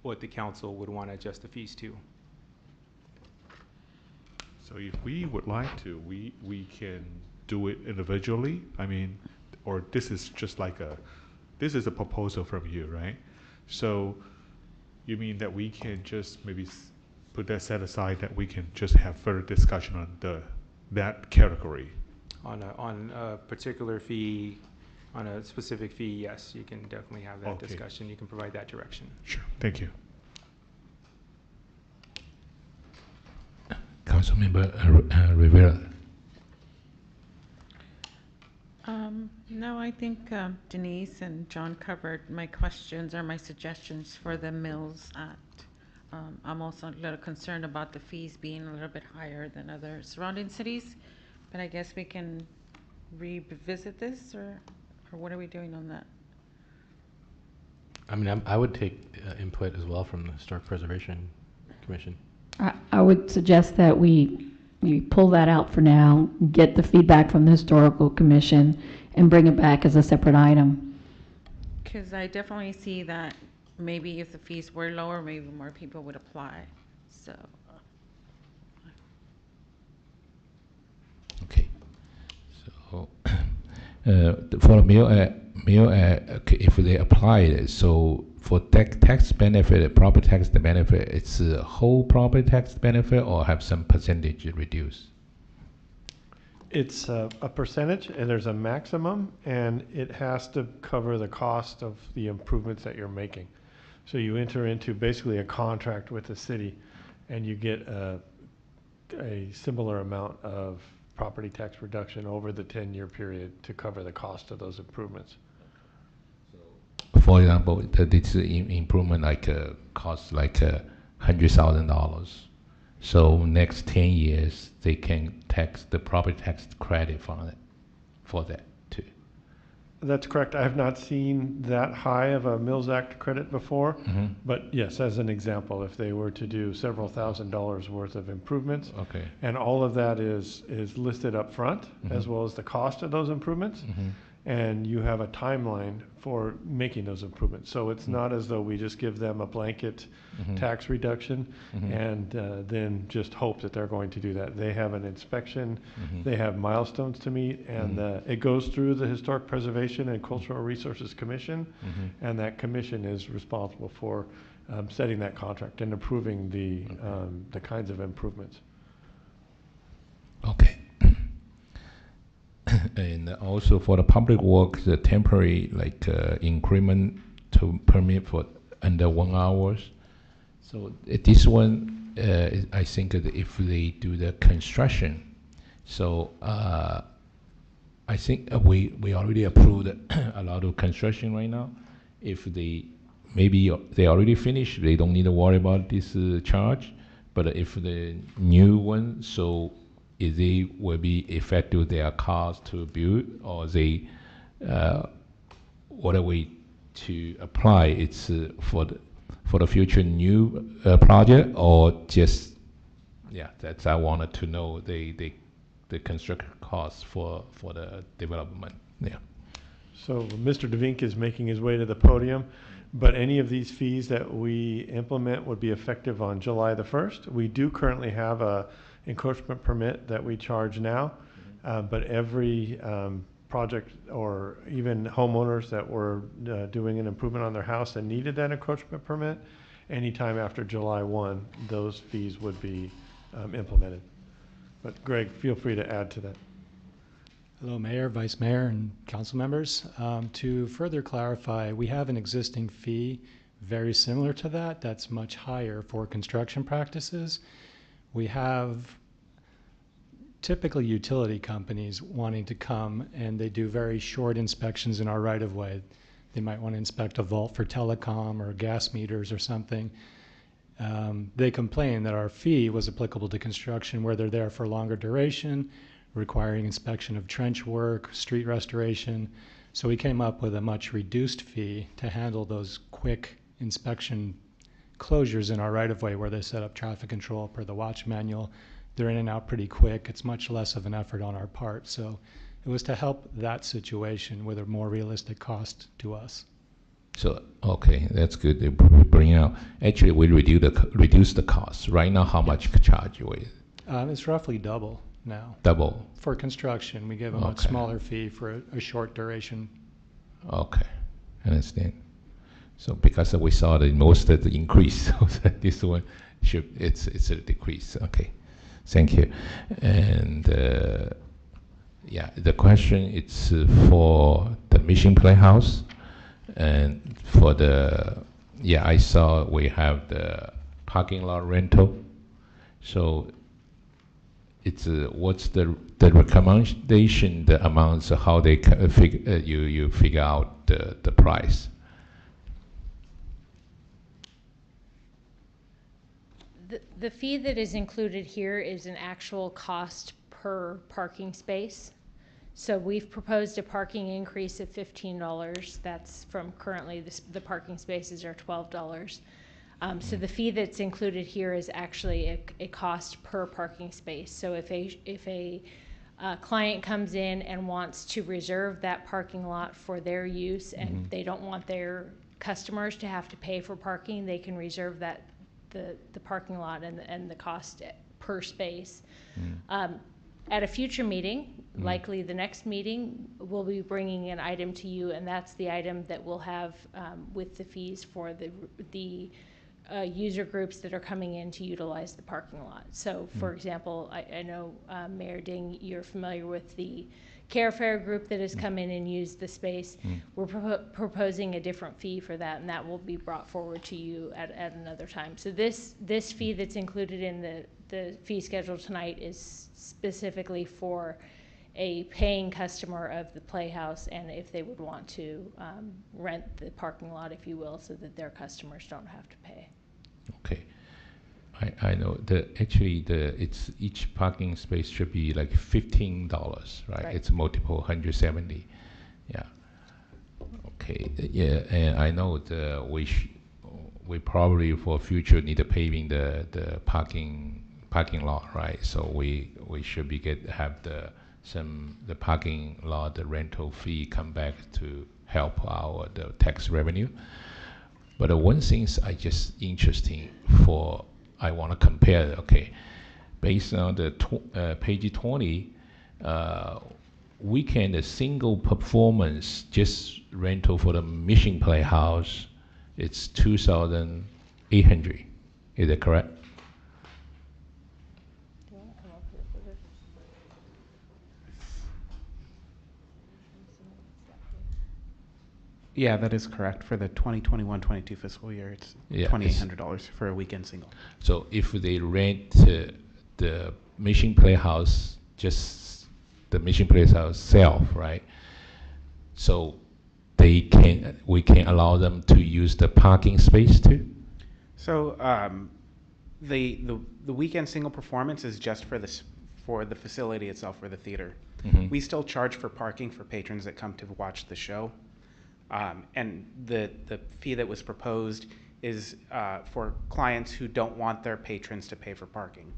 what the council would want to adjust the fees to. So if we would like to, we can do it individually. I mean, or this is just like this is a proposal from you, right? So you mean that we can just maybe put that set aside, that we can just have further discussion on that category? On a particular fee, on a specific fee, yes, you can definitely have that discussion. You can provide that direction. Sure, thank you. Councilmember Rivera. No, I think Denise and John covered my questions or my suggestions for the Mills Act. I'm also a little concerned about the fees being a little bit higher than other surrounding cities, but I guess we can revisit this, or what are we doing on that? I mean, I would take input as well from the Historic Preservation Commission. I would suggest that we pull that out for now, get the feedback from the Historical Commission, and bring it back as a separate item. Because I definitely see that maybe if the fees were lower, maybe more people would apply. So. Okay. So for meal if they apply it, so for tax benefit, property tax benefit, it's a whole property tax benefit, or have some percentage reduced? It's a percentage, and there's a maximum, and it has to cover the cost of the improvements that you're making. So you enter into basically a contract with the city, and you get a similar amount of property tax reduction over the 10-year period to cover the cost of those improvements. For example, this improvement costs like $100,000. So next 10 years, they can tax the property tax credit for that too. That's correct. I have not seen that high of a Mills Act credit before, but yes, as an example, if they were to do several $1,000s worth of improvements, and all of that is listed up front, as well as the cost of those improvements, and you have a timeline for making those improvements. So it's not as though we just give them a blanket tax reduction and then just hope that they're going to do that. They have an inspection, they have milestones to meet, and it goes through the Historic Preservation and Cultural Resources Commission, and that commission is responsible for setting that contract and approving the kinds of improvements. Okay. And also for the public works, the temporary increment to permit for under 1 hour. So this one, I think that if they do the construction, so I think we already approved a lot of construction right now. If maybe they already finished, they don't need to worry about this charge. But if the new one, so they will be effective their cost to build, or they what are we to apply? It's for the future new project, or just that's I wanted to know the construction costs for the development. Yeah. So Mr. DeVink is making his way to the podium, but any of these fees that we implement would be effective on July the 1st. We do currently have a encroachment permit that we charge now, but every project, or even homeowners that were doing an improvement on their house and needed that encroachment permit, anytime after July 1, those fees would be implemented. But Greg, feel free to add to that. Hello, Mayor, Vice Mayor, and council members. To further clarify, we have an existing fee very similar to that, that's much higher for construction practices. We have typically utility companies wanting to come, and they do very short inspections in our right-of-way. They might want to inspect a vault for telecom or gas meters or something. They complain that our fee was applicable to construction where they're there for longer duration, requiring inspection of trench work, street restoration. So we came up with a much reduced fee to handle those quick inspection closures in our right-of-way where they set up traffic control per the watch manual. They're in and out pretty quick. It's much less of an effort on our part. So it was to help that situation with a more realistic cost to us. So, okay, that's good. They bring out. Actually, we reduce the cost. Right now, how much charge we? It's roughly double now. Double? For construction, we give a much smaller fee for a short duration. Okay, I understand. So because we saw that most of the increase, so that this one it's a decrease. Okay, thank you. And yeah, the question it's for the Mission Playhouse, and for the I saw we have the parking lot rental. So it's what's the recommendation, the amounts, how they you figure out the price? The fee that is included here is an actual cost per parking space. So we've proposed a parking increase of $15. That's from currently the parking spaces are $12. So the fee that's included here is actually a cost per parking space. So if a client comes in and wants to reserve that parking lot for their use, and they don't want their customers to have to pay for parking, they can reserve that the parking lot and the cost per space. At a future meeting, likely the next meeting, we'll be bringing an item to you, and that's the item that we'll have with the fees for the user groups that are coming in to utilize the parking lot. So, for example, I know, Mayor Ding, you're familiar with the Care Fair group that has come in and used the space. We're proposing a different fee for that, and that will be brought forward to you at another time. So this fee that's included in the fee schedule tonight is specifically for a paying customer of the Playhouse, and if they would want to rent the parking lot, if you will, so that their customers don't have to pay. Okay. I know it's each parking space should be like $15, right? It's multiple 170. Yeah. Okay. Yeah, and I know we probably for future need to paving the parking lot, right? So we should be have the parking lot, the rental fee come back to help the tax revenue. But one thing I just interesting I want to compare. Okay, based on the page 20, weekend a single performance just rental for the Mission Playhouse, it's $2,800. Is that correct? Yeah, that is correct. For the 2021-22 fiscal year, it's $2,800 for a weekend single. So if they rent the Mission Playhouse, just the Mission Playhouse self, right? So we can allow them to use the parking space too? So the weekend single performance is just for the facility itself, for the theater. We still charge for parking for patrons that come to watch the show. And the fee that was proposed is for clients who don't want their patrons to pay for parking.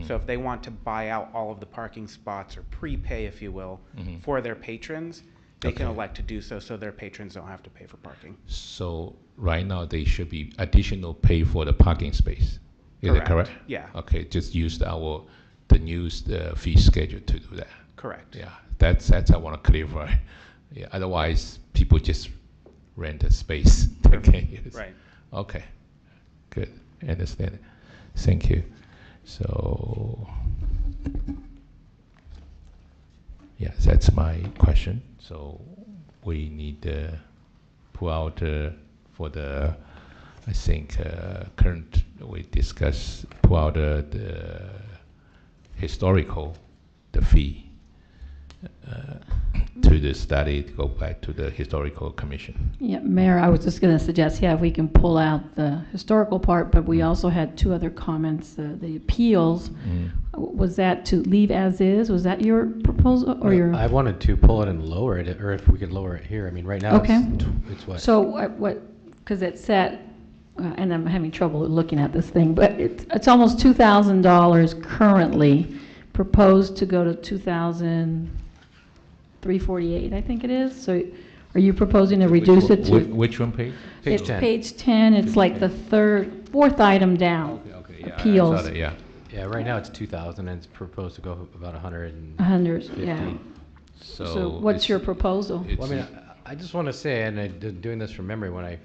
So if they want to buy out all of the parking spots, or prepay, if you will, for their patrons, they can elect to do so their patrons don't have to pay for parking. So right now they should be additional pay for the parking space. Is that correct? Yeah. Okay, just use the new fee schedule to do that. Correct. Yeah, that's I want to clarify. Yeah, otherwise people just rent a space. Okay. Right. Okay. Good. I understand it. Thank you. So yeah, that's my question. So we need to pull out for the I think current we discuss pull out the historical fee. To the study, to go back to the historical commission. Yeah, Mayor, I was just going to suggest, if we can pull out the historical part, but we also had two other comments. The appeals, was that to leave as is? Was that your proposal or your? I wanted to pull it and lower it, or if we could lower it here. I mean, right now it's what? So what? Because it set and I'm having trouble looking at this thing, but it's almost $2,000 currently, proposed to go to 2,348, I think it is. So are you proposing to reduce it to? Which one page? It's page 10, it's like the fourth item down. Okay, yeah, Appeals. I saw that, yeah. Yeah, right now it's 2,000 and it's proposed to go about 150. 100, yeah. So what's your proposal? Well, I mean, I just want to say, and I'm doing this from memory, when I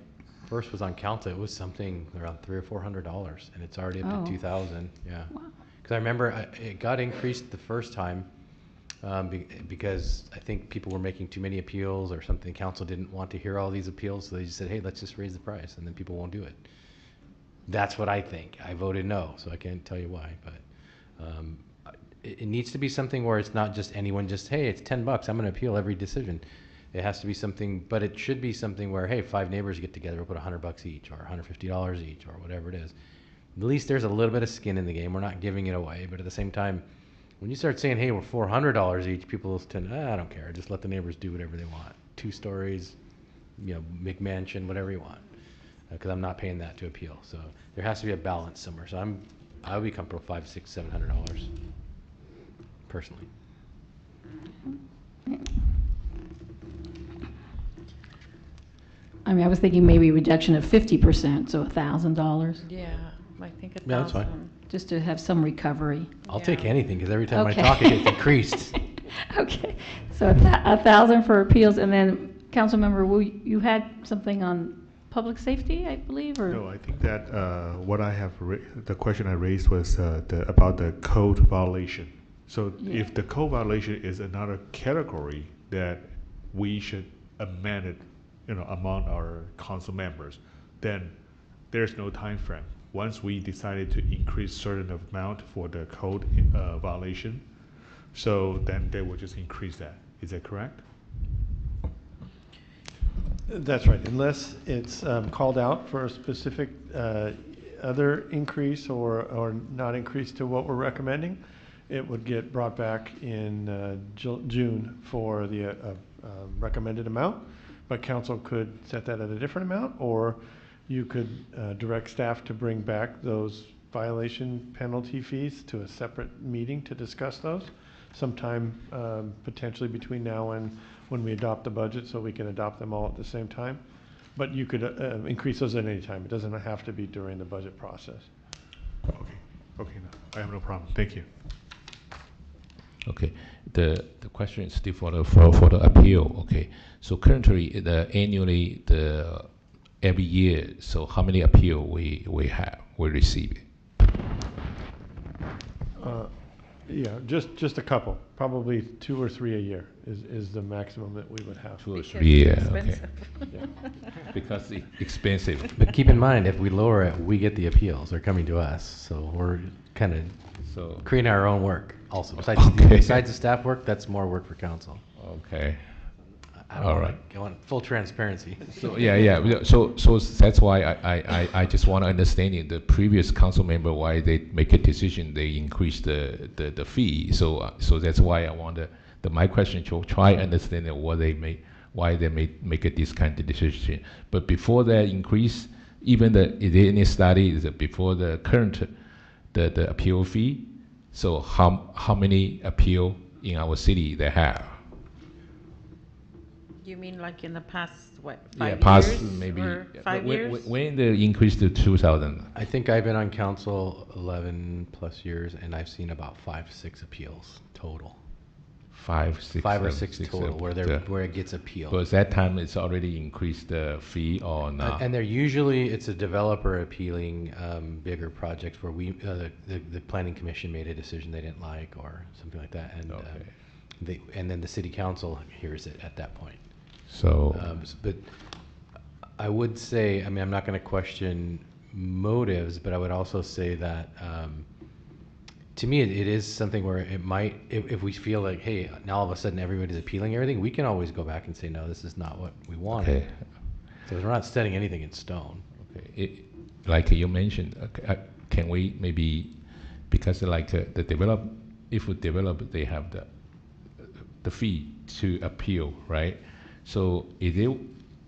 first was on council, it was something around $300 or $400, and it's already up to 2,000. Yeah. Because I remember it got increased the first time because I think people were making too many appeals or something. Council didn't want to hear all these appeals, so they just said, "Hey, let's just raise the price," and then people won't do it. That's what I think. I voted no, so I can't tell you why, but it needs to be something where it's not just anyone just, hey, it's $10, I'm going to appeal every decision. It has to be something, but it should be something where, hey, 5 neighbors get together, we'll put $100 each or $150 each or whatever it is. At least there's a little bit of skin in the game. We're not giving it away, but at the same time, when you start saying, hey, we're $400 each, people will tend, I don't care, just let the neighbors do whatever they want. 2 stories, McMansion, whatever you want, because I'm not paying that to appeal. So there has to be a balance somewhere. So I would be comfortable with $500, $600, $700 personally. I mean, I was thinking maybe reduction of 50%, so $1,000. Yeah, I think $1,000. Yeah, that's fine. Just to have some recovery. I'll take anything, because every time Okay. I talk, it gets increased. Okay, so $1,000 for appeals, and then, Councilmember Wu, you had something on public safety, I believe, or? No, I think that what I have, the question I raised was about the code violation. So if the code violation is another category that we should amend it, among our council members, then there's no time frame. Once we decided to increase certain amount for the code violation, so then they will just increase that. Is that correct? That's right, unless it's called out for a specific other increase or not increase to what we're recommending, it would get brought back in June for the recommended amount. But council could set that at a different amount, or you could direct staff to bring back those violation penalty fees to a separate meeting to discuss those sometime potentially between now and when we adopt the budget, so we can adopt them all at the same time. But you could increase those at any time. It doesn't have to be during the budget process. Okay, no, I have no problem. Thank you. Okay, the question is still for the appeal. Okay, so currently annually every year, so how many appeal we receive? Yeah, just a couple, probably 2 or 3 a year is the maximum that we would have. 2 or 3, yeah, okay. Yeah. Because it's expensive. But keep in mind, if we lower it, we get the appeals. They're coming to us, so we're kind of creating our own work also. Besides the staff work, that's more work for council. Okay. All right. I want full transparency. So yeah. So that's why I just want to understand the previous council member why they make a decision they increase the fee. So that's why I want my question to try understand why they make this kind of decision. But before that increase, even is there any study is before the current the appeal fee? So how many appeal in our city they have? You mean like in the past, what, 5 Yeah, years? past maybe. Or 5 years? When the increase to 2,000? I think I've been on council 11 plus years, and I've seen about 5, 6 appeals total. 5, 6, 5 or 7, 6 total where it gets appealed. But at that time, it's already increased the fee or not? And it's a developer appealing bigger projects where the planning commission made a decision they didn't like or something like that, and and then the city council hears it at that point. So, but I would say, I mean, I'm not going to question motives, but I would also say that to me, it is something where it might, if we feel like, hey, now all of a sudden everybody's appealing everything, we can always go back and say, no, this is not what we wanted. Okay. So we're not setting anything in stone. Okay. Like you mentioned, can we maybe, because like if we develop, they have the fee to appeal, right? So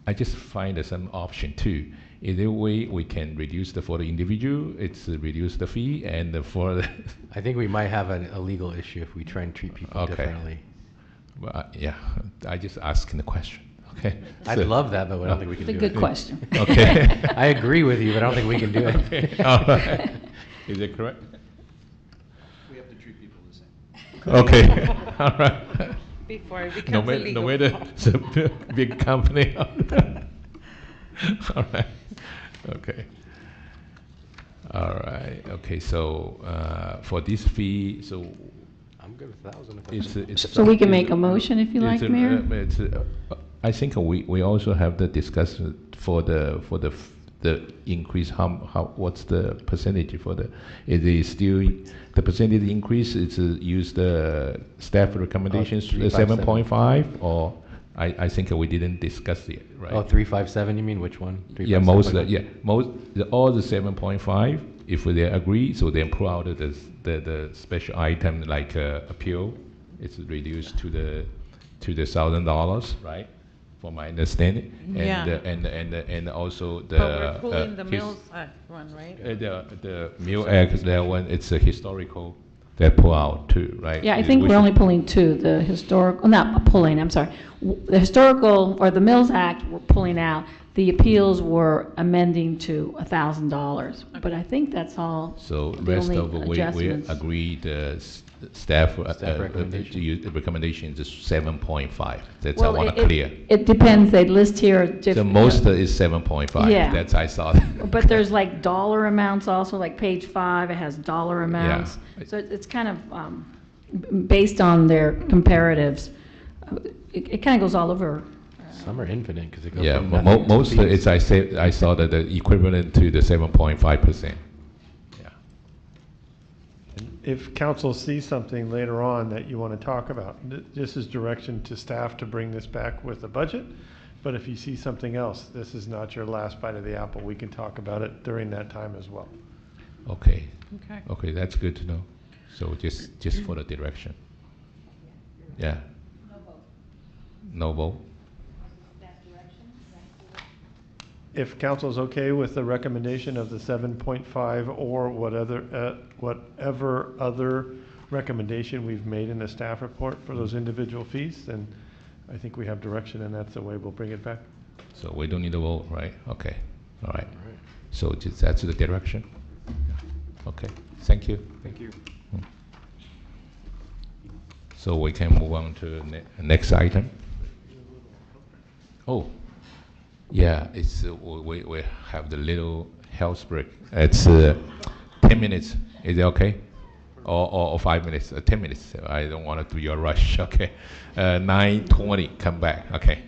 I just find some option too. Either way, we can reduce for the individual, it's reduce the fee, and for the I think we might have a legal issue if we try and treat people differently. Well, yeah, I just asking the question. Okay. I'd love that, but I don't think we can do it. It's a good question. Okay. I agree with you, but I don't think we can do it. Okay. All right. Is it correct? We have to treat people the same. Okay. All right. Before it becomes illegal. No matter it's a big company. All right. Okay. All right. Okay. So for this fee, so I'm good with 1,000. it's So we can make a motion if you like, Mayor? I think we also have the discussion for the increase. What's the percentage for the? Is it still the percentage increase? It's use the staff recommendations 7.5 or? I think we didn't discuss it, right? Oh, 357, you mean? Which one? Yeah, most all the 7.5. If they agree, so they pull out the special item like appeal. It's reduced to the $1,000, right? For my understanding. Yeah. And also the. But we're pulling the Milsaq one, right? The Milsaq, that one, it's a historical. They pull out too, right? Yeah, I think we're only pulling two, the historical, not pulling, I'm sorry. The historical, or the Milsaq, we're pulling out. The appeals were amending to $1,000, but I think that's all. So the rest only of we adjustments. agreed, staff recommendation. to use the recommendation is 7.5. That's Well, I want to clear. It depends, they list here The different. most is 7.5. Yeah. That's I saw. But there's like dollar amounts also, like page 5, it has dollar amounts. So it's kind of based on their comparatives. It kind of goes all over. Some are infinite because it goes Yeah, from nothing to most fees. I saw that the equivalent to the 7.5%. If council sees something later on that you want to talk about, this is direction to staff to bring this back with a budget. But if you see something else, this is not your last bite of the apple. We can talk about it during that time as well. Okay. Okay. Okay, that's good to know. So just for the direction. Yeah. No vote. If council is okay with the recommendation of the 7.5 or whatever other recommendation we've made in the staff report for those individual fees, then I think we have direction, and that's the way we'll bring it back. So we don't need a vote, right? Okay. All right. So that's the direction. Okay. Thank you. Thank you. So we can move on to next item. Oh. Yeah, it's we have the little health break. It's 10 minutes. Is it okay? Or 5 minutes? 10 minutes. I don't want to do your rush. Okay. 9:20. Come back. Okay.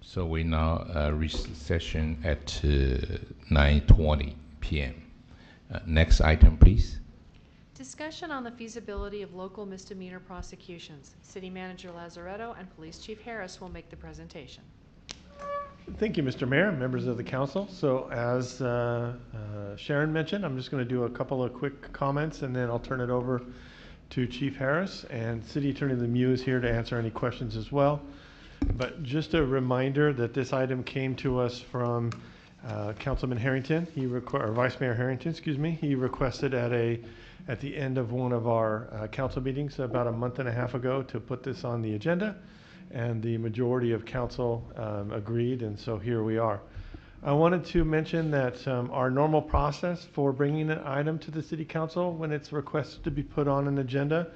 So we now recession at 9:20 p.m. Next item, please. Discussion on the feasibility of local misdemeanor prosecutions. City Manager Lazaretto and Police Chief Harris will make the presentation. Thank you, Mr. Mayor, members of the council. So as Sharon mentioned, I'm just going to do a couple of quick comments and then I'll turn it over to Chief Harris, and City Attorney Lemieux is here to answer any questions as well. But just a reminder that this item came to us from Councilman Harrington, or Vice Mayor Harrington, excuse me. He requested at the end of one of our council meetings about a month and a half ago to put this on the agenda, and the majority of council agreed, and so here we are. I wanted to mention that our normal process for bringing an item to the City Council when it's requested to be put on an agenda,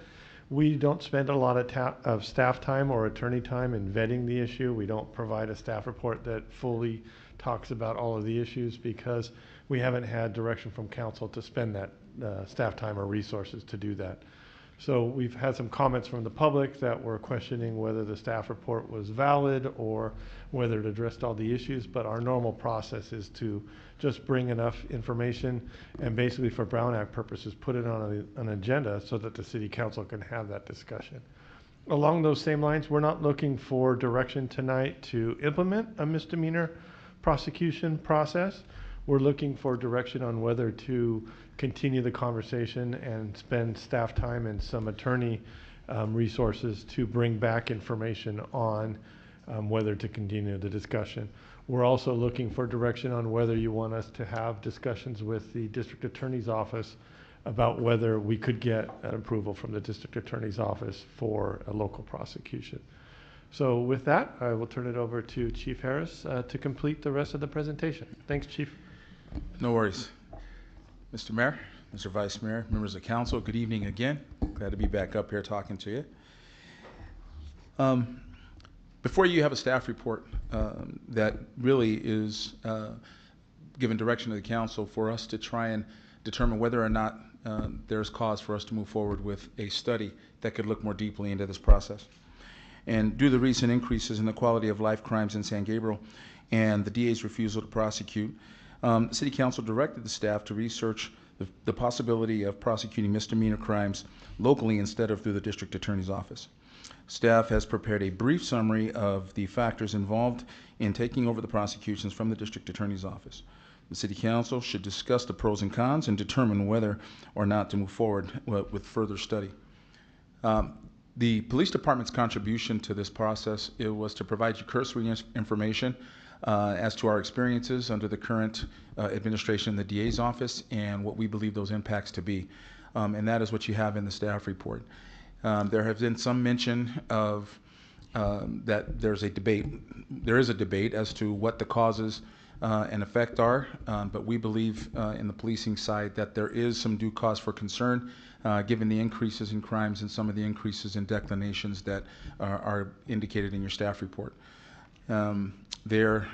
we don't spend a lot of staff time or attorney time in vetting the issue. We don't provide a staff report that fully talks about all of the issues because we haven't had direction from council to spend that staff time or resources to do that. So we've had some comments from the public that were questioning whether the staff report was valid or whether it addressed all the issues, but our normal process is to just bring enough information and basically for Brown Act purposes put it on an agenda so that the City Council can have that discussion. Along those same lines, we're not looking for direction tonight to implement a misdemeanor prosecution process. We're looking for direction on whether to continue the conversation and spend staff time and some attorney resources to bring back information on whether to continue the discussion. We're also looking for direction on whether you want us to have discussions with the District Attorney's Office about whether we could get an approval from the District Attorney's Office for a local prosecution. So with that, I will turn it over to Chief Harris to complete the rest of the presentation. Thanks, Chief. No worries. Mr. Mayor, Mr. Vice Mayor, members of council, good evening again. Glad to be back up here talking to you. Before you have a staff report that really is given direction to the council for us to try and determine whether or not there's cause for us to move forward with a study that could look more deeply into this process. And due to the recent increases in the quality of life crimes in San Gabriel and the DA's refusal to prosecute, the City Council directed the staff to research the possibility of prosecuting misdemeanor crimes locally instead of through the District Attorney's Office. Staff has prepared a brief summary of the factors involved in taking over the prosecutions from the District Attorney's Office. The City Council should discuss the pros and cons and determine whether or not to move forward with further study. The Police Department's contribution to this process was to provide you cursory information as to our experiences under the current administration in the DA's office and what we believe those impacts to be. And that is what you have in the staff report. There has been some mention of that there is a debate as to what the causes and effect are, but we believe in the policing side that there is some due cause for concern given the increases in crimes and some of the increases in declinations that are indicated in your staff report. There,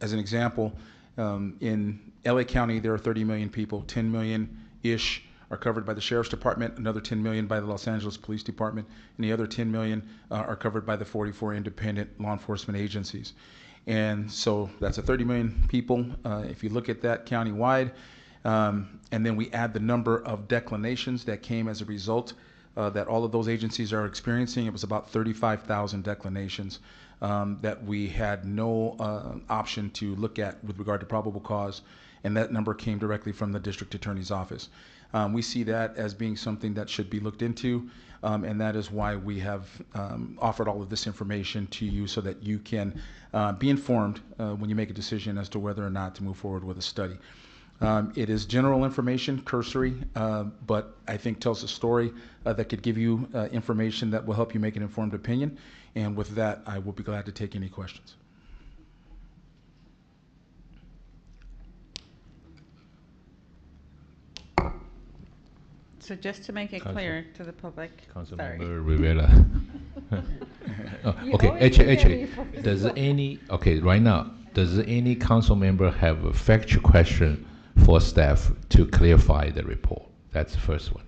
as an example, in LA County there are 30 million people, 10 million-ish are covered by the Sheriff's Department, another 10 million by the Los Angeles Police Department, and the other 10 million are covered by the 44 independent law enforcement agencies. And so that's a 30 million people. If you look at that countywide, and then we add the number of declinations that came as a result that all of those agencies are experiencing, it was about 35,000 declinations that we had no option to look at with regard to probable cause, and that number came directly from the District Attorney's Office. We see that as being something that should be looked into, and that is why we have offered all of this information to you so that you can be informed when you make a decision as to whether or not to move forward with a study. It is general information, cursory, but I think tells a story that could give you information that will help you make an informed opinion. And with that, I will be glad to take any questions. So just to make it clear to the public. Councilmember Rivera. Okay, right now, does any council member have a factual question for staff to clarify the report? That's the first one.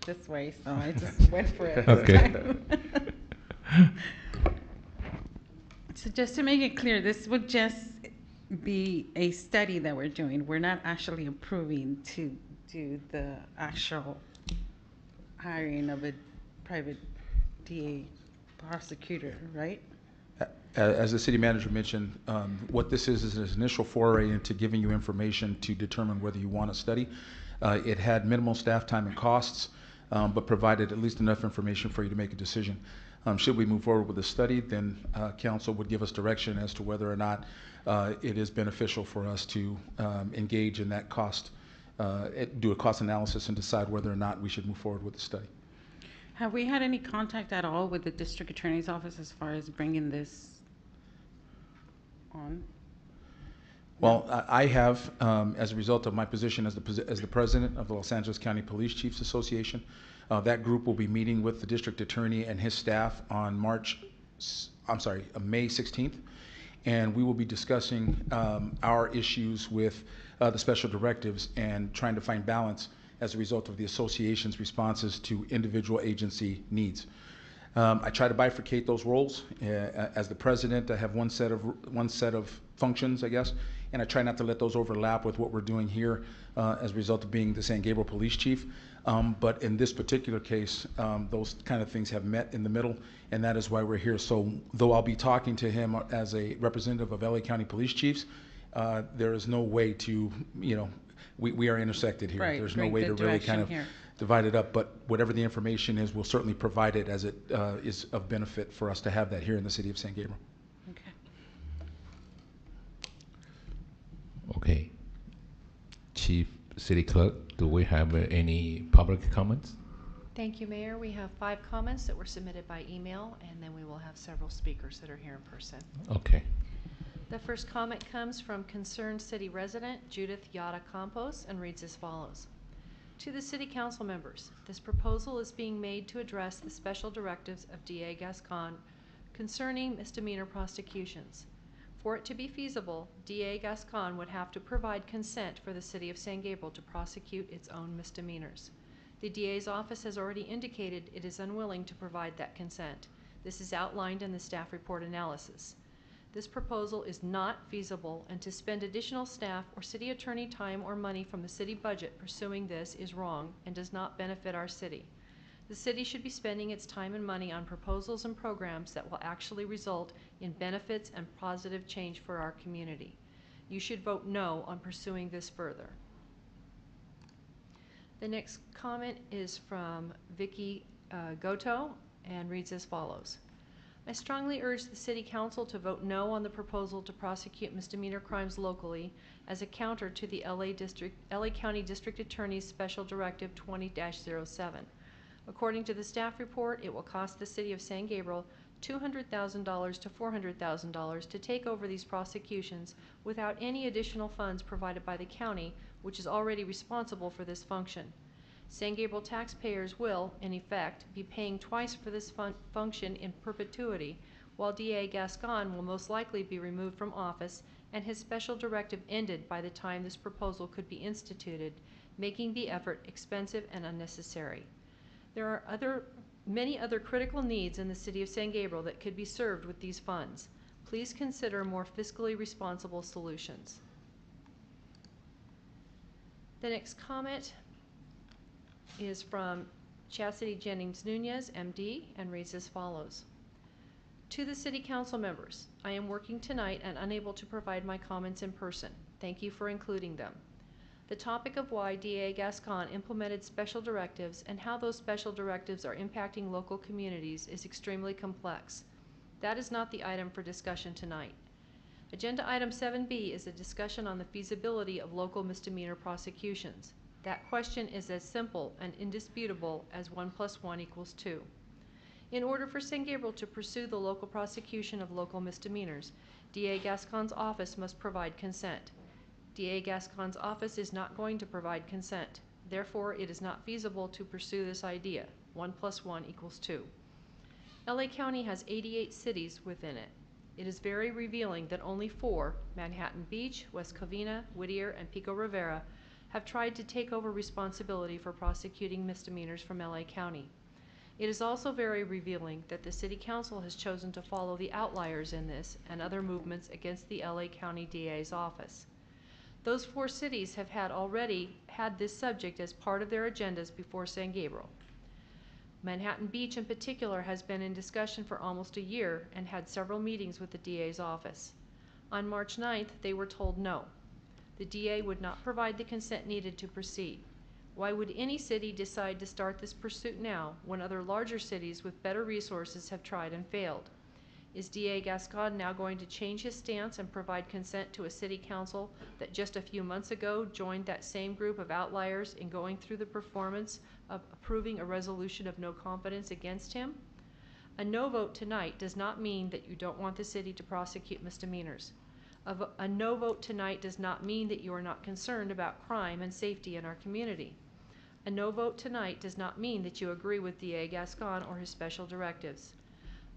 This way, so I just went for it. Okay. So just to make it clear, this would just be a study that we're doing. We're not actually approving to do the actual hiring of a private DA prosecutor, right? As the city manager mentioned, what this is an initial foray into giving you information to determine whether you want to study. It had minimal staff time and costs, but provided at least enough information for you to make a decision. Should we move forward with the study, then council would give us direction as to whether or not it is beneficial for us to engage in that cost, do a cost analysis and decide whether or not we should move forward with the study. Have we had any contact at all with the district attorney's office as far as bringing this on? Well, I have, as a result of my position as the president of the Los Angeles County Police Chiefs Association, that group will be meeting with the district attorney and his staff on May 16th, and we will be discussing our issues with the special directives and trying to find balance as a result of the association's responses to individual agency needs. I try to bifurcate those roles. As the president, I have one set of functions, I guess, and I try not to let those overlap with what we're doing here as a result of being the San Gabriel Police Chief. But in this particular case, those kind of things have met in the middle, and that is why we're here. So though I'll be talking to him as a representative of LA County Police Chiefs, there is no way to, we are intersected here. Right, There's no way to really kind of divide it up, but whatever the information is, we'll certainly provide it as it is of benefit for us to have that here in the city of San Gabriel. Okay. Chief City Clerk, do we have any public comments? Thank you, Mayor. We have 5 comments that were submitted by email, and then we will have several speakers that are here in person. Okay. The first comment comes from concerned city resident Judith Yada Campos and reads as follows. To the City Council members, this proposal is being made to address the special directives of DA Gascon concerning misdemeanor prosecutions. For it to be feasible, DA Gascon would have to provide consent for the City of San Gabriel to prosecute its own misdemeanors. The DA's office has already indicated it is unwilling to provide that consent. This is outlined in the staff report analysis. This proposal is not feasible, and to spend additional staff or city attorney time or money from the city budget pursuing this is wrong and does not benefit our city. The city should be spending its time and money on proposals and programs that will actually result in benefits and positive change for our community. You should vote no on pursuing this further. The next comment is from Vicky Goto and reads as follows. I strongly urge the City Council to vote no on the proposal to prosecute misdemeanor crimes locally as a counter to the LA County District Attorney's Special Directive 20-07. According to the staff report, it will cost the City of San Gabriel $200,000 to $400,000 to take over these prosecutions without any additional funds provided by the county, which is already responsible for this function. San Gabriel taxpayers will, in effect, be paying twice for this function in perpetuity, while DA Gascon will most likely be removed from office and his special directive ended by the time this proposal could be instituted, making the effort expensive and unnecessary. There are many other critical needs in the City of San Gabriel that could be served with these funds. Please consider more fiscally responsible solutions. The next comment is from Chastity Jennings Nunez, MD, and reads as follows. To the City Council members, I am working tonight and unable to provide my comments in person. Thank you for including them. The topic of why DA Gascon implemented special directives and how those special directives are impacting local communities is extremely complex. That is not the item for discussion tonight. Agenda item 7B is a discussion on the feasibility of local misdemeanor prosecutions. That question is as simple and indisputable as 1 + 1 = 2. In order for San Gabriel to pursue the local prosecution of local misdemeanors, DA Gascon's office must provide consent. DA Gascon's office is not going to provide consent. Therefore, it is not feasible to pursue this idea. 1 + 1 = 2. LA County has 88 cities within it. It is very revealing that only 4, Manhattan Beach, West Covina, Whittier, and Pico Rivera, have tried to take over responsibility for prosecuting misdemeanors from LA County. It is also very revealing that the City Council has chosen to follow the outliers in this and other movements against the LA County DA's office. Those 4 cities have already had this subject as part of their agendas before San Gabriel. Manhattan Beach in particular has been in discussion for almost a year and had several meetings with the DA's office. On March 9th, they were told no. The DA would not provide the consent needed to proceed. Why would any city decide to start this pursuit now when other larger cities with better resources have tried and failed? Is DA Gascon now going to change his stance and provide consent to a city council that just a few months ago joined that same group of outliers in going through the performance of approving a resolution of no confidence against him? A no vote tonight does not mean that you don't want the city to prosecute misdemeanors. A no vote tonight does not mean that you are not concerned about crime and safety in our community. A no vote tonight does not mean that you agree with DA Gascon or his special directives.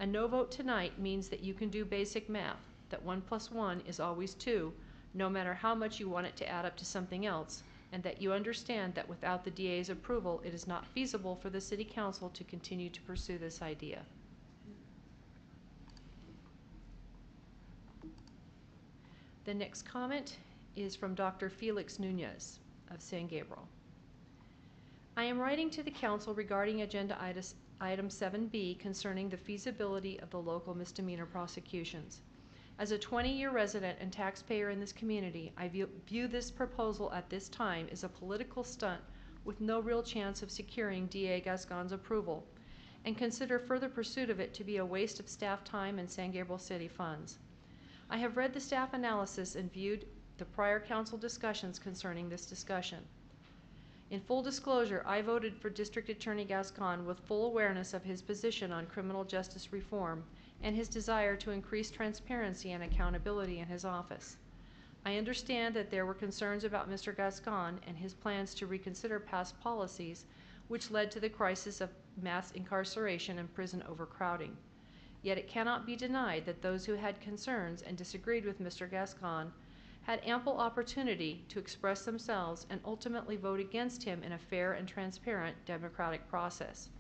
A no vote tonight means that you can do basic math, that 1 + 1 is always 2, no matter how much you want it to add up to something else, and that you understand that without the DA's approval, it is not feasible for the City Council to continue to pursue this idea. The next comment is from Dr. Felix Nunez of San Gabriel. I am writing to the Council regarding Agenda Item 7B concerning the feasibility of the local misdemeanor prosecutions. As a 20-year resident and taxpayer in this community, I view this proposal at this time as a political stunt with no real chance of securing DA Gascon's approval, and consider further pursuit of it to be a waste of staff time and San Gabriel City funds. I have read the staff analysis and viewed the prior council discussions concerning this discussion. In full disclosure, I voted for District Attorney Gascon with full awareness of his position on criminal justice reform and his desire to increase transparency and accountability in his office. I understand that there were concerns about Mr. Gascon and his plans to reconsider past policies which led to the crisis of mass incarceration and prison overcrowding. Yet it cannot be denied that those who had concerns and disagreed with Mr. Gascon had ample opportunity to express themselves and ultimately vote against him in a fair and transparent democratic process.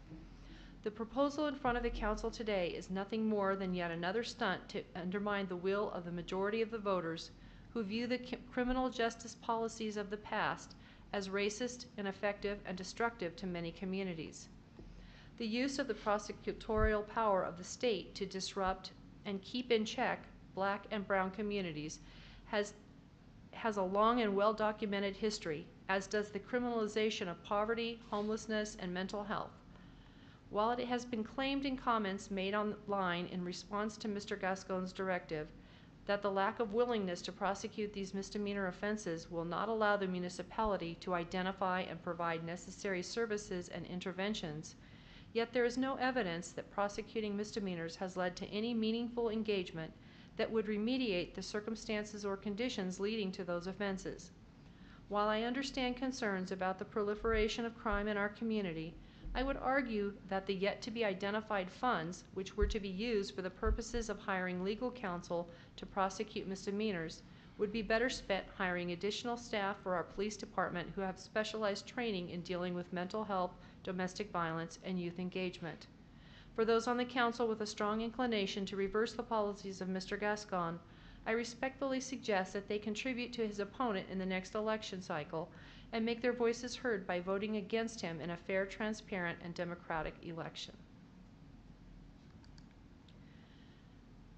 The proposal in front of the Council today is nothing more than yet another stunt to undermine the will of the majority of the voters who view the criminal justice policies of the past as racist, ineffective, and destructive to many communities. The use of the prosecutorial power of the state to disrupt and keep in check Black and brown communities has a long and well-documented history, as does the criminalization of poverty, homelessness, and mental health. While it has been claimed in comments made online in response to Mr. Gascon's directive that the lack of willingness to prosecute these misdemeanor offenses will not allow the municipality to identify and provide necessary services and interventions, yet there is no evidence that prosecuting misdemeanors has led to any meaningful engagement that would remediate the circumstances or conditions leading to those offenses. While I understand concerns about the proliferation of crime in our community, I would argue that the yet-to-be-identified funds, which were to be used for the purposes of hiring legal counsel to prosecute misdemeanors, would be better spent hiring additional staff for our police department who have specialized training in dealing with mental health, domestic violence, and youth engagement. For those on the Council with a strong inclination to reverse the policies of Mr. Gascon, I respectfully suggest that they contribute to his opponent in the next election cycle and make their voices heard by voting against him in a fair, transparent, and democratic election.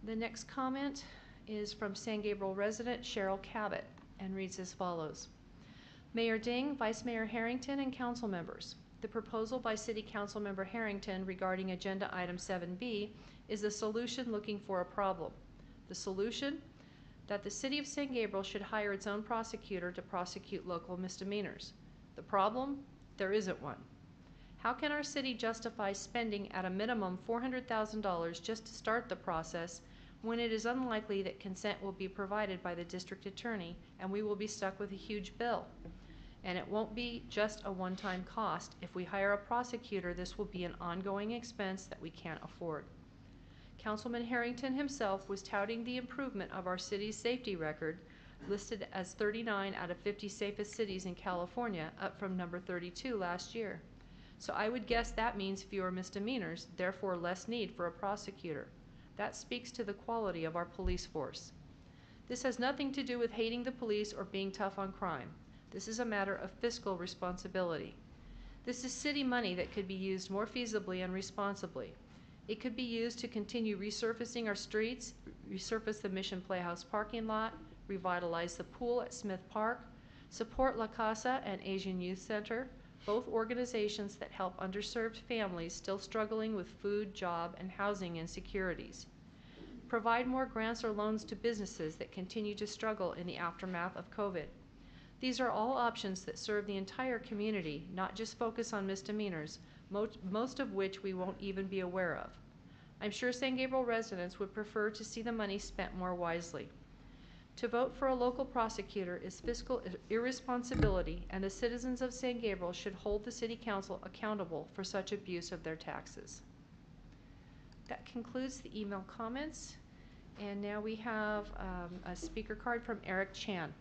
The next comment is from San Gabriel resident Cheryl Cabot and reads as follows. Mayor Ding, Vice Mayor Harrington, and council members. The proposal by City Council Member Harrington regarding Agenda Item 7B is a solution looking for a problem. The solution? That the City of San Gabriel should hire its own prosecutor to prosecute local misdemeanors. The problem? There isn't one. How can our city justify spending at a minimum $400,000 just to start the process when it is unlikely that consent will be provided by the district attorney and we will be stuck with a huge bill? And it won't be just a one-time cost. If we hire a prosecutor, this will be an ongoing expense that we can't afford. Councilman Harrington himself was touting the improvement of our city's safety record, listed as 39 out of 50 safest cities in California, up from number 32 last year. So I would guess that means fewer misdemeanors, therefore less need for a prosecutor. That speaks to the quality of our police force. This has nothing to do with hating the police or being tough on crime. This is a matter of fiscal responsibility. This is city money that could be used more feasibly and responsibly. It could be used to continue resurfacing our streets, resurface the Mission Playhouse parking lot, revitalize the pool at Smith Park, support La Casa and Asian Youth Center, both organizations that help underserved families still struggling with food, job, and housing insecurities. Provide more grants or loans to businesses that continue to struggle in the aftermath of COVID. These are all options that serve the entire community, not just focus on misdemeanors, most of which we won't even be aware of. I'm sure San Gabriel residents would prefer to see the money spent more wisely. To vote for a local prosecutor is fiscal irresponsibility, and the citizens of San Gabriel should hold the City Council accountable for such abuse of their taxes. That concludes the email comments, and now we have a speaker card from Eric Chan.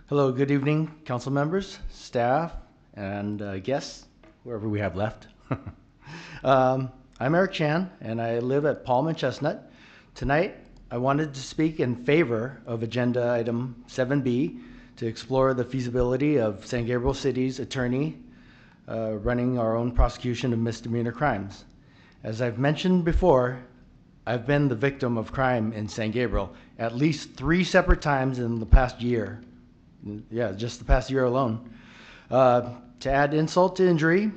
Hello, good evening, council members, staff, and guests, whoever we have left. I'm Eric Chan, and I live at Palm and Chestnut. Tonight, I wanted to speak in favor of agenda item 7B to explore the feasibility of San Gabriel City's attorney running our own prosecution of misdemeanor crimes. As I've mentioned before, I've been the victim of crime in San Gabriel at least 3 separate times in the past year. Yeah, just the past year alone. To add insult to injury,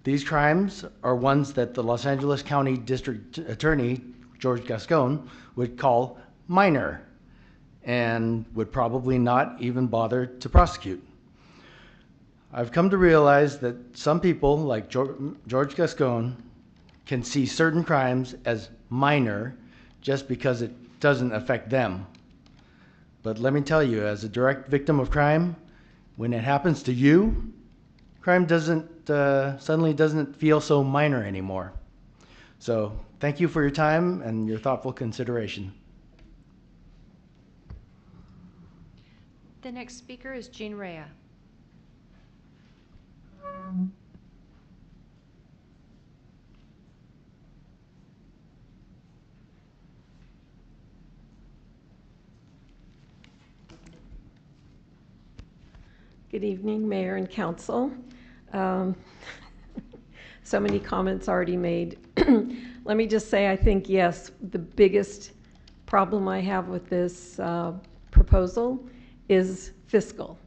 these crimes are ones that the Los Angeles County District Attorney, George Gascon, would call minor and would probably not even bother to prosecute. I've come to realize that some people, like George Gascon, can see certain crimes as minor just because it doesn't affect them. But let me tell you, as a direct victim of crime, when it happens to you, crime suddenly doesn't feel so minor anymore. So thank you for your time and your thoughtful consideration. The next speaker is Jean Rea. Good evening, Mayor and Council. So many comments already made. Let me just say, I think, yes, the biggest problem I have with this proposal is fiscal.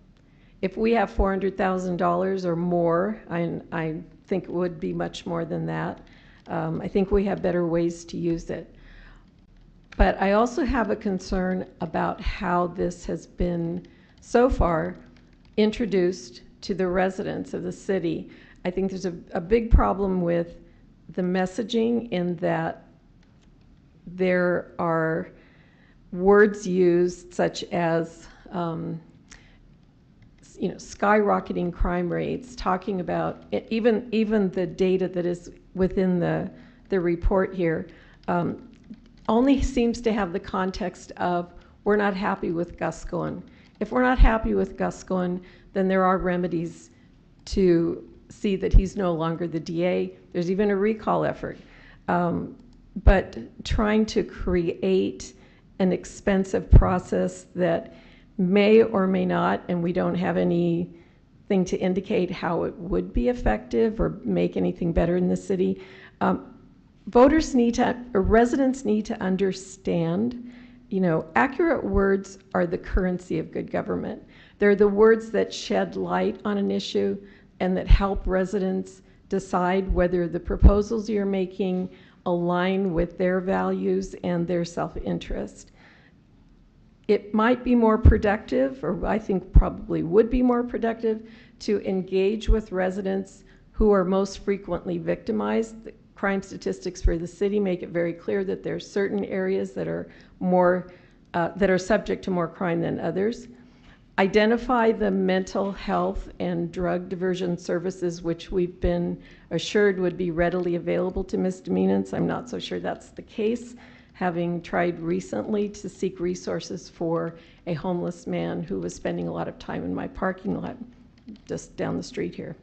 If we have $400,000 or more, I think it would be much more than that. I think we have better ways to use it. But I also have a concern about how this has been so far introduced to the residents of the city. I think there's a big problem with the messaging in that there are words used such as skyrocketing crime rates, talking about even the data that is within the report here only seems to have the context of we're not happy with Gascon. If we're not happy with Gascon, then there are remedies to see that he's no longer the DA. There's even a recall effort. But trying to create an expensive process that may or may not, and we don't have anything to indicate how it would be effective or make anything better in the city. Residents need to understand, accurate words are the currency of good government. They're the words that shed light on an issue and that help residents decide whether the proposals you're making align with their values and their self-interest. It might be more productive, or I think probably would be more productive, to engage with residents who are most frequently victimized. The crime statistics for the city make it very clear that there are certain areas that are more that are subject to more crime than others. Identify the mental health and drug diversion services which we've been assured would be readily available to misdemeanants. I'm not so sure that's the case, having tried recently to seek resources for a homeless man who was spending a lot of time in my parking lot just down the street here.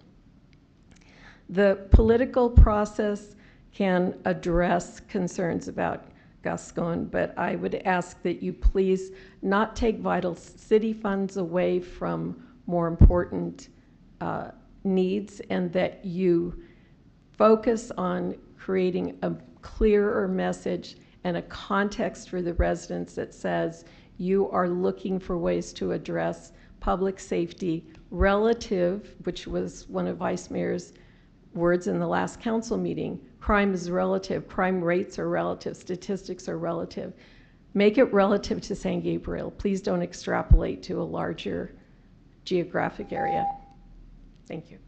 The political process can address concerns about Gascon, but I would ask that you please not take vital city funds away from more important needs, and that you focus on creating a clearer message and a context for the residents that says you are looking for ways to address public safety relative, which was one of Vice Mayor's words in the last council meeting. Crime is relative, crime rates are relative, statistics are relative. Make it relative to San Gabriel. Please don't extrapolate to a larger geographic area. Thank you.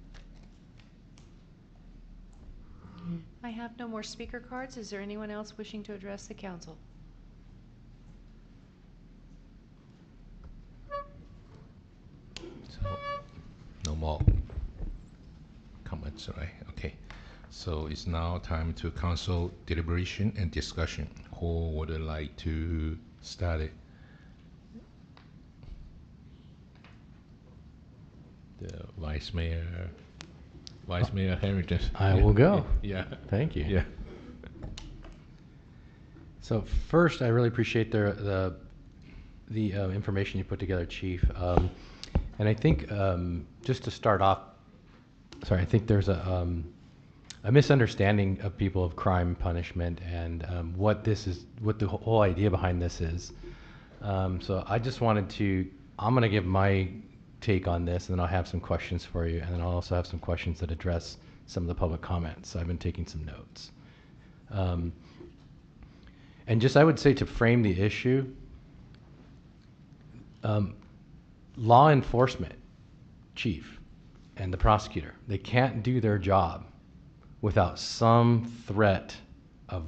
I have no more speaker cards. Is there anyone else wishing to address the council? So, no more comments, right? Okay. So it's now time to council deliberation and discussion. Who would like to start it? The Vice Mayor Harrington. I will go. Yeah. Thank you. Yeah. So first, I really appreciate the information you put together, Chief. And I think just to start off, sorry, I think there's a misunderstanding of people of crime punishment and what the whole idea behind this is. So I just wanted to, I'm going to give my take on this, and then I'll have some questions for you, and then I'll also have some questions that address some of the public comments. So I've been taking some notes. And just I would say, to frame the issue, law enforcement chief and the prosecutor, they can't do their job without some threat of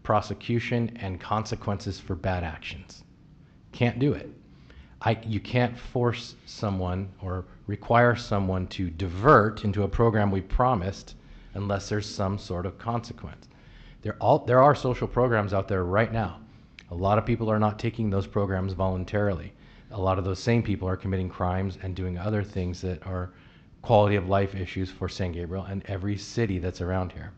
prosecution and consequences for bad actions. Can't do it. You can't force someone or require someone to divert into a program we promised unless there's some sort of consequence. There are social programs out there right now. A lot of people are not taking those programs voluntarily. A lot of those same people are committing crimes and doing other things that are quality of life issues for San Gabriel and every city that's around here.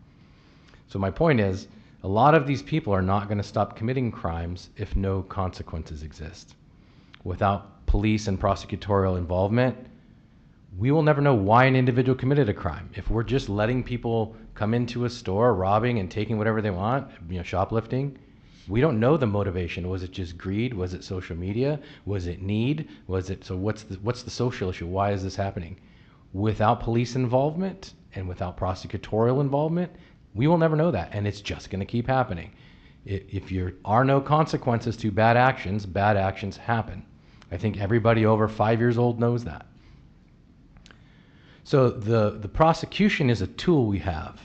So my point is, a lot of these people are not going to stop committing crimes if no consequences exist. Without police and prosecutorial involvement, we will never know why an individual committed a crime. If we're just letting people come into a store, robbing and taking whatever they want, shoplifting, we don't know the motivation. Was it just greed? Was it social media? Was it need? So what's the social issue? Why is this happening? Without police involvement and without prosecutorial involvement, we will never know that, and it's just going to keep happening. If there are no consequences to bad actions happen. I think everybody over 5 years old knows that. So the prosecution is a tool we have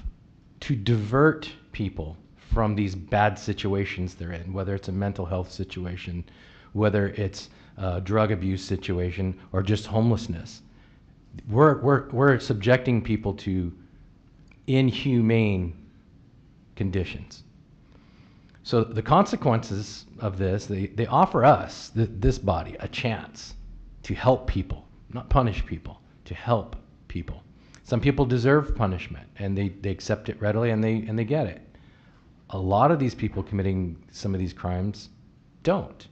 to divert people from these bad situations they're in, whether it's a mental health situation, whether it's a drug abuse situation, or just homelessness. We're subjecting people to inhumane conditions. So the consequences of this, they offer us, this body, a chance to help people, not punish people, to help people. Some people deserve punishment, and they accept it readily, and they get it. A lot of these people committing some of these crimes don't.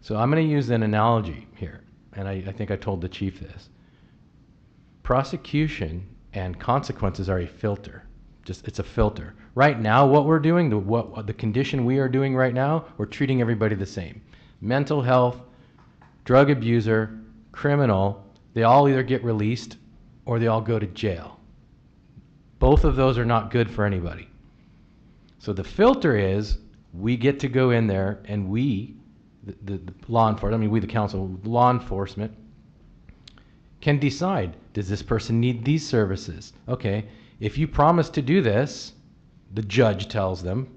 So I'm going to use an analogy here, and I think I told the chief this. Prosecution and consequences are a filter. It's a filter. Right now, what we're doing, the condition we are doing right now, we're treating everybody the same. Mental health, drug abuser, criminal, they all either get released or they all go to jail. Both of those are not good for anybody. So the filter is, we get to go in there and we, the law enforcement, we the council, law enforcement, can decide, does this person need these services? Okay, if you promise to do this, the judge tells them,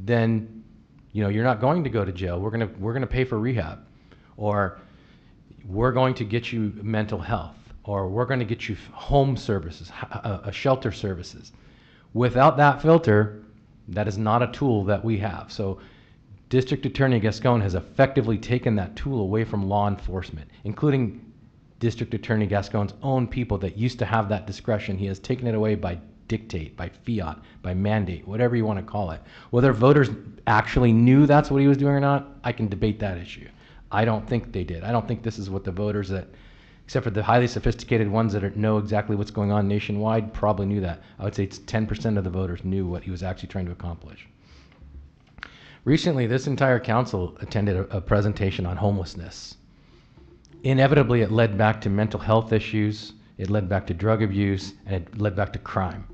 then you're not going to go to jail. We're gonna pay for rehab. Or we're going to get you mental health, or we're going to get you home services, shelter services. Without that filter, that is not a tool that we have. So District Attorney Gascon has effectively taken that tool away from law enforcement, including District Attorney Gascon's own people that used to have that discretion. He has taken it away by dictate, by fiat, by mandate, whatever you want to call it. Whether voters actually knew that's what he was doing or not, I can debate that issue. I don't think they did. I don't think this is what the voters that, except for the highly sophisticated ones that know exactly what's going on nationwide, probably knew that. I would say it's 10% of the voters knew what he was actually trying to accomplish. Recently, this entire council attended a presentation on homelessness. Inevitably, it led back to mental health issues, it led back to drug abuse, and it led back to crime.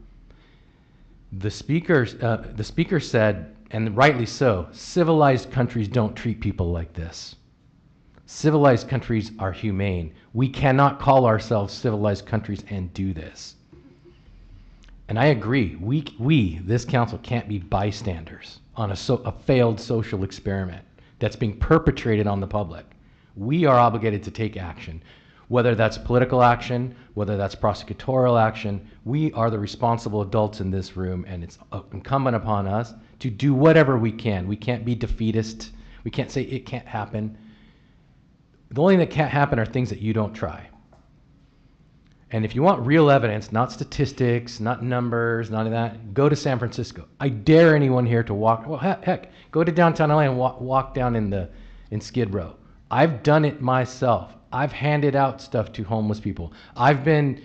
The speaker said, and rightly so, civilized countries don't treat people like this. Civilized countries are humane. We cannot call ourselves civilized countries and do this. And I agree, we, this council, can't be bystanders on a failed social experiment that's being perpetrated on the public. We are obligated to take action, whether that's political action, whether that's prosecutorial action. We are the responsible adults in this room, and it's incumbent upon us to do whatever we can. We can't be defeatist. We can't say it can't happen. The only thing that can't happen are things that you don't try. And if you want real evidence, not statistics, not numbers, none of that, go to San Francisco. I dare anyone here to walk, well, heck, go to downtown LA and walk down in Skid Row. I've done it myself. I've handed out stuff to homeless people. I've been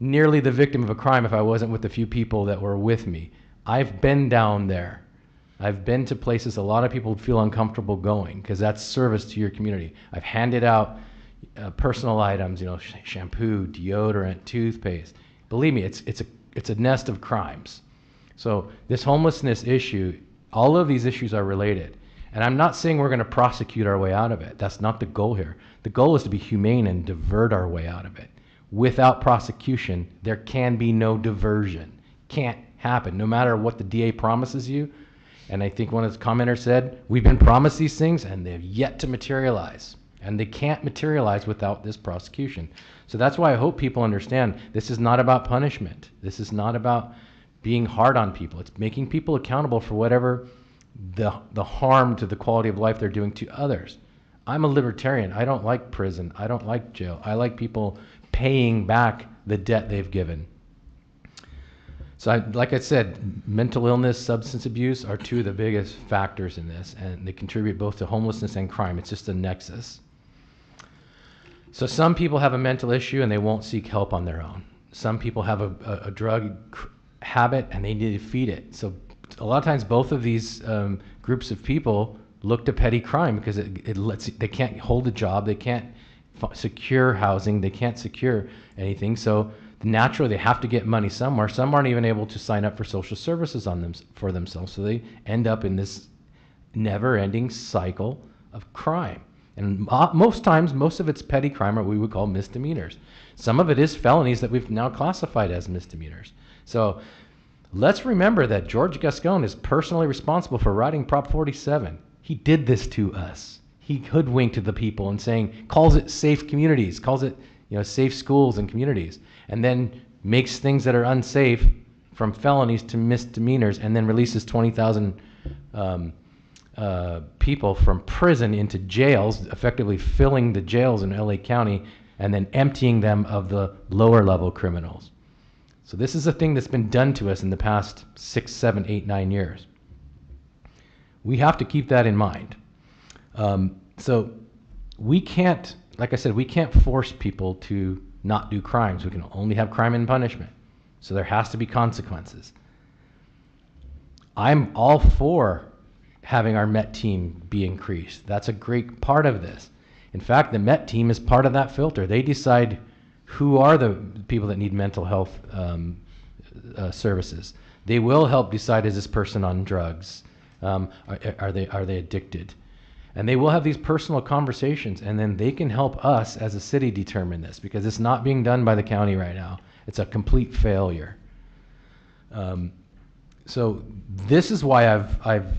nearly the victim of a crime if I wasn't with the few people that were with me. I've been down there. I've been to places a lot of people feel uncomfortable going because that's service to your community. I've handed out personal items, shampoo, deodorant, toothpaste. Believe me, it's a nest of crimes. So this homelessness issue, all of these issues are related. And I'm not saying we're going to prosecute our way out of it. That's not the goal here. The goal is to be humane and divert our way out of it. Without prosecution, there can be no diversion. Can't happen, no matter what the DA promises you. And I think one of the commenters said, we've been promised these things and they've yet to materialize. And they can't materialize without this prosecution. So that's why I hope people understand this is not about punishment. This is not about being hard on people. It's making people accountable for whatever the harm to the quality of life they're doing to others. I'm a libertarian. I don't like prison. I don't like jail. I like people paying back the debt they've given. So like I said, mental illness, substance abuse are two of the biggest factors in this, and they contribute both to homelessness and crime. It's just a nexus. So some people have a mental issue and they won't seek help on their own. Some people have a drug habit and they need to feed it. So a lot of times both of these groups of people look to petty crime because they can't hold a job, they can't secure housing, they can't secure anything. So naturally they have to get money somewhere. Some aren't even able to sign up for social services for themselves. So they end up in this never-ending cycle of crime. And most times, most of it's petty crime, or we would call misdemeanors. Some of it is felonies that we've now classified as misdemeanors. So let's remember that George Gascon is personally responsible for writing Prop 47. He did this to us. He hoodwinked the people and calls it safe communities, calls it safe schools and communities, and then makes things that are unsafe from felonies to misdemeanors, and then releases 20,000 people from prison into jails, effectively filling the jails in LA County, and then emptying them of the lower level criminals. So this is a thing that's been done to us in the past 6, 7, 8, 9 years. We have to keep that in mind. So we can't, like I said, we can't force people to not do crimes. We can only have crime and punishment. So there has to be consequences. I'm all for having our MET team be increased. That's a great part of this. In fact, the MET team is part of that filter. They decide who are the people that need mental health services. They will help decide, is this person on drugs? Are they addicted? And they will have these personal conversations, and then they can help us as a city determine this, because it's not being done by the county right now. It's a complete failure. So this is why I've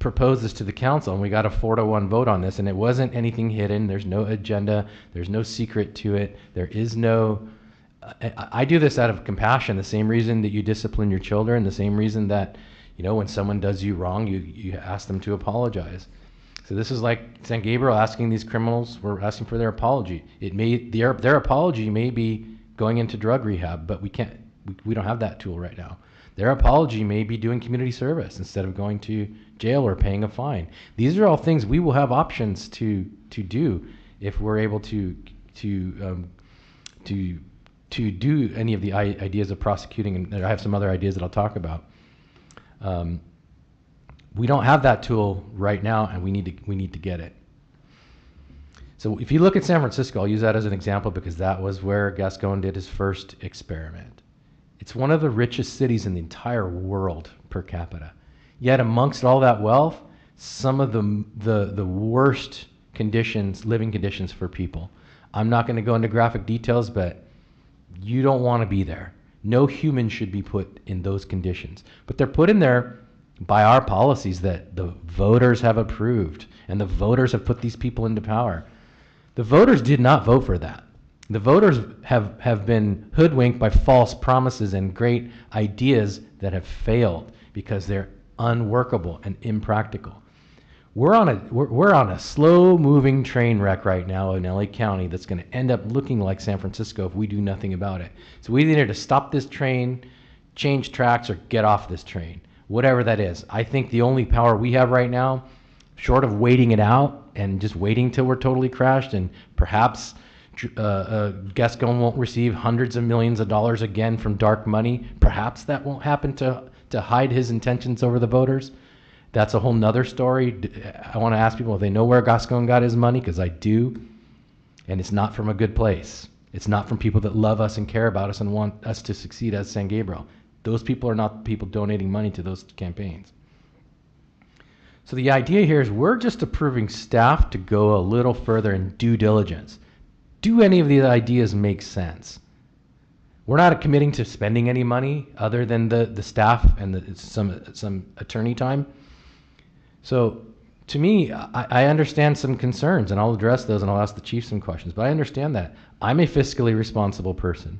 proposed this to the council, and we got a 4-1 vote on this, and it wasn't anything hidden. There's no agenda. There's no secret to it. There is no. I do this out of compassion. The same reason that you discipline your children. The same reason that, you know, when someone does you wrong, you ask them to apologize. So this is like San Gabriel asking these criminals. We're asking for their apology. It may their apology may be going into drug rehab, but we can't. We don't have that tool right now. Their apology may be doing community service instead of going to jail or paying a fine. These are all things we will have options to do if we're able to do any of the ideas of prosecuting, and I have some other ideas that I'll talk about. We don't have that tool right now, and we need to get it. So if you look at San Francisco, I'll use that as an example because that was where Gascon did his first experiment. It's one of the richest cities in the entire world per capita. Yet amongst all that wealth, some of the worst conditions, living conditions for people. I'm not going to go into graphic details, but you don't want to be there. No human should be put in those conditions. But they're put in there by our policies that the voters have approved, and the voters have put these people into power. The voters did not vote for that. The voters have been hoodwinked by false promises and great ideas that have failed because they're unworkable and impractical. We're on a slow-moving train wreck right now in LA County that's going to end up looking like San Francisco if we do nothing about it. So we either need to stop this train, change tracks, or get off this train, whatever that is. I think the only power we have right now, short of waiting it out and just waiting till we're totally crashed, and perhaps Gascon won't receive hundreds of millions of dollars again from dark money. Perhaps that won't happen to hide his intentions over the voters. That's a whole nother story. I want to ask people if they know where Gascon got his money, because I do, and it's not from a good place. It's not from people that love us and care about us and want us to succeed as San Gabriel. Those people are not the people donating money to those campaigns. So the idea here is we're just approving staff to go a little further in due diligence. Do any of these ideas make sense? We're not committing to spending any money other than the staff and some attorney time. So to me, I understand some concerns, and I'll address those, and I'll ask the chief some questions, but I understand that. I'm a fiscally responsible person.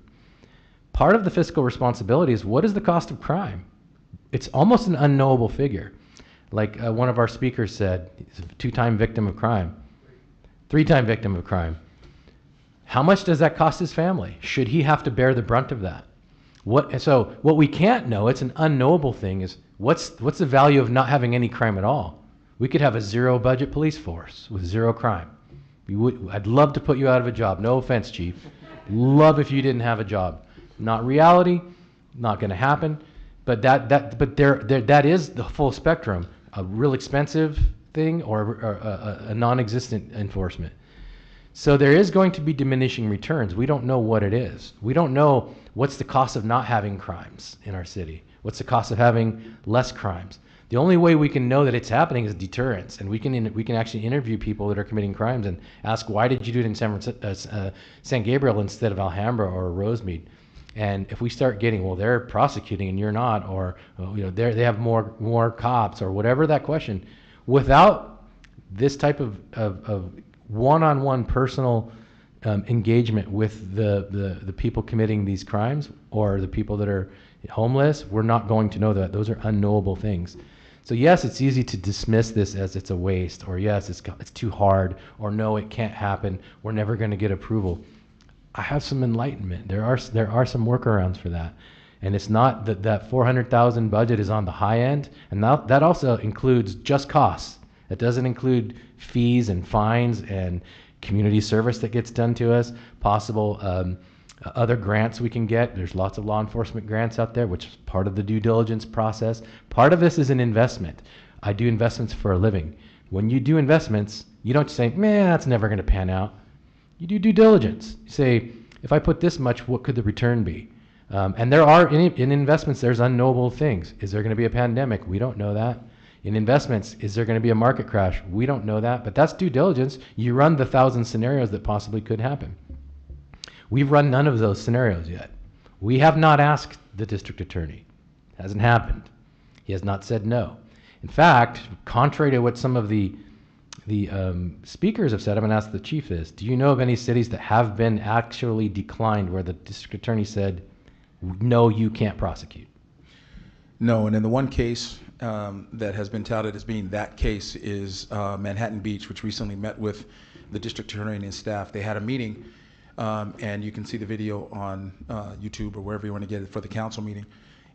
Part of the fiscal responsibility is, what is the cost of crime? It's almost an unknowable figure. Like one of our speakers said, he's a 2-time victim of crime, 3-time victim of crime. How much does that cost his family? Should he have to bear the brunt of that? So what we can't know, it's an unknowable thing, is what's the value of not having any crime at all? We could have a zero budget police force with zero crime. I'd love to put you out of a job. No offense, Chief. Love if you didn't have a job. Not reality, not going to happen. But that is the full spectrum. A real expensive thing or a non-existent enforcement. So there is going to be diminishing returns. We don't know what it is. We don't know what's the cost of not having crimes in our city. What's the cost of having less crimes? The only way we can know that it's happening is deterrence, and we can actually interview people that are committing crimes and ask, why did you do it in San Gabriel instead of Alhambra or Rosemead? And if we start getting, well, they're prosecuting and you're not, or they have more cops, or whatever that question, without this type of one-on-one personal engagement with the people committing these crimes or the people that are homeless, we're not going to know that. Those are unknowable things. So yes, it's easy to dismiss this as it's a waste, or yes, it's too hard, or no, it can't happen. We're never going to get approval. I have some enlightenment. There are some workarounds for that. And it's not that 400,000 budget is on the high end, and that also includes just costs. It doesn't include fees and fines and community service that gets done to us, possible other grants we can get. There's lots of law enforcement grants out there, which is part of the due diligence process. Part of this is an investment. I do investments for a living. When you do investments, you don't say, man, that's never going to pan out. You do due diligence. You say, if I put this much, what could the return be? And there are, in investments, there's unknowable things. Is there going to be a pandemic? We don't know that. In investments, is there going to be a market crash? We don't know that, but that's due diligence. You run the 1,000 scenarios that possibly could happen. We've run none of those scenarios yet. We have not asked the district attorney. It hasn't happened. He has not said no. In fact, contrary to what some of the speakers have said, I'm going to ask the chief this. Do you know of any cities that have been actually declined where the district attorney said, no, you can't prosecute? No, and in the one case that has been touted as being that case is Manhattan Beach, which recently met with the district attorney and his staff. They had a meeting, and you can see the video on YouTube or wherever you want to get it for the council meeting.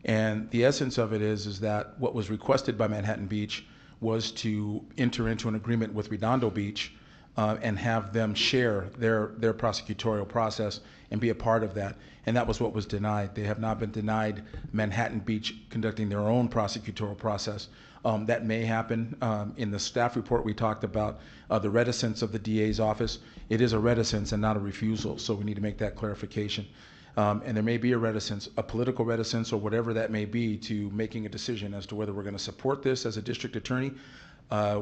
And the essence of it is that what was requested by Manhattan Beach was to enter into an agreement with Redondo Beach and have them share their prosecutorial process and be a part of that. And that was what was denied. They have not been denied Manhattan Beach conducting their own prosecutorial process. That may happen. In the staff report, we talked about the reticence of the DA's office. It is a reticence and not a refusal, so we need to make that clarification. And there may be a reticence, a political reticence or whatever that may be, to making a decision as to whether we're going to support this as a district attorney,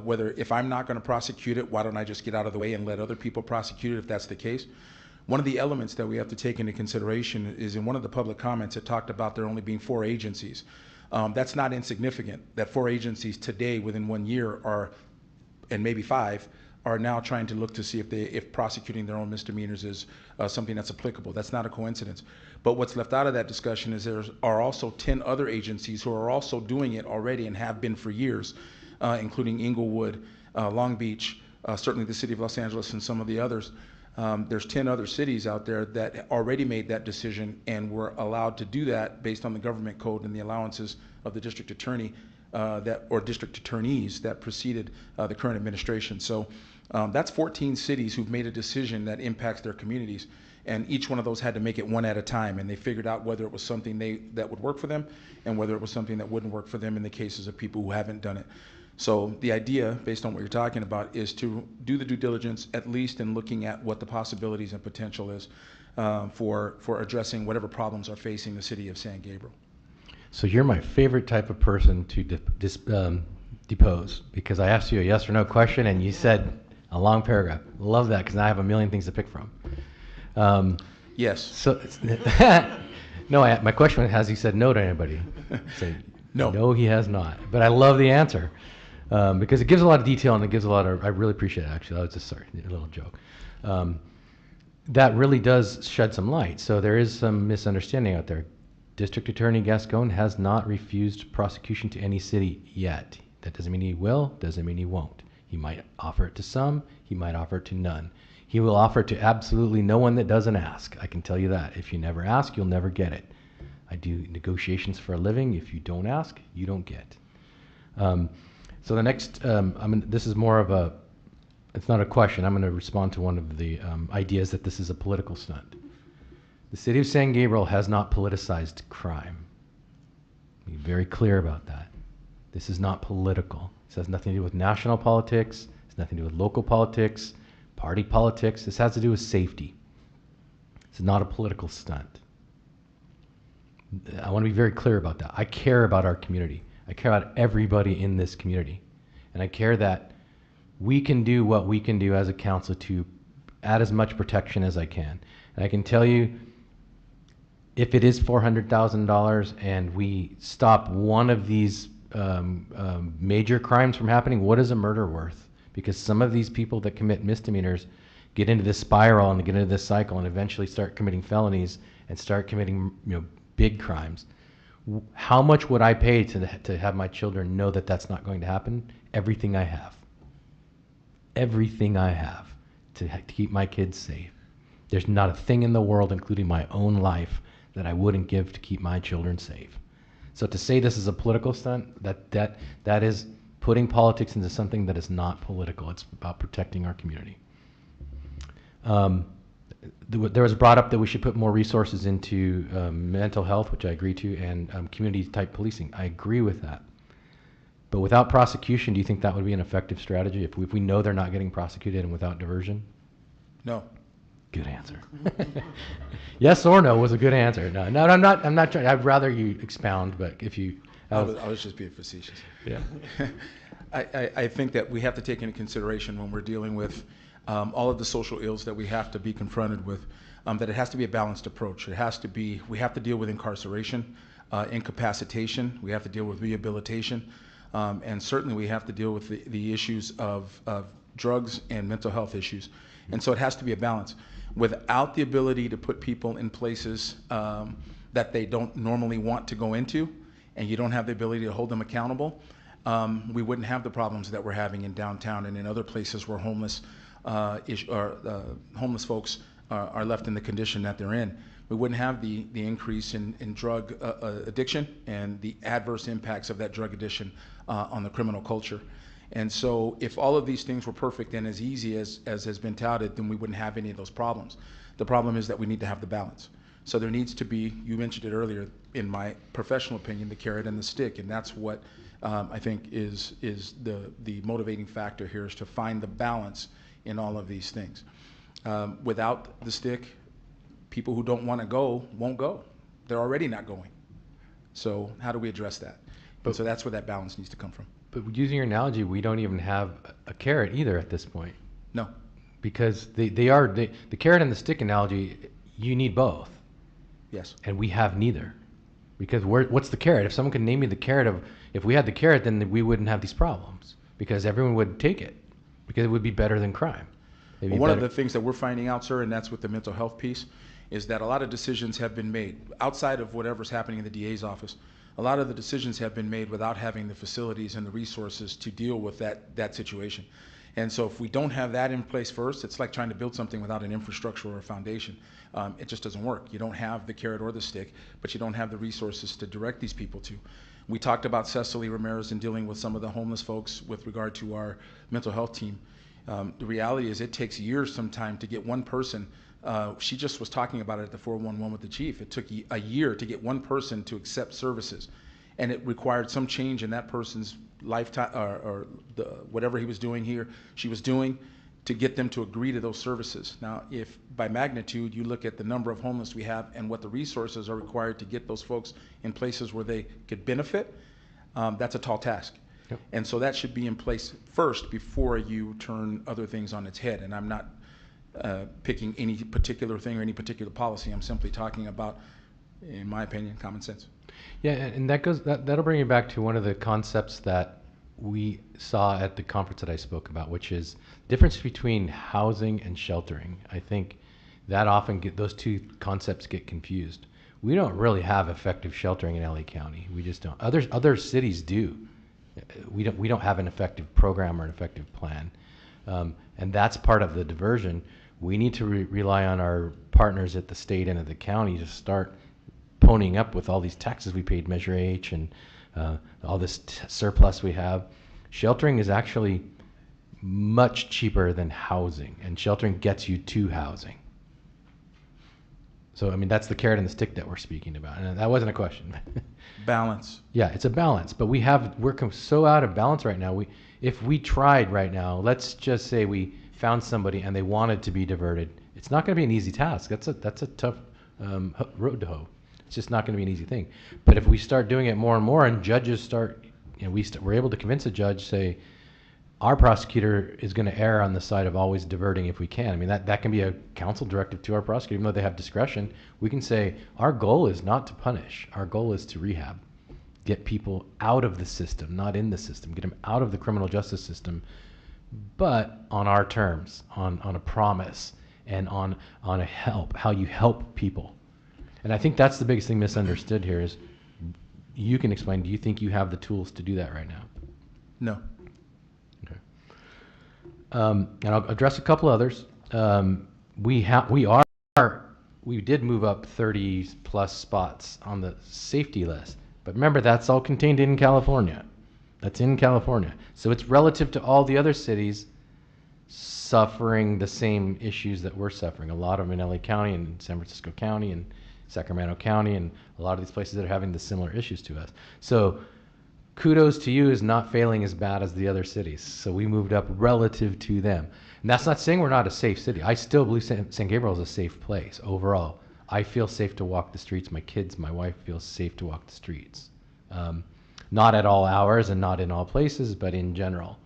whether if I'm not going to prosecute it, why don't I just get out of the way and let other people prosecute it if that's the case. One of the elements that we have to take into consideration is in one of the public comments it talked about there only being 4 agencies. That's not insignificant, that 4 agencies today within 1 year are, and maybe 5, are now trying to look to see if prosecuting their own misdemeanors is something that's applicable. That's not a coincidence. But what's left out of that discussion is there are also 10 other agencies who are also doing it already and have been for years, including Inglewood, Long Beach, certainly the city of Los Angeles and some of the others. There's 10 other cities out there that already made that decision and were allowed to do that based on the government code and the allowances of the district attorney or district attorneys that preceded the current administration. So that's 14 cities who've made a decision that impacts their communities, and each one of those had to make it one at a time, and they figured out whether it was something that would work for them and whether it was something that wouldn't work for them in the cases of people who haven't done it. So the idea, based on what you're talking about, is to do the due diligence, at least in looking at what the possibilities and potential is for addressing whatever problems are facing the city of San Gabriel. So you're my favorite type of person to depose, because I asked you a yes or no question and you said a long paragraph. Love that, because now I have a million things to pick from. Yes. So no, my question was, has he said no to anybody? Say, no. No, he has not. But I love the answer. Because it gives a lot of detail and it gives a lot of, I really appreciate it actually, that was just, sorry, a little joke. That really does shed some light. So there is some misunderstanding out there. District Attorney Gascon has not refused prosecution to any city yet. That doesn't mean he will, doesn't mean he won't. He might offer it to some, he might offer it to none. He will offer it to absolutely no one that doesn't ask. I can tell you that. If you never ask, you'll never get it. I do negotiations for a living. If you don't ask, you don't get. So the next, this is more of a, it's not a question, I'm going to respond to one of the ideas that this is a political stunt. The city of San Gabriel has not politicized crime. Be very clear about that. This is not political. This has nothing to do with national politics, it's nothing to do with local politics, party politics. This has to do with safety. It's not a political stunt. I want to be very clear about that. I care about our community. I care about everybody in this community. And I care that we can do what we can do as a council to add as much protection as I can. And I can tell you, if it is $400,000 and we stop one of these major crimes from happening, what is a murder worth? Because some of these people that commit misdemeanors get into this spiral and they get into this cycle and eventually start committing felonies and start committing big crimes. How much would I pay to have my children know that that's not going to happen? Everything I have. Everything I have to keep my kids safe. There's not a thing in the world, including my own life, that I wouldn't give to keep my children safe. So to say this is a political stunt, that is putting politics into something that is not political. It's about protecting our community. There was brought up that we should put more resources into mental health, which I agree to, and community-type policing. I agree with that. But without prosecution, do you think that would be an effective strategy if we know they're not getting prosecuted and without diversion? No. Good answer. Yes or no was a good answer. No, I'm not trying. I'd rather you expound, but if you... I was just being facetious. Yeah. I think that we have to take into consideration when we're dealing with all of the social ills that we have to be confronted with, that it has to be a balanced approach. It has to be, we have to deal with incarceration, incapacitation, we have to deal with rehabilitation, And certainly we have to deal with the issues of drugs and mental health issues. And so it has to be a balance. Without the ability to put people in places that they don't normally want to go into, and you don't have the ability to hold them accountable, we wouldn't have the problems that we're having in downtown and in other places where homeless folks are left in the condition that they're in. We wouldn't have the increase in drug addiction and the adverse impacts of that drug addiction on the criminal culture. And so if all of these things were perfect and as easy as has been touted, then we wouldn't have any of those problems. The problem is that we need to have the balance. So there needs to be, you mentioned it earlier, in my professional opinion, the carrot and the stick, and that's what I think is the motivating factor here, is to find the balance in all of these things. Without the stick, people who don't want to go won't go. They're already not going. So how do we address that? So that's where that balance needs to come from. But using your analogy, we don't even have a carrot either at this point. No. Because the carrot and the stick analogy, you need both. Yes. And we have neither. Because what's the carrot? If someone could name me the carrot of, if we had the carrot, then we wouldn't have these problems. Because everyone would take it. Because it would be better than crime. Well, one of the things that we're finding out, sir, and that's with the mental health piece, is that a lot of decisions have been made outside of whatever's happening in the DA's office. A lot of the decisions have been made without having the facilities and the resources to deal with that situation. And so if we don't have that in place first, it's like trying to build something without an infrastructure or a foundation. It just doesn't work. You don't have the carrot or the stick, but you don't have the resources to direct these people to. We talked about Cecily Ramirez and dealing with some of the homeless folks with regard to our mental health team. The reality is it takes years sometime to get one person. She just was talking about it at the 411 with the chief. It took a year to get one person to accept services, and it required some change in that person's lifetime or whatever he was doing here, she was doing, to get them to agree to those services. Now, if by magnitude you look at the number of homeless we have and what the resources are required to get those folks in places where they could benefit, that's a tall task. Yep. And so that should be in place first before you turn other things on its head. And I'm not picking any particular thing or any particular policy. I'm simply talking about, in my opinion, common sense. Yeah, and that'll bring you back to one of the concepts that we saw at the conference that I spoke about, which is the difference between housing and sheltering. I think that often those two concepts get confused. We don't really have effective sheltering in LA County. We just don't. Other cities do. We don't have an effective program or an effective plan, and that's part of the diversion. We need to rely on our partners at the state and at the county to start ponying up with all these taxes we paid, Measure H, and all this surplus we have. Sheltering is actually much cheaper than housing, and sheltering gets you to housing. So, I mean, that's the carrot and the stick that we're speaking about, and that wasn't a question. Balance. Yeah, it's a balance, but we're so out of balance right now. If we tried right now, let's just say we found somebody and they wanted to be diverted, it's not going to be an easy task. That's a tough road to hoe. It's just not going to be an easy thing. But if we start doing it more and more, and judges start, we're able to convince a judge, say, our prosecutor is going to err on the side of always diverting if we can. I mean, that can be a council directive to our prosecutor, even though they have discretion. We can say, our goal is not to punish. Our goal is to rehab. Get people out of the system, not in the system. Get them out of the criminal justice system, but on our terms, on a promise, and on a help, how you help people. And I think that's the biggest thing misunderstood here is, you can explain, do you think you have the tools to do that right now? No. Okay. And I'll address a couple others. We did move up 30 plus spots on the safety list, but remember, that's all contained in California. That's in California. So it's relative to all the other cities suffering the same issues that we're suffering. A lot of them in LA County and San Francisco County and Sacramento County, and a lot of these places that are having the similar issues to us. So kudos to you is not failing as bad as the other cities. So we moved up relative to them. And that's not saying we're not a safe city. I still believe San Gabriel is a safe place overall. I feel safe to walk the streets. My kids, my wife feels safe to walk the streets. Not at all hours and not in all places, but in general.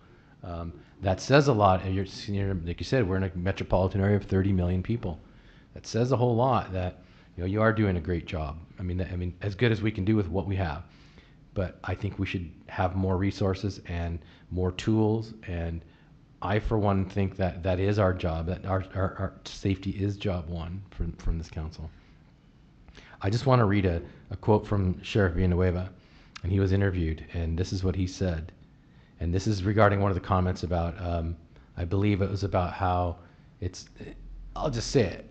That says a lot. And like you said, we're in a metropolitan area of 30 million people. That says a whole lot that you are doing a great job. I mean, as good as we can do with what we have. but I think we should have more resources and more tools. And I, for one, think that that is our job, that our safety is job one from this council. I just want to read a quote from Sheriff Villanueva, and he was interviewed, and this is what he said. And this is regarding one of the comments about, I believe it was about how I'll just say it,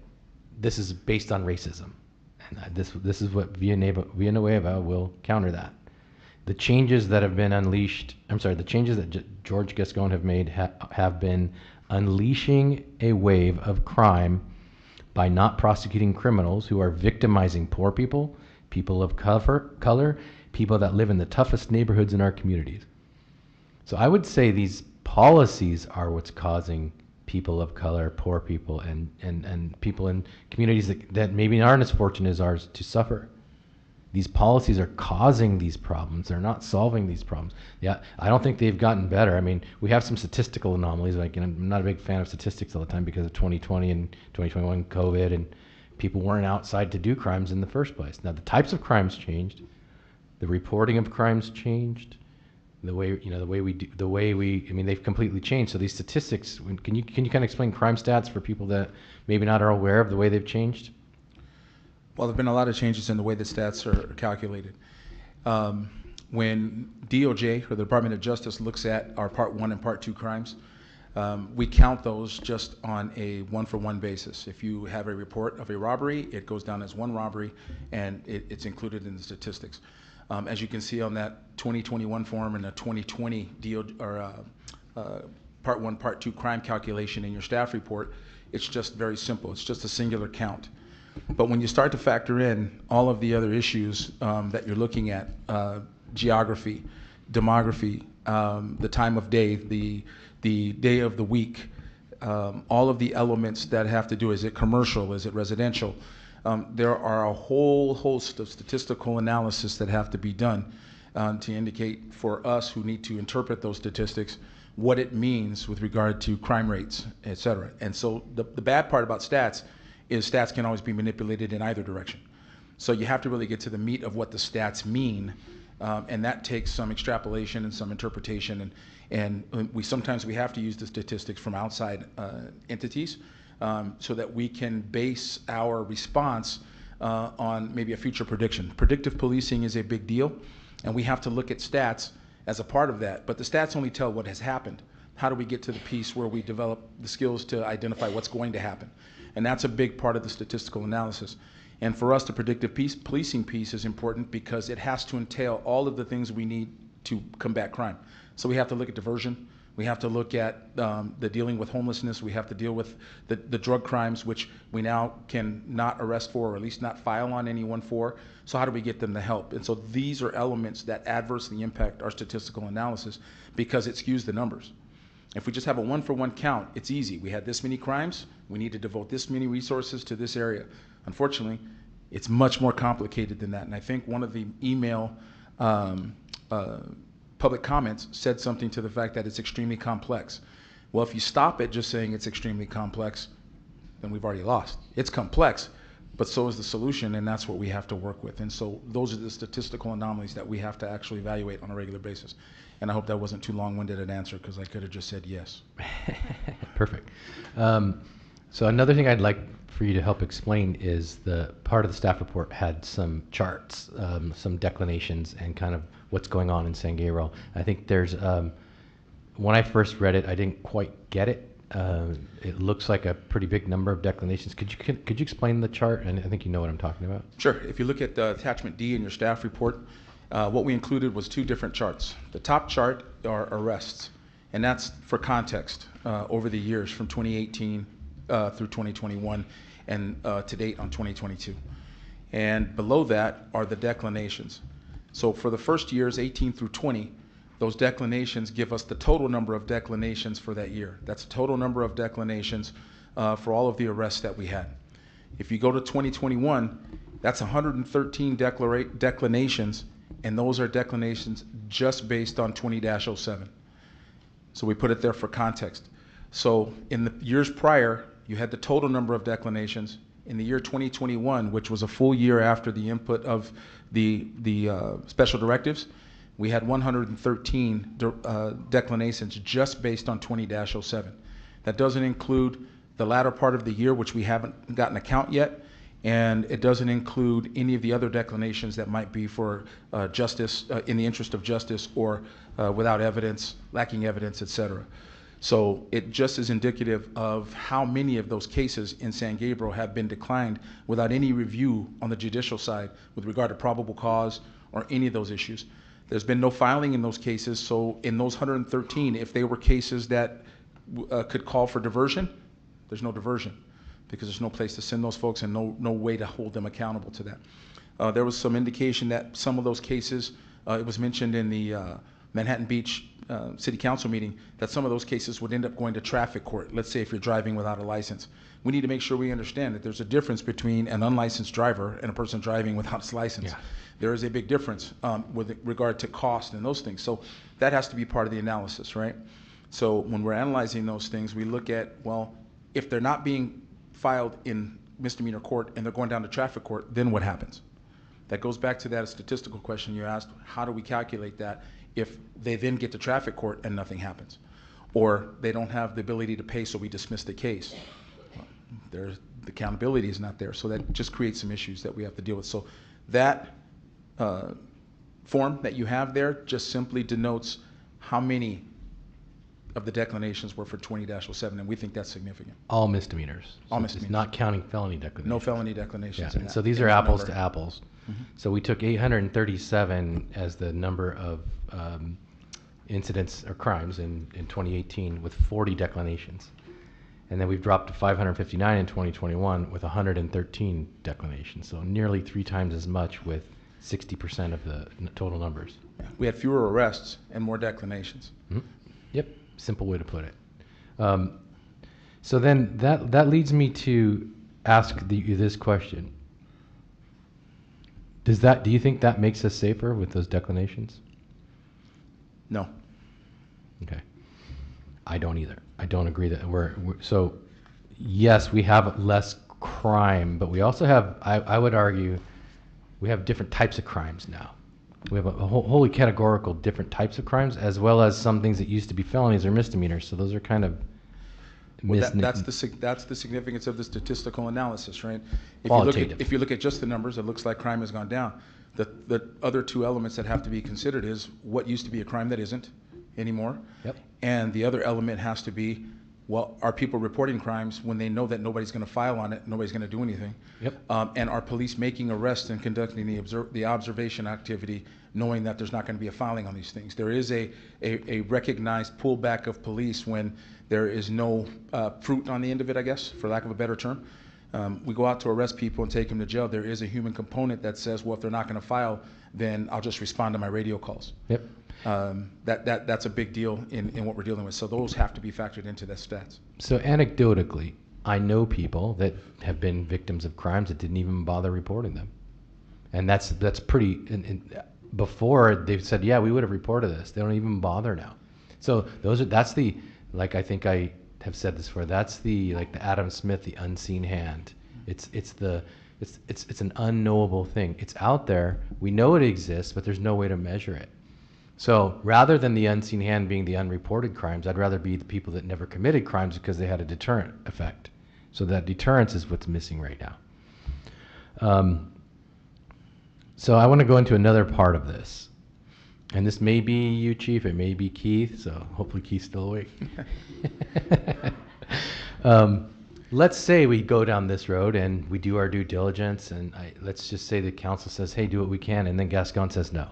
this is based on racism. And this is what Villanueva will counter that. The changes that have been unleashed, the changes that George Gascon have made have been unleashing a wave of crime by not prosecuting criminals who are victimizing poor people, people of color, people that live in the toughest neighborhoods in our communities. So I would say these policies are what's causing people of color, poor people, and people in communities that maybe aren't as fortunate as ours to suffer. These policies are causing these problems. They're not solving these problems. Yeah, I don't think they've gotten better. I mean, we have some statistical anomalies. Like, I'm not a big fan of statistics all the time because of 2020 and 2021 COVID, and people weren't outside to do crimes in the first place. Now, the types of crimes changed. The reporting of crimes changed. The way they've completely changed. So these statistics, can you kind of explain crime stats for people that maybe not are aware of the way they've changed? Well, there have been a lot of changes in the way the stats are calculated. When DOJ, or the Department of Justice, looks at our Part 1 and Part 2 crimes, we count those just on a one-for-one basis. If you have a report of a robbery, it goes down as one robbery, and it's included in the statistics. As you can see on that 2021 form and the 2020 Part 1, Part 2 crime calculation in your staff report, it's just very simple. It's just a singular count. But when you start to factor in all of the other issues that you're looking at, geography, demography, the time of day, the day of the week, all of the elements that have to do, is it commercial, is it residential? There are a whole host of statistical analysis that have to be done to indicate for us who need to interpret those statistics what it means with regard to crime rates, et cetera. And so the bad part about stats is stats can always be manipulated in either direction. So you have to really get to the meat of what the stats mean, and that takes some extrapolation and some interpretation, and sometimes we have to use the statistics from outside entities so that we can base our response on maybe a future prediction. Predictive policing is a big deal, and we have to look at stats as a part of that, but the stats only tell what has happened. How do we get to the piece where we develop the skills to identify what's going to happen? And that's a big part of the statistical analysis. And for us, the predictive policing piece is important because it has to entail all of the things we need to combat crime. So we have to look at diversion. We have to look at the dealing with homelessness. We have to deal with the drug crimes, which we now can not arrest for, or at least not file on anyone for. So how do we get them the help? And so these are elements that adversely impact our statistical analysis because it skews the numbers. If we just have a one-for-one count, it's easy. We had this many crimes. We need to devote this many resources to this area. Unfortunately, it's much more complicated than that. And I think one of the email public comments said something to the fact that it's extremely complex. Well, if you stop at just saying it's extremely complex, then we've already lost. It's complex, but so is the solution, and that's what we have to work with. And so those are the statistical anomalies that we have to actually evaluate on a regular basis. And I hope that wasn't too long-winded an answer, because I could have just said yes. Perfect. So another thing I'd like for you to help explain is the part of the staff report had some charts, some declinations, and kind of what's going on in San Gabriel. I think there's, when I first read it, I didn't quite get it. It looks like a pretty big number of declinations. Could you explain the chart? And I think you know what I'm talking about. Sure. If you look at attachment D in your staff report, what we included was two different charts. The top chart are arrests, and that's for context over the years from 2018 through 2021 and to date on 2022. And below that are the declinations. So for the first years, 18 through 20, those declinations give us the total number of declinations for that year. That's the total number of declinations for all of the arrests that we had. If you go to 2021, that's 113 declinations, and those are declinations just based on 20-07. So we put it there for context. So in the years prior, you had the total number of declinations. In the year 2021, which was a full year after the input of the special directives, we had 113 declinations just based on 20-07. That doesn't include the latter part of the year, which we haven't gotten a count yet, and it doesn't include any of the other declinations that might be for justice, in the interest of justice, or without evidence, lacking evidence, etc. So it just is indicative of how many of those cases in San Gabriel have been declined without any review on the judicial side with regard to probable cause or any of those issues. There's been no filing in those cases, so in those 113, if they were cases that could call for diversion, there's no diversion because there's no place to send those folks and no way to hold them accountable to that. There was some indication that some of those cases, it was mentioned in the Manhattan Beach City Council meeting, that some of those cases would end up going to traffic court. Let's say if you're driving without a license. We need to make sure we understand that there's a difference between an unlicensed driver and a person driving without his license. Yeah. There is a big difference with regard to cost and those things. So that has to be part of the analysis, right? So when we're analyzing those things, we look at, well, if they're not being filed in misdemeanor court and they're going down to traffic court, then what happens? That goes back to that statistical question you asked. How do we calculate that if they then get to traffic court and nothing happens? Or they don't have the ability to pay, so we dismiss the case. The accountability is not there, so that just creates some issues that we have to deal with. So that form that you have there just simply denotes how many of the declinations were for 20-07, and we think that's significant. All misdemeanors. All So misdemeanors. It's not counting felony declinations. No felony declinations. Yeah. in And so that- these in are that apples number. to apples. Mhm. So we took 837 as the number of incidents or crimes in 2018 with 40 declinations. And then we've dropped to 559 in 2021 with 113 declinations. So nearly 3 times as much with 60% of the total numbers. We had fewer arrests and more declinations. Mhm. Yep, simple way to put it. So then that leads me to ask you this question. Do you think that makes us safer with those declinations? No. Okay. I don't either. I don't agree that so yes, we have less crime, but we also have, I would argue, we have different types of crimes now. We have a wholly categorical different types of crimes, as well as some things that used to be felonies or misdemeanors. So those are kind of That's the significance of the statistical analysis, right? Qualitative. If you look at just the numbers, it looks like crime has gone down. The other two elements that have to be considered is what used to be a crime that isn't anymore. Yep. And the other element has to be, well, are people reporting crimes when they know that nobody's going to file on it, nobody's going to do anything? Yep. And are police making arrests and conducting the observation activity, knowing that there's not going to be a filing on these things? There is a recognized pullback of police when there is no fruit on the end of it, I guess, for lack of a better term. We go out to arrest people and take them to jail. There is a human component that says, well, if they're not going to file, then I'll just respond to my radio calls. Yep. That's a big deal in what we're dealing with. So those have to be factored into the stats. So anecdotally, I know people that have been victims of crimes that didn't even bother reporting them. And that's pretty, before they've said, yeah, we would have reported this. They don't even bother now. So that's the, like I think I have said this before, that's the Adam Smith, the unseen hand. It's an unknowable thing. It's out there. We know it exists, but there's no way to measure it. So rather than the unseen hand being the unreported crimes, I'd rather be the people that never committed crimes because they had a deterrent effect. So that deterrence is what's missing right now. So I want to go into another part of this. And this may be you, Chief, it may be Keith, so hopefully Keith's still awake. Let's say we go down this road and we do our due diligence, and let's just say the council says, hey, do what we can, and then Gascon says no.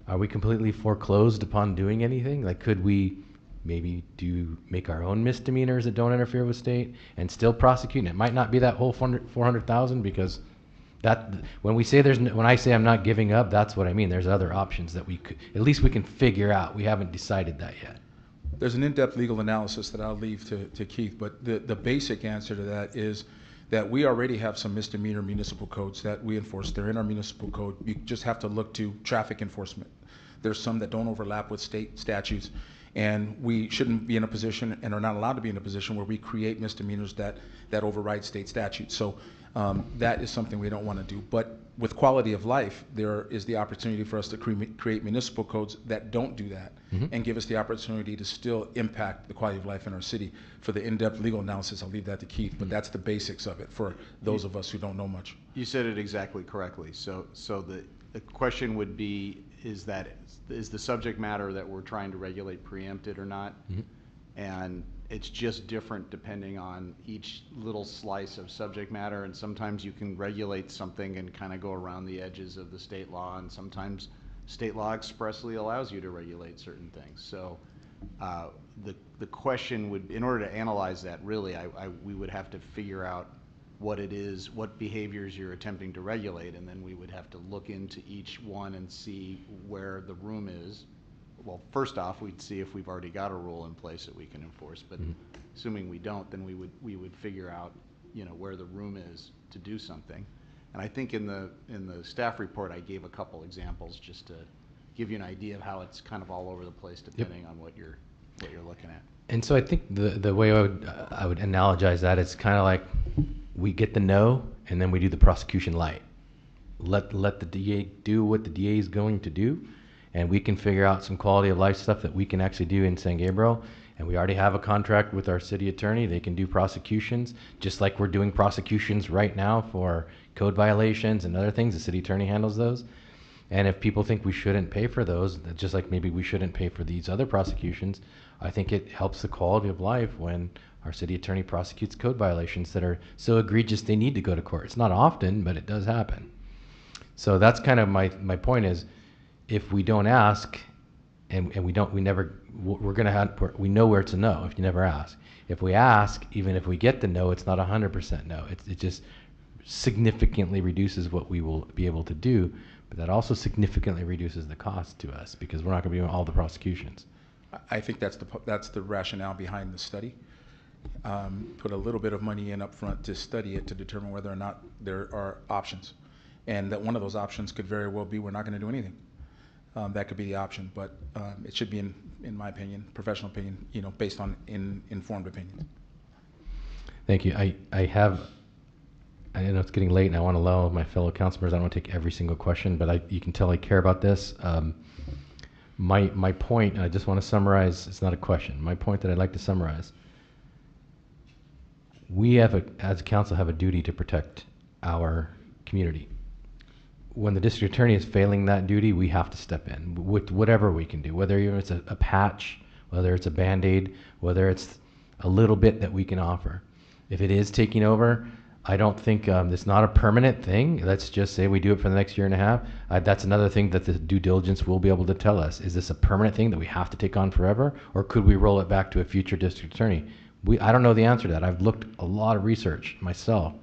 Are we completely foreclosed upon doing anything? Like, could we maybe make our own misdemeanors that don't interfere with state and still prosecute? And it might not be that whole 400,000, because when I say I'm not giving up, that's what I mean. There's other options that at least we can figure out. We haven't decided that yet. There's an in-depth legal analysis that I'll leave to Keith, but the basic answer to that is that we already have some misdemeanor municipal codes that we enforce. They're in our municipal code. You just have to look to traffic enforcement. There's some that don't overlap with state statutes, and we shouldn't be in a position and are not allowed to be in a position where we create misdemeanors that override state statutes. So That is something we don't want to do. But with quality of life, there is the opportunity for us to create municipal codes that don't do that and give us the opportunity to still impact the quality of life in our city. For the in-depth legal analysis, I'll leave that to Keith, but that's the basics of it for those of us who don't know much. You said it exactly correctly. So the question would be, is the subject matter that we're trying to regulate preempted or not? And it's just different depending on each little slice of subject matter, and sometimes you can regulate something and kind of go around the edges of the state law, and sometimes state law expressly allows you to regulate certain things. So the question would, in order to analyze that, really, we would have to figure out what it is, what behaviors you're attempting to regulate, and then we would have to look into each one and see where the room is. Well, first off, we'd see if we've already got a rule in place that we can enforce, but assuming we don't, then we would figure out, where the room is to do something. And I think in the staff report, I gave a couple examples just to give you an idea of how it's kind of all over the place depending on what you're looking at. And so I think the way I would analogize that, it's kind of like we get the no, and then we do the prosecution light. Let the DA do what the DA is going to do, and we can figure out some quality of life stuff that we can actually do in San Gabriel. And we already have a contract with our city attorney. They can do prosecutions, just like we're doing prosecutions right now for code violations and other things. The city attorney handles those. And if people think we shouldn't pay for those, just like maybe we shouldn't pay for these other prosecutions, I think it helps the quality of life when our city attorney prosecutes code violations that are so egregious they need to go to court. It's not often, but it does happen. So that's kind of my point is, if we don't ask, and we know where it's a no if you never ask. If we ask, even if we get the no, it's not 100% no. It just significantly reduces what we will be able to do, but that also significantly reduces the cost to us because we're not going to be doing all the prosecutions. I think that's the rationale behind the study. Put a little bit of money in up front to study it to determine whether or not there are options, and that one of those options could very well be we're not going to do anything. That could be the option, but it should be, in my opinion, professional opinion, based on informed opinions. Thank you. I know it's getting late, and I want to allow my fellow council members. I don't want to take every single question, but you can tell I care about this. My point, and I just want to summarize. It's not a question. My point that I'd like to summarize. We as a council, have a duty to protect our community. When the district attorney is failing that duty, we have to step in with whatever we can do, whether it's a patch, whether it's a Band-Aid, whether it's a little bit that we can offer. If it is taking over, I don't think it's not a permanent thing. Let's just say we do it for the next year and a half. That's another thing that the due diligence will be able to tell us. Is this a permanent thing that we have to take on forever, or could we roll it back to a future district attorney? I don't know the answer to that. I've looked a lot of research myself.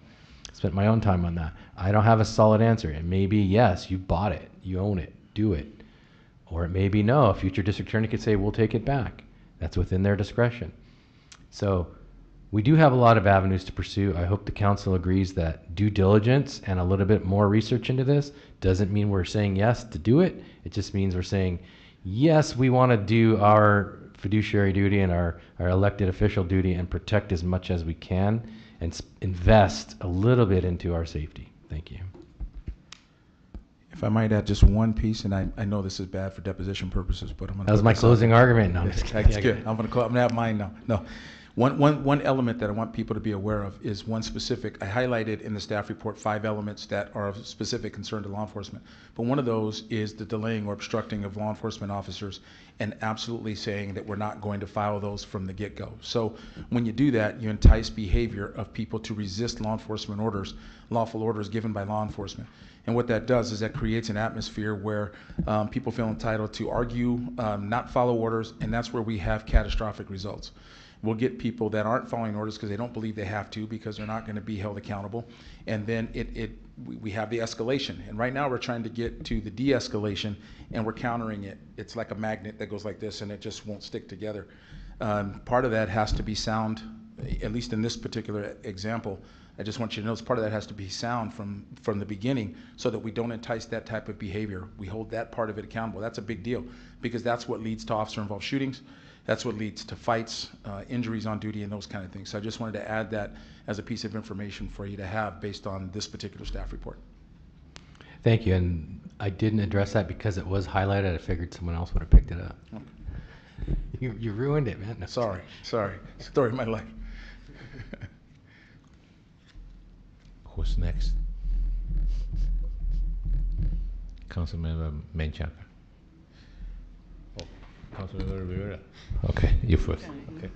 Spent my own time on that. I don't have a solid answer. It may be yes, you bought it, you own it, do it. Or it may be no, a future district attorney could say we'll take it back. That's within their discretion. So we do have a lot of avenues to pursue. I hope the council agrees that due diligence and a little bit more research into this doesn't mean we're saying yes to do it. It just means we're saying yes, we want to do our fiduciary duty and our elected official duty and protect as much as we can and invest a little bit into our safety. Thank you. If I might add just one piece, and I know this is bad for deposition purposes, but I'm going to. That was my closing argument. No, that's good. I'm going to have mine now. No, one element that I want people to be aware of is one specific. I highlighted in the staff report 5 elements that are of specific concern to law enforcement. But one of those is the delaying or obstructing of law enforcement officers, and absolutely saying that we're not going to follow those from the get-go. So when you do that, you entice behavior of people to resist law enforcement orders, lawful orders given by law enforcement. And what that does is that creates an atmosphere where people feel entitled to argue, not follow orders, and that's where we have catastrophic results. We'll get people that aren't following orders because they don't believe they have to, because they're not going to be held accountable. And then we have the escalation. And right now we're trying to get to the de-escalation, and we're countering it. It's like a magnet that goes like this, and it just won't stick together. Part of that has to be sound, at least in this particular example. I just want you to know part of that has to be sound from the beginning, so that we don't entice that type of behavior. We hold that part of it accountable. That's a big deal, because that's what leads to officer-involved shootings. That's what leads to fights, injuries on duty, and those kind of things. So I just wanted to add that as a piece of information for you to have based on this particular staff report. Thank you, and I didn't address that because it was highlighted. I figured someone else would have picked it up. You ruined it, man. No. Sorry. Story of my life. Who's next? Councilmember Milsaq. Oh, Councilmember Rivera. Okay, you first. Okay.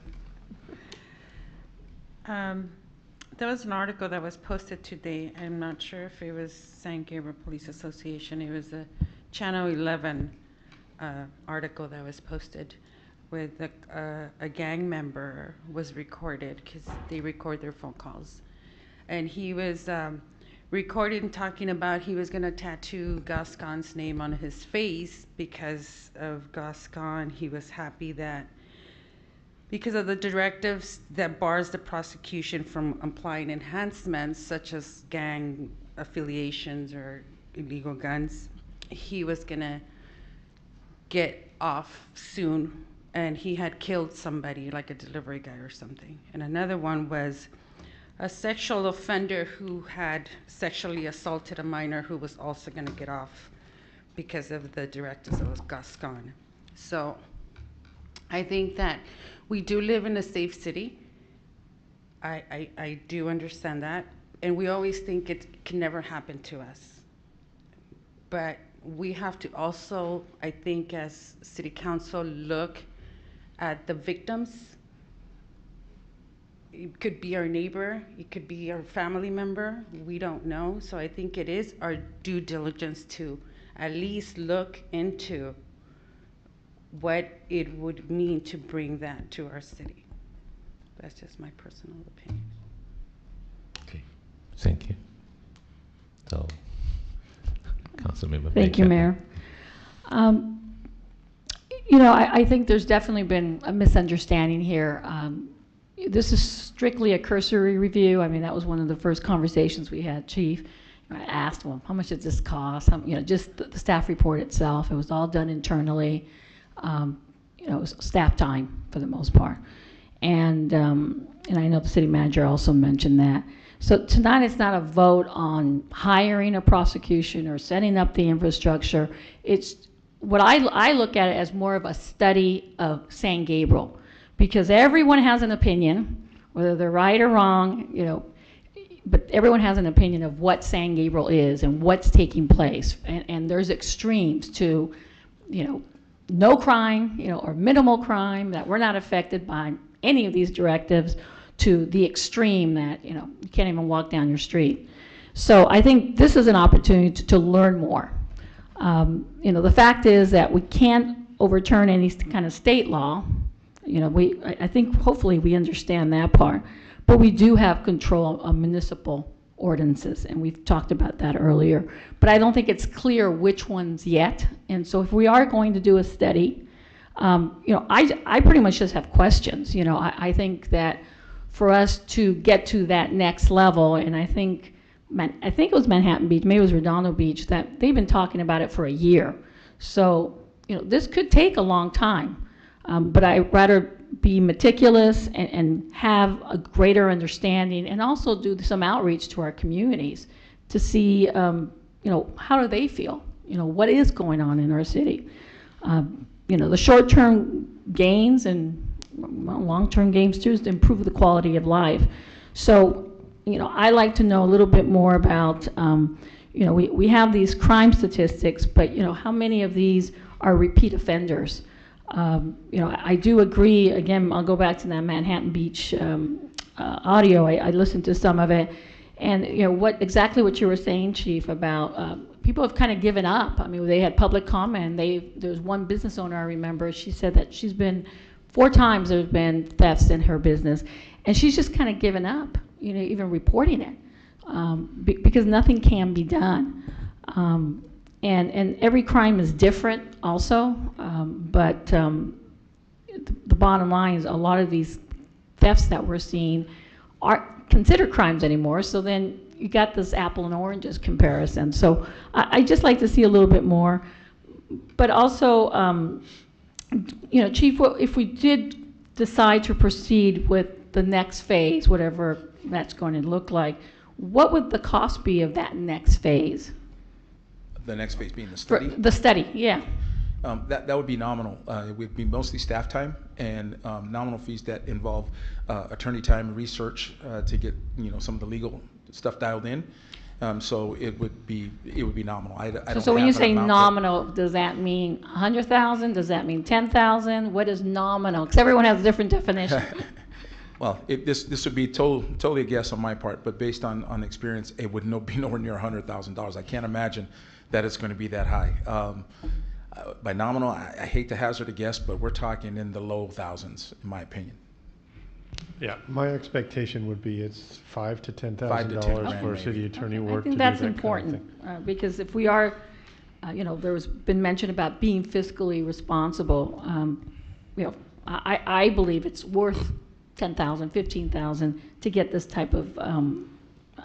There was an article that was posted today. I'm not sure if it was San Gabriel Police Association. It was a Channel 11 article that was posted with a gang member was recorded because they record their phone calls. And he was recorded and talking about he was going to tattoo Gascon's name on his face because of Gascon. He was happy that because of the directives that bars the prosecution from applying enhancements such as gang affiliations or illegal guns, he was gonna get off soon, and he had killed somebody, like a delivery guy or something. And another one was a sexual offender who had sexually assaulted a minor who was also gonna get off because of the directives of Gascon. So I think that we do live in a safe city. I do understand that. And we always think it can never happen to us. But we have to also, I think, as City Council, look at the victims. It could be our neighbor, it could be our family member, we don't know. So I think it is our due diligence to at least look into what it would mean to bring that to our city. That's just my personal opinion. Okay, thank you. So, Councilmember. Thank you, Mayor. You know, I think there's definitely been a misunderstanding here. This is strictly a cursory review. I mean, that was one of the first conversations we had, Chief. I asked, well, how much does this cost? You know, just the staff report itself. It was all done internally. You know, it was staff time for the most part. And I know the city manager also mentioned that. So tonight it's not a vote on hiring a prosecution or setting up the infrastructure. It's what I look at it as more of a study of San Gabriel, because everyone has an opinion, whether they're right or wrong, you know, but everyone has an opinion of what San Gabriel is and what's taking place. And there's extremes to, you know, no crime, you know, or minimal crime, that we're not affected by any of these directives, to the extreme that, you know, you can't even walk down your street. So I think this is an opportunity to learn more. You know, the fact is that we can't overturn any kind of state law. You know, I think hopefully we understand that part, but we do have control of municipal ordinances, and we've talked about that earlier. But I don't think it's clear which ones yet. And so if we are going to do a study, you know, I pretty much just have questions. You know, I think that for us to get to that next level, and I think it was Manhattan Beach, maybe it was Redondo Beach, that they've been talking about it for a year. So, you know, this could take a long time. But I'd rather be meticulous and have a greater understanding, and also do some outreach to our communities to see, you know, how do they feel? You know, what is going on in our city? You know, the short-term gains and long-term gains too is to improve the quality of life. So, you know, I like to know a little bit more about, you know, we have these crime statistics, but, you know, how many of these are repeat offenders? You know, I do agree, again, I'll go back to that Manhattan Beach audio. I listened to some of it, and, you know, exactly what you were saying, Chief, about people have kind of given up. I mean, they had public comment. There's one business owner I remember, she said that she's been 4 times there's been thefts in her business, and she's just kind of given up, you know, even reporting it, because nothing can be done. And every crime is different also, but the bottom line is a lot of these thefts that we're seeing aren't considered crimes anymore, so then you got this apple and oranges comparison. So I just like to see a little bit more, but also, you know, Chief, if we did decide to proceed with the next phase, whatever that's going to look like, what would the cost be of that next phase? The next phase being the study? The study, yeah. That would be nominal. It would be mostly staff time and nominal fees that involve attorney time and research to get, you know, some of the legal stuff dialed in. So it would be nominal. I don't So when you have an say amount nominal, does that mean 100,000? Does that mean 10,000? What is nominal? Because everyone has a different definition. Well, this would be totally a guess on my part, but based on experience, it would be nowhere near $100,000. I can't imagine that it's going to be that high. By nominal, I hate to hazard a guess, but we're talking in the low thousands, in my opinion. Yeah, my expectation would be it's $5,000 to $10,000 $10,000 for city attorney work. I think to that's do that important kind of thing. because if we are, you know, there's been mention about being fiscally responsible. You know, I believe it's worth $10,000, $15,000 to get this type of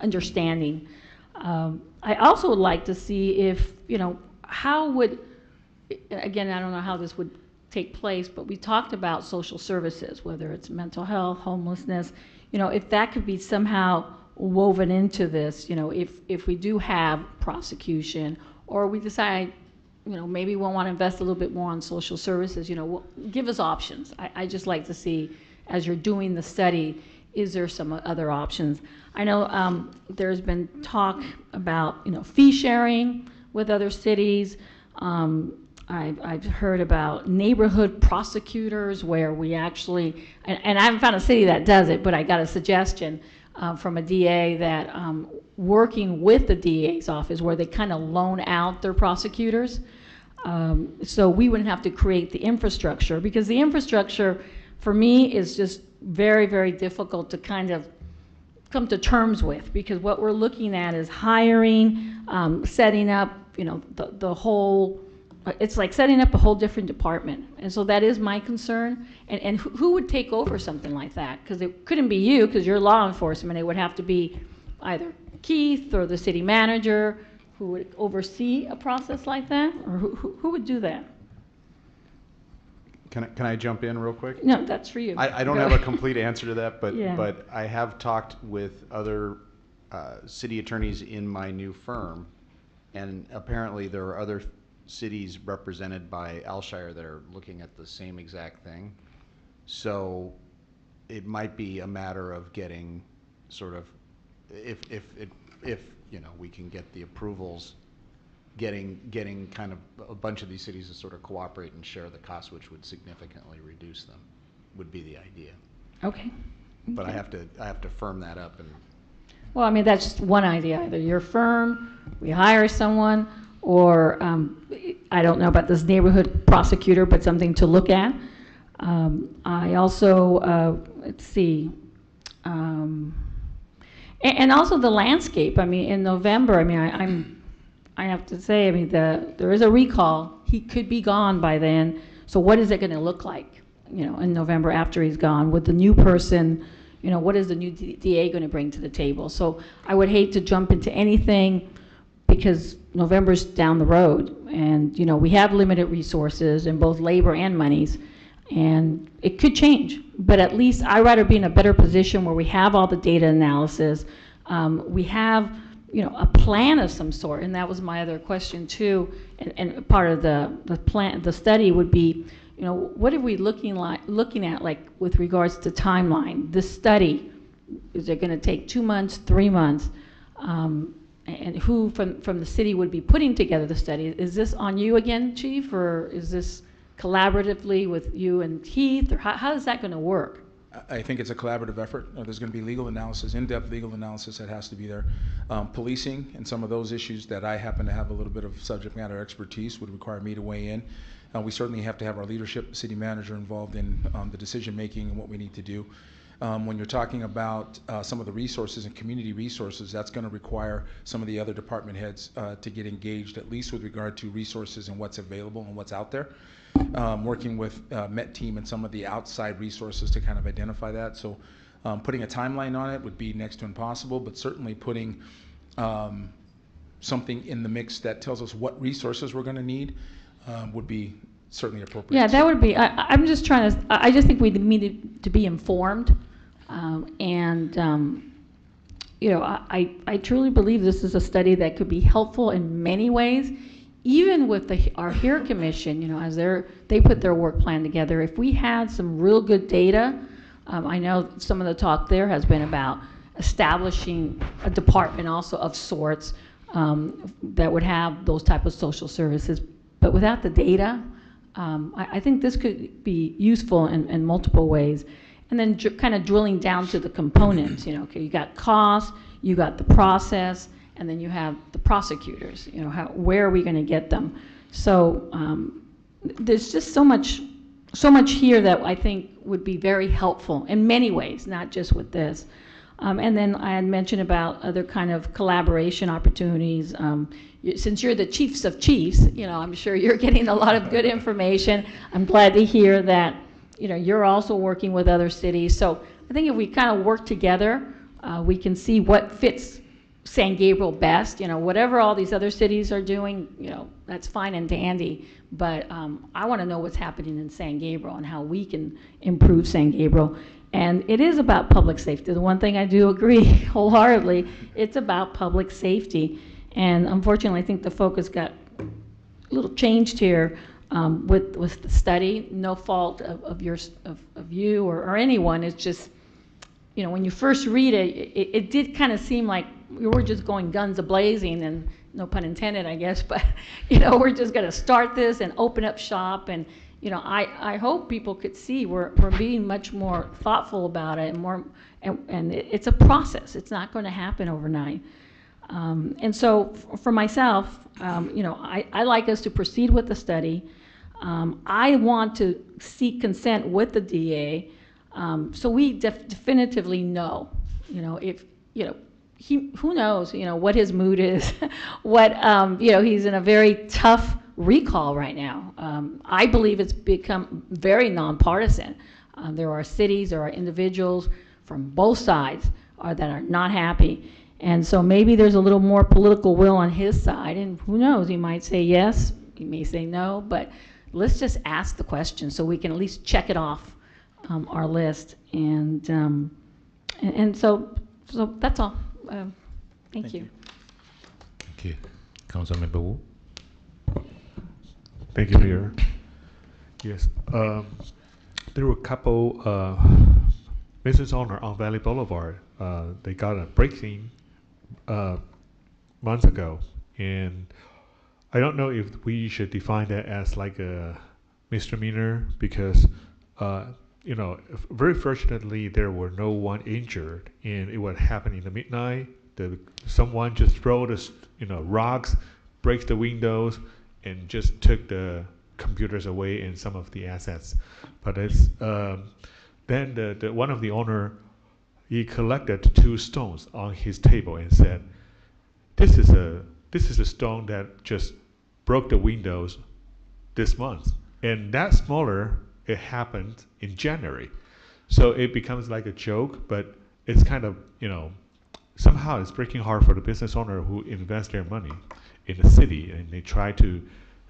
understanding. I also would like to see if, you know, how would, again, I don't know how this would take place, but we talked about social services, whether it's mental health, homelessness, you know, if that could be somehow woven into this, you know, if we do have prosecution or we decide, you know, maybe we'll want to invest a little bit more on social services, you know, give us options. I just like to see, as you're doing the study, is there some other options? I know there's been talk about, you know, fee sharing with other cities. I've heard about neighborhood prosecutors where we actually, and I haven't found a city that does it, but I got a suggestion from a DA that working with the DA's office where they kind of loan out their prosecutors. So we wouldn't have to create the infrastructure, because the infrastructure for me is just very, very difficult to kind of come to terms with, because what we're looking at is hiring, setting up, you know, the whole, it's like setting up a whole different department. And so that is my concern. And who would take over something like that? Because it couldn't be you, because you're law enforcement. It would have to be either Keith or the city manager who would oversee a process like that, or who would do that? Can I jump in real quick? No, that's for you. I don't have a complete answer to that, but Yeah. but I have talked with other city attorneys in my new firm, and apparently there are other cities represented by Alshire that are looking at the same exact thing. So it might be a matter of getting sort of, if you know, we can get the approvals, getting kind of a bunch of these cities to sort of cooperate and share the cost, which would significantly reduce them, would be the idea. Okay. But I have to firm that up. And Well, I mean, that's just one idea. Either your firm, we hire someone, or I don't know about this neighborhood prosecutor, but something to look at. I also, let's see, and also the landscape. I mean, in November, I mean, I have to say, I mean, there is a recall. He could be gone by then. So what is it going to look like, you know, in November after he's gone with the new person? You know, what is the new DA going to bring to the table? So I would hate to jump into anything, because November's down the road, and you know, we have limited resources in both labor and monies, and it could change. But at least I'd rather be in a better position where we have all the data analysis, we have, you know, a plan of some sort. And that was my other question too. And part of the plan, the study would be, you know, what are we looking at like with regards to timeline? This study, is it going to take 2 months, 3 months? And who from the city would be putting together the study? Is this on you again, Chief, or is this collaboratively with you and Keith, or how is that going to work? I think it's a collaborative effort. There's going to be legal analysis, in-depth legal analysis that has to be there. Policing and some of those issues that I happen to have a little bit of subject matter expertise would require me to weigh in. We certainly have to have our leadership, city manager involved in the decision making and what we need to do. When you're talking about some of the resources and community resources, that's going to require some of the other department heads to get engaged, at least with regard to resources and what's available and what's out there. Working with Met Team and some of the outside resources to kind of identify that. So putting a timeline on it would be next to impossible, but certainly putting something in the mix that tells us what resources we're going to need would be certainly appropriate. Yeah, that would be, I'm just trying to, I just think we need to be informed. You know, I truly believe this is a study that could be helpful in many ways, even with our HERE Commission, you know, as they put their work plan together. If we had some real good data, I know some of the talk there has been about establishing a department also of sorts that would have those type of social services. But without the data, I think this could be useful in multiple ways. And then kind of drilling down to the components, you know, okay, you got cost, you got the process, and then you have the prosecutors, you know, where are we going to get them? So there's just so much here that I think would be very helpful in many ways, not just with this. And then I had mentioned about other kind of collaboration opportunities. Since you're the chiefs of chiefs, you know, I'm sure you're getting a lot of good information. I'm glad to hear that, you know, you're also working with other cities. So I think if we kind of work together, we can see what fits San Gabriel best. You know, whatever all these other cities are doing, you know, that's fine and dandy. But I want to know what's happening in San Gabriel and how we can improve San Gabriel. And it is about public safety. The one thing I do agree wholeheartedly, it's about public safety. And unfortunately, I think the focus got a little changed here with the study. No fault of you or anyone. It's just, you know, when you first read it, it did kind of seem like we were just going guns a-blazing, and no pun intended, I guess, but, you know, we're just going to start this and open up shop. And, you know, I hope people could see we're being much more thoughtful about it and it's a process. It's not going to happen overnight. And so for myself, you know, I like us to proceed with the study. I want to seek consent with the DA, so we definitively know, you know, if, you know, who knows, you know, what his mood is, what, you know, he's in a very tough recall right now. I believe it's become very nonpartisan. There are cities, there are individuals from both sides that are not happy. And so maybe there's a little more political will on his side, and who knows, he might say yes, he may say no, but let's just ask the question so we can at least check it off our list. And so that's all. Thank you. Thank you. Councilmember Wu. Thank you, Mayor. Yes, there were a couple business owner on Valley Boulevard. They got a break-in months ago, and I don't know if we should define that as like a misdemeanor because, you know, very fortunately there were no one injured, and it would happen in the midnight. Someone just throw the, you know, rocks, breaks the windows, and just took the computers away and some of the assets. But it's then the one of the owner, he collected 2 stones on his table and said, this is a stone that just broke the windows this month. And that smaller, it happened in January. So it becomes like a joke, but it's kind of, you know, somehow it's breaking hard for the business owner who invest their money in the city, and they try to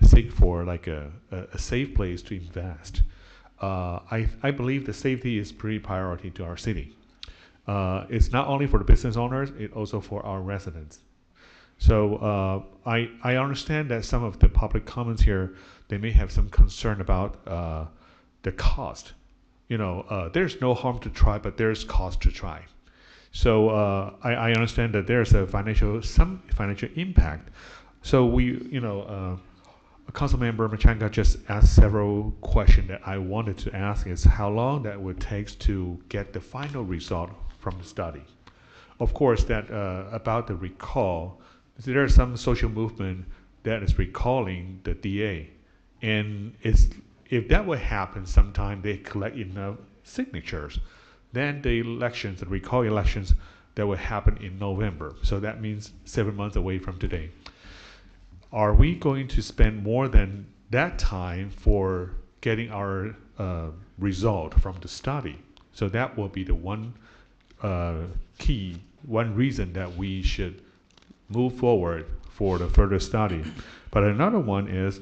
seek for like a safe place to invest. I believe the safety is pretty priority to our city. It's not only for the business owners, it's also for our residents. So I understand that some of the public comments here, they may have some concern about the cost. You know, there's no harm to try, but there's cost to try. So I understand that there's some financial impact. So we, you know, Councilmember Machanga just asked several questions that I wanted to ask is how long that would take to get the final result from the study. Of course, that about the recall, there is some social movement that is recalling the DA. And if that would happen sometime, they collect enough signatures, then the elections, the recall elections, that will happen in November. So that means 7 months away from today. Are we going to spend more than that time for getting our result from the study? So that will be the one one reason that we should move forward for the further study. But another one is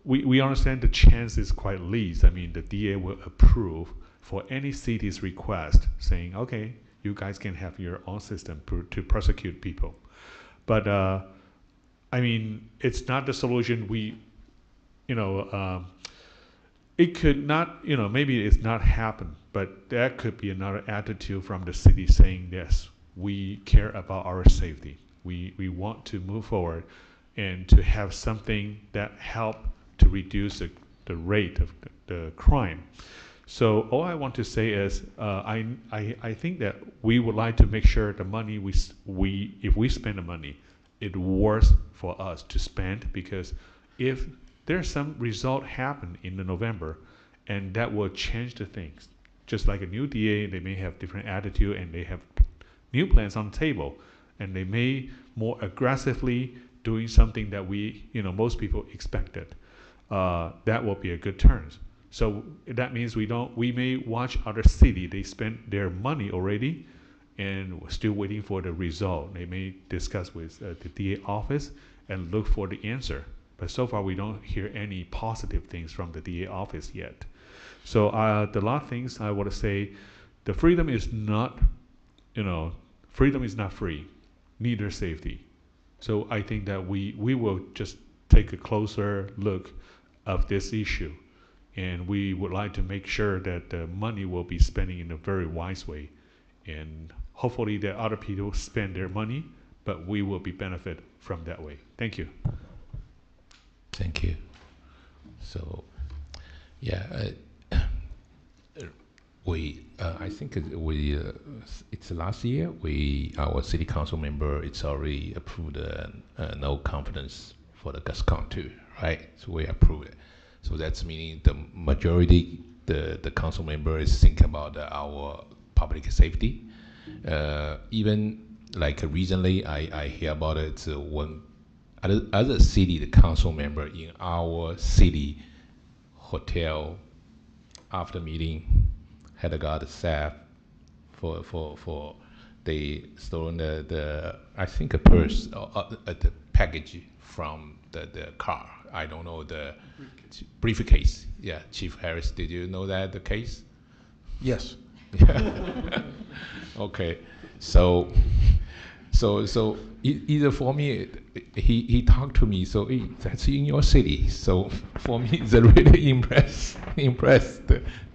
we understand the chance is quite least. I mean, the DA will approve for any city's request saying, okay, you guys can have your own system to prosecute people. But I mean, it's not the solution. It could not, maybe it's not happen, but that could be another attitude from the city saying, yes, we care about our safety. We want to move forward and to have something that help to reduce the rate of the crime. So all I want to say is, I think that we would like to make sure the money if we spend the money, it worth for us to spend, because if there's some result happen in the November, and that will change the things. Just like a new DA, they may have different attitude and they have new plans on the table, and they may more aggressively doing something that most people expected. That will be a good turn. So that means we may watch other city, they spend their money already and we're still waiting for the result. They may discuss with the DA office and look for the answer. But so far we don't hear any positive things from the DA office yet. So the last things I want to say, the freedom is not free, neither safety. So I think that we will just take a closer look of this issue. And we would like to make sure that the money will be spending in a very wise way. And hopefully that other people spend their money, but we will be benefit from that way. Thank you. Thank you. So, yeah, I think it's last year, our city council member, it's already approved no confidence for the GusCon 2, right? So we approved it. So that's meaning the majority, the council member is thinking about our public safety. Even like recently, I hear about it, one other city, the council member in our city hotel after meeting had got staff for they stolen the I think a purse the package from the car. I don't know the briefcase. Yeah, Chief Harris, did you know that the case? Yes. Okay, so either for me, he talked to me. So that's in your city. So for me, it's really impressed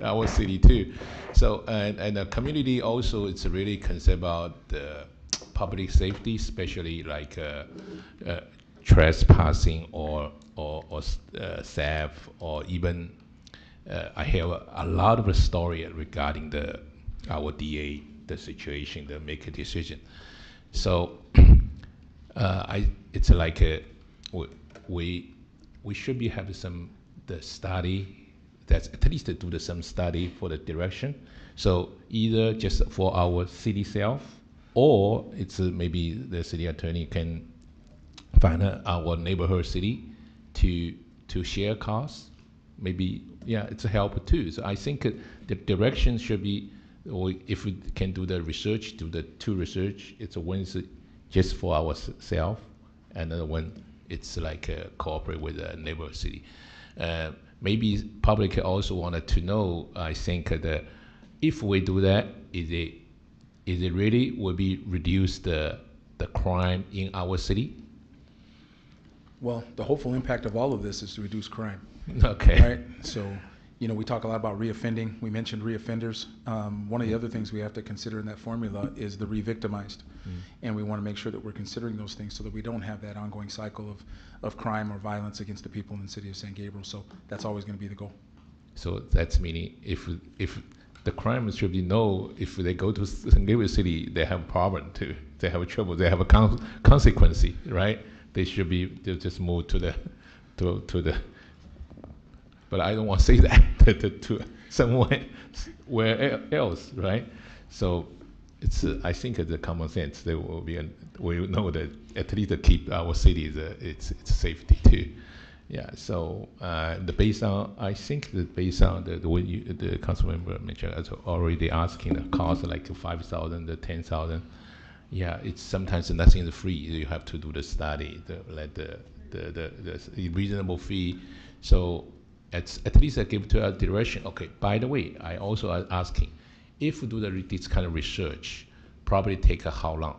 our city too. So and the community also, it's really concerned about the public safety, especially like trespassing or theft, or even I have a lot of story regarding our DA, the situation, the make a decision. So it's like we should be having the study that's at least to do some study for the direction. So either just for our city self, or it's maybe the city attorney can find our neighborhood city to share costs. Maybe, yeah, it's a help too. So I think the direction should be, or if we can do the research, do the two research, it's one is just for ourselves, and then one it's like cooperate with a neighborhood city. Maybe public also wanted to know, I think that if we do that, is it really will be reduce the crime in our city? Well, the hopeful impact of all of this is to reduce crime. Okay. Right? So, we talk a lot about reoffending. We mentioned reoffenders. One of the other things we have to consider in that formula is the re-victimized. And we want to make sure that we're considering those things so that we don't have that ongoing cycle of crime or violence against the people in the city of San Gabriel. So that's always going to be the goal. So that's meaning if the crime should be if they go to San Gabriel City, they have problem too. They have trouble. They have a consequence, right? They should they'll just move to the. But I don't want to say that to someone where else, right? So it's I think the common sense there will be we know that at least to keep our city its safety too. Yeah. So based on the council member mentioned, as already asking the cost like 5,000 to 10,000. Yeah, it's sometimes nothing is free. You have to do the study, let the reasonable fee So at least I give to a direction. Okay, by the way, I also are asking, if we do this kind of research, probably take how long?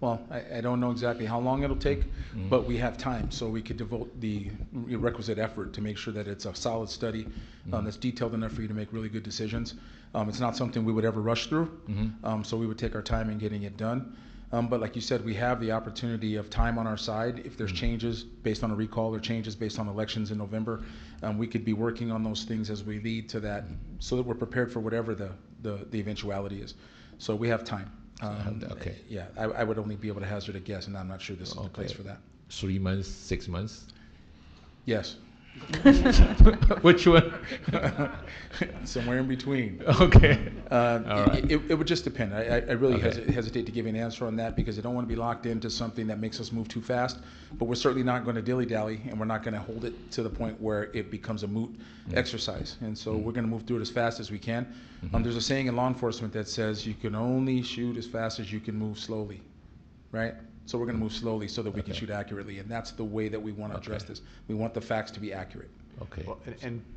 Well, I don't know exactly how long it'll take, but we have time, so we could devote the requisite effort to make sure that it's a solid study that's detailed enough for you to make really good decisions. It's not something we would ever rush through, so we would take our time in getting it done. But like you said, we have the opportunity of time on our side. If there's changes based on a recall or changes based on elections in November, we could be working on those things as we lead to that, so that we're prepared for whatever the eventuality is. So we have time. Okay. Yeah, I would only be able to hazard a guess, and I'm not sure this is the place for that. 3 months, 6 months? Yes. Which one? Somewhere in between. Okay. All right. It would just depend. I really hesitate to give you an answer on that because I don't want to be locked into something that makes us move too fast. But we're certainly not going to dilly-dally, and we're not going to hold it to the point where it becomes a moot exercise. And so we're going to move through it as fast as we can. There's a saying in law enforcement that says you can only shoot as fast as you can move slowly, right? So we're going to move slowly so that we can shoot accurately, and that's the way that we want to address this. We want the facts to be accurate. Okay. Well,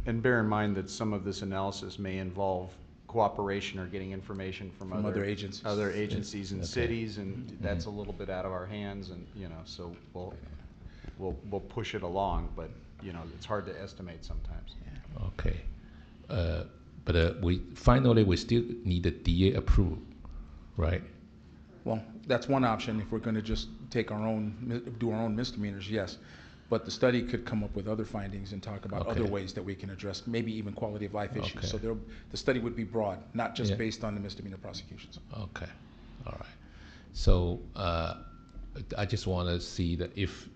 and bear in mind that some of this analysis may involve cooperation or getting information from other agencies, and cities, and that's a little bit out of our hands, and so we'll push it along, but it's hard to estimate sometimes. Okay. But we still need the DA approval, right? Well, that's one option if we're going to just take do our own misdemeanors, yes. But the study could come up with other findings and talk about other ways that we can address maybe even quality of life issues. So the study would be broad, not just based on the misdemeanor prosecutions. Okay, all right. So I just want to see that if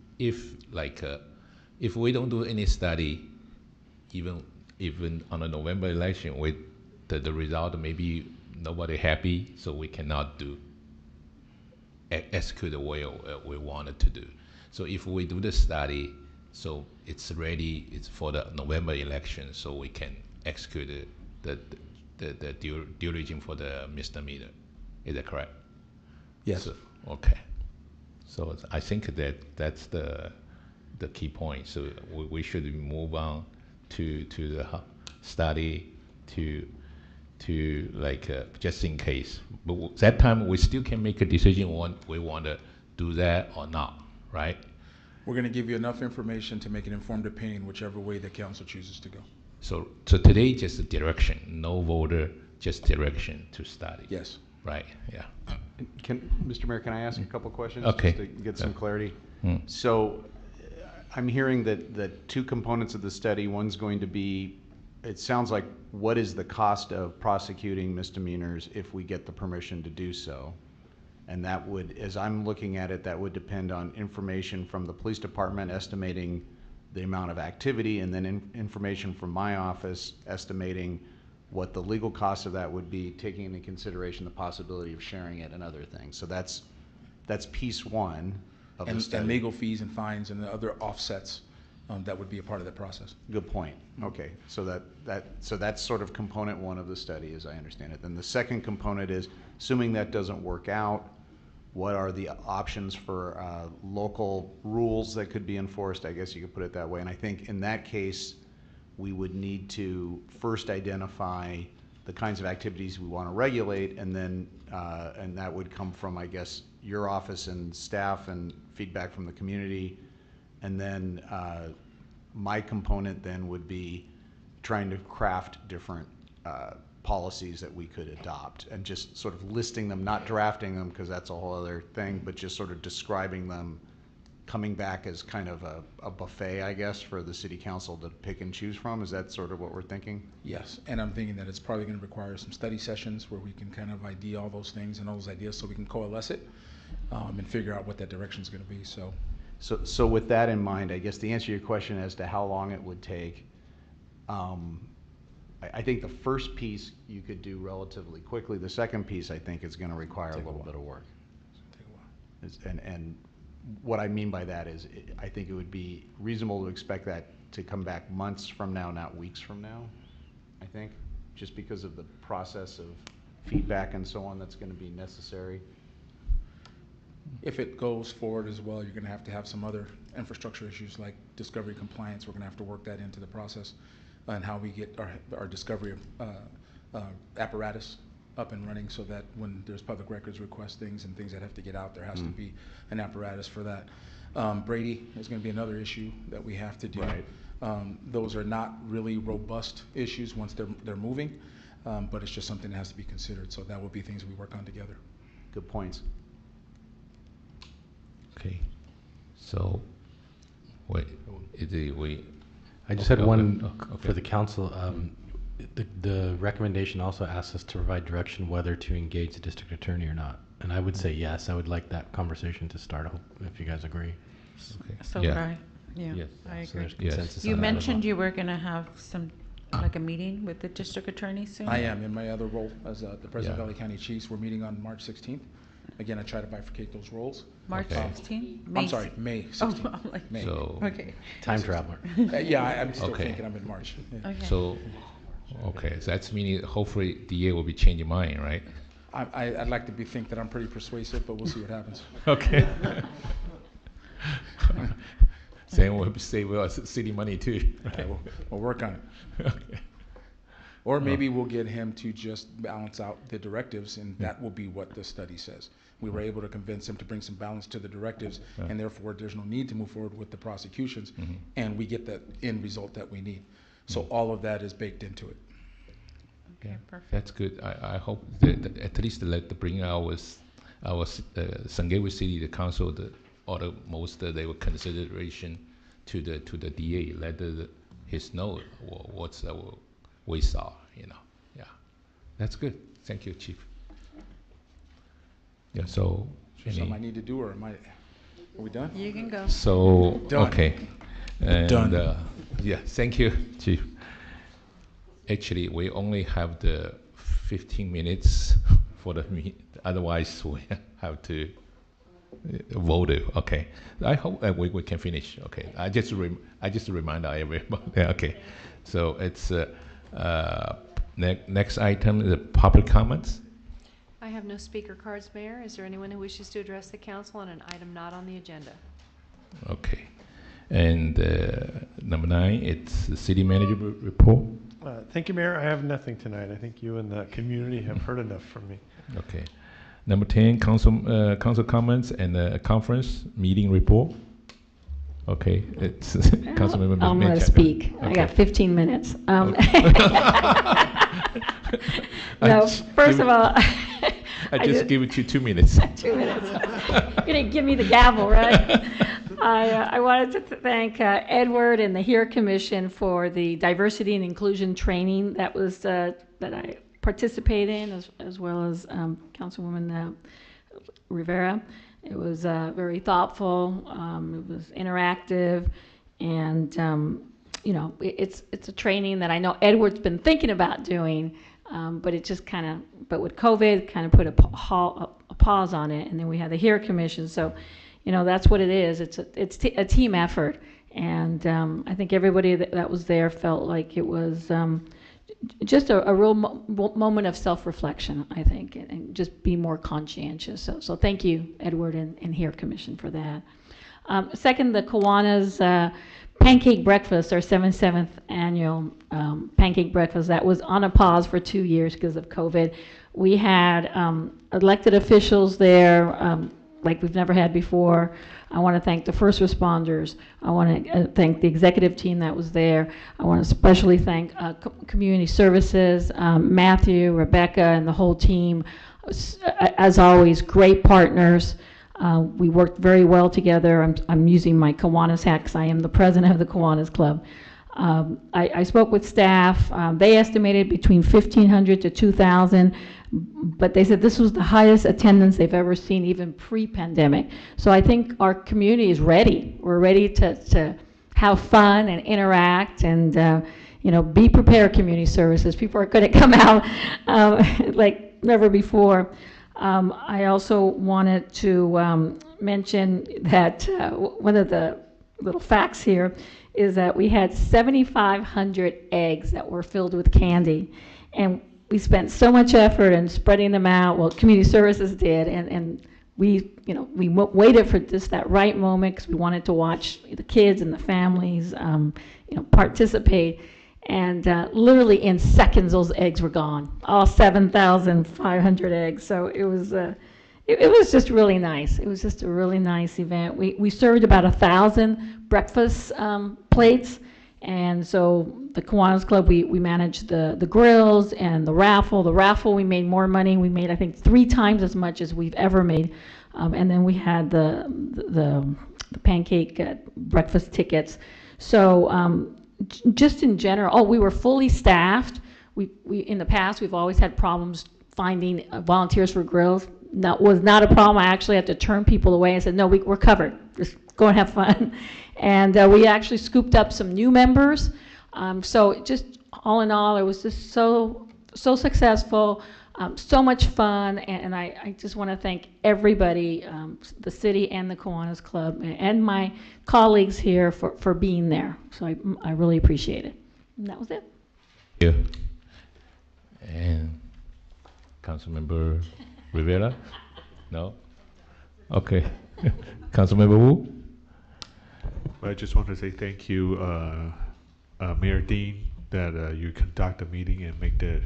we don't do any study, even on a November election, with the result maybe nobody happy, so we cannot execute the way we wanted to do. So if we do the study, so it's ready, it's for the November election, so we can execute the due diligence for the misdemeanor. Is that correct? Yes. So, okay. So I think that's the key point. So we should move on to the study to just in case. But that time we still can make a decision on we want to do that or not, right? We're going to give you enough information to make an informed opinion whichever way the council chooses to go. So today just a direction, no voter, just direction to study. Yes. Right. Yeah. Mr. Mayor, can I ask a couple questions just to get some clarity? So I'm hearing that two components of the study. One's going to be, it sounds like, what is the cost of prosecuting misdemeanors if we get the permission to do so? And that would, as I'm looking at it, that would depend on information from the police department estimating the amount of activity, and then information from my office estimating what the legal cost of that would be, taking into consideration the possibility of sharing it and other things. So that's piece one of the study. And legal fees and fines and the other offsets that would be a part of the process. Good point. Okay, so that's sort of component one of the study, as I understand it. Then the second component is, assuming that doesn't work out, what are the options for local rules that could be enforced? I guess you could put it that way. And I think in that case, we would need to first identify the kinds of activities we want to regulate, and then and that would come from, I guess, your office and staff and feedback from the community. And then my component then would be trying to craft different policies that we could adopt, and just sort of listing them, not drafting them because that's a whole other thing, but just sort of describing them, coming back as kind of a buffet, I guess, for the city council to pick and choose from. Is that sort of what we're thinking? Yes, and I'm thinking that it's probably going to require some study sessions where we can kind of ID all those things and all those ideas so we can coalesce it and figure out what that direction is going to be. So with that in mind, I guess the answer to your question as to how long it would take, I think the first piece you could do relatively quickly. The second piece, I think, is going to require a little bit of work. And what I mean by that is, I think it would be reasonable to expect that to come back months from now, not weeks from now, I think, just because of the process of feedback and so on that's going to be necessary. If it goes forward as well, you're going to have some other infrastructure issues like discovery compliance. We're going to have to work that into the process and how we get our discovery apparatus up and running, so that when there's public records request things and things that have to get out, there has to be an apparatus for that. Brady is going to be another issue that we have to do. Right. Those are not really robust issues once they're moving, but it's just something that has to be considered. So that will be things we work on together. Good points. Okay. So, wait, I just had okay, one okay. for the council. The recommendation also asks us to provide direction whether to engage the district attorney or not. And I would say yes. I would like that conversation to start, if you guys agree. Okay. So Yeah. would I. Yeah, Yes. I So agree. there's consensus You on that as mentioned well. you were going to have like a meeting with the district attorney soon? I am in my other role as the President Yeah. Valley County Chiefs. We're meeting on March 16th. Again, I try to bifurcate those roles. March Okay. 16th? I'm sorry, May 16th. Oh, I'm like, May. So, okay. Time traveler. Yeah, I'm still Okay. thinking I'm in March. Yeah. Okay. so, okay, so that's meaning hopefully DA will be changing mind, right? I'd like to think that I'm pretty persuasive, but we'll see what happens. Okay. Same will save us city money too. Okay, we'll work on it. Okay. Or maybe we'll get him to just balance out the directives, and Hmm. that will be what the study says. We were able to convince him to bring some balance to the directives, Yeah. and therefore there's no need to move forward with the prosecutions, Mhm. and we get the end result that we need. So all of that is baked into it. Okay, perfect. That's good. I hope that at least let the bring our San Gabriel City, the council, the utmost they were consideration to the DA, let his know what's our ways are, Yeah, that's good. Thank you, Chief. Yeah. So. Is there something I need to do, or are we done? You can go. So Done. okay. And, Done. Yeah. Thank you, Chief. Actually, we only have the 15 minutes for the meet. Otherwise, we have to vote it. Okay. I hope that we can finish. Okay. I just remind everybody. Yeah, okay. So it's next item is the public comments. I have no speaker cards, Mayor. Is there anyone who wishes to address the council on an item not on the agenda? Okay. And number 9, it's the city manager report. Thank you, Mayor. I have nothing tonight. I think you and the community have heard enough from me. Okay. Number 10, council comments and conference meeting report. Okay, it's Councilmember. I'm going to speak. I got 15 minutes. No, first of all, I just give it you 2 minutes. 2 minutes. You're going to give me the gavel, right? I wanted to thank Edward and the HERE Commission for the diversity and inclusion training that was that I participated in, as well as Councilwoman Rivera. It was very thoughtful. It was interactive, and it's a training that I know Edward's been thinking about doing, but it just but with COVID, kind of put a pause on it, and then we had the HERE Commission. So, that's what it is. It's a team effort, and I think everybody that was there felt like it was just a real moment of self-reflection, I think, and just be more conscientious. So thank you, Edward and HERE Commission, for that. Second, the Kiwanis Pancake Breakfast, our 77th annual Pancake Breakfast, that was on a pause for 2 years because of COVID. We had elected officials there like we've never had before. I want to thank the first responders. I want to thank the executive team that was there. I want to especially thank Community Services, Matthew, Rebecca, and the whole team. As always, great partners. We worked very well together. I'm using my Kiwanis hat because I am the president of the Kiwanis Club. I spoke with staff. They estimated between 1,500 to 2,000, but they said this was the highest attendance they've ever seen, even pre-pandemic. So I think our community is ready. We're ready to have fun and interact and be prepared, Community Services. People are going to come out like never before. I also wanted to mention that one of the little facts here is that we had 7,500 eggs that were filled with candy, and we spent so much effort in spreading them out. Well, Community Services did, and we waited for just that right moment because we wanted to watch the kids and the families, participate. And literally in seconds, those eggs were gone, all 7,500 eggs. So it was just really nice. It was just a really nice event. We served about 1,000 breakfast plates. And so the Kiwanis Club, we managed the grills and the raffle. The raffle, we made more money. We made, I think, 3 times as much as we've ever made. And then we had the pancake breakfast tickets. So just in general, we were fully staffed. We in the past, we've always had problems finding volunteers for grills. That was not a problem. I actually had to turn people away and said, no, we're covered. Just go and have fun. And we actually scooped up some new members. So just all in all, it was just so successful, so much fun. And I just want to thank everybody, the city and the Kiwanis Club, and my colleagues here for being there. So I really appreciate it. And that was it. Thank you. And Councilmember Rivera? No? Okay. Councilmember Wu? Well, I just want to say thank you, Mayor Dean, that you conduct the meeting and make the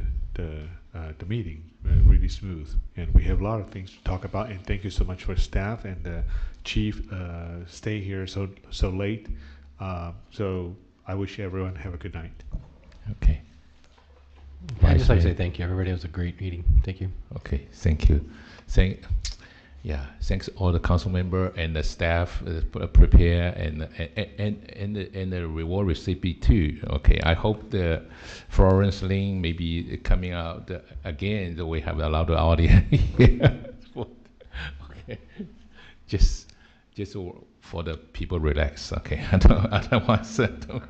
meeting really smooth. And we have a lot of things to talk about. And thank you so much for staff and the chief stay here so late. So I wish everyone have a good night. Okay. I'd just like to say thank you, everybody. It was a great meeting. Thank you. Okay, thank you. Thanks all the council member and the staff prepare and the reward recipient too. Okay, I hope the Florence Lynn may be coming out again. So we have a lot of audience here. Okay, just for the people relax. Okay, I don't want to.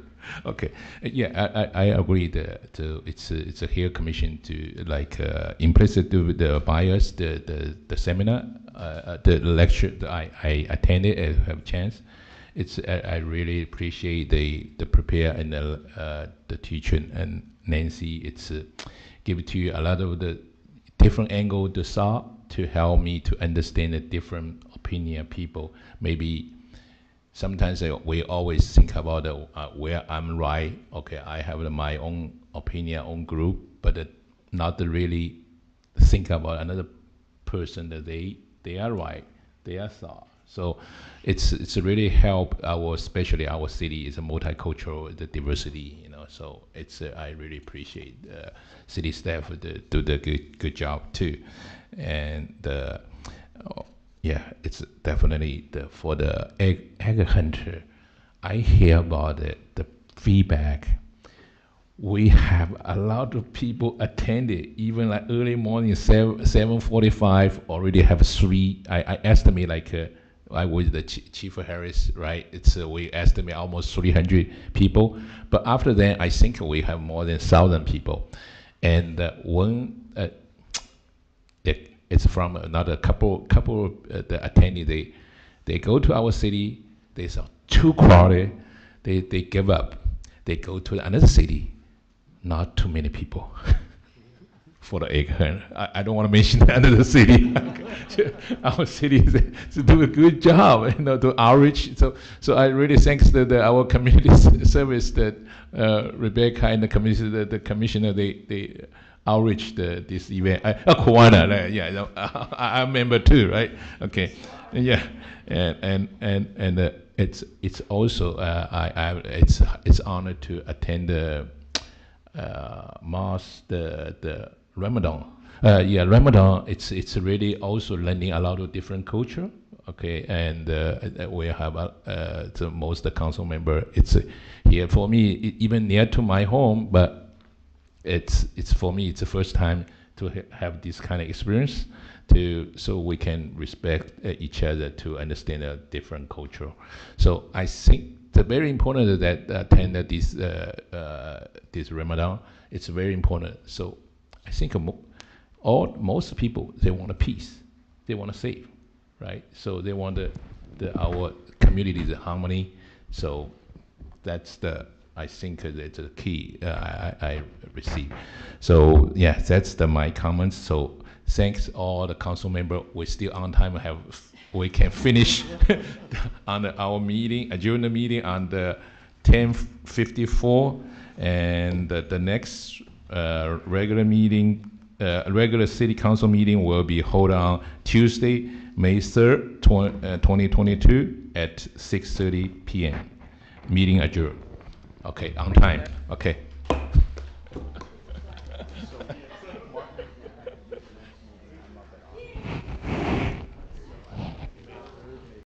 Okay, I agree that it's a here commission to implicit do the bias the seminar the lecture that I attended and have a chance. I really appreciate the prepare and the teacher and Nancy. It's give it to you a lot of the different angle to saw to help me to understand the different opinion of people. Maybe sometimes we always think about where I'm right. Okay, I have my own opinion, own group, but not to really think about another person that they are right, they are thought. So it's really help especially our city is a multicultural, the diversity, So I really appreciate city staff do the good job too, and it's definitely for the egg hunter. I hear about the feedback. We have a lot of people attended, even like early morning, 7:45, already have 3. I estimate I was the Chief Harris, right? We estimate almost 300 people. But after that, I think we have more than 1,000 people. And it's from another couple of the attendees. They go to our city. They say too crowded. They give up. They go to another city. Not too many people for the egg hunt. I don't want to mention another city. Our city is do a good job, to outreach. So I really thanks our community service that Rebecca and the community, the commissioner, they outreach this event. Kiwana, I remember too, right? Okay, yeah, and it's also it's honored to attend the Mosque, the Ramadan. Ramadan. It's really also learning a lot of different culture. Okay, and we have the most council member. It's here for me, even near to my home, but it's for me. It's the first time to have this kind of experience, so we can respect each other to understand a different culture. So I think it's very important that attend this Ramadan. It's very important. So I think most people, they want a peace, they want to save, right? So they want our community's harmony. So that's I think it's a key I receive. So yeah, that's my comments. So Thanks all the council member. We're still on time. We can finish on our meeting, adjourn the meeting on the 10:54, and the next regular meeting, regular city council meeting will be held on Tuesday, May 3rd, 2022 at 6:30 p.m. Meeting adjourned. Okay, on time. Okay.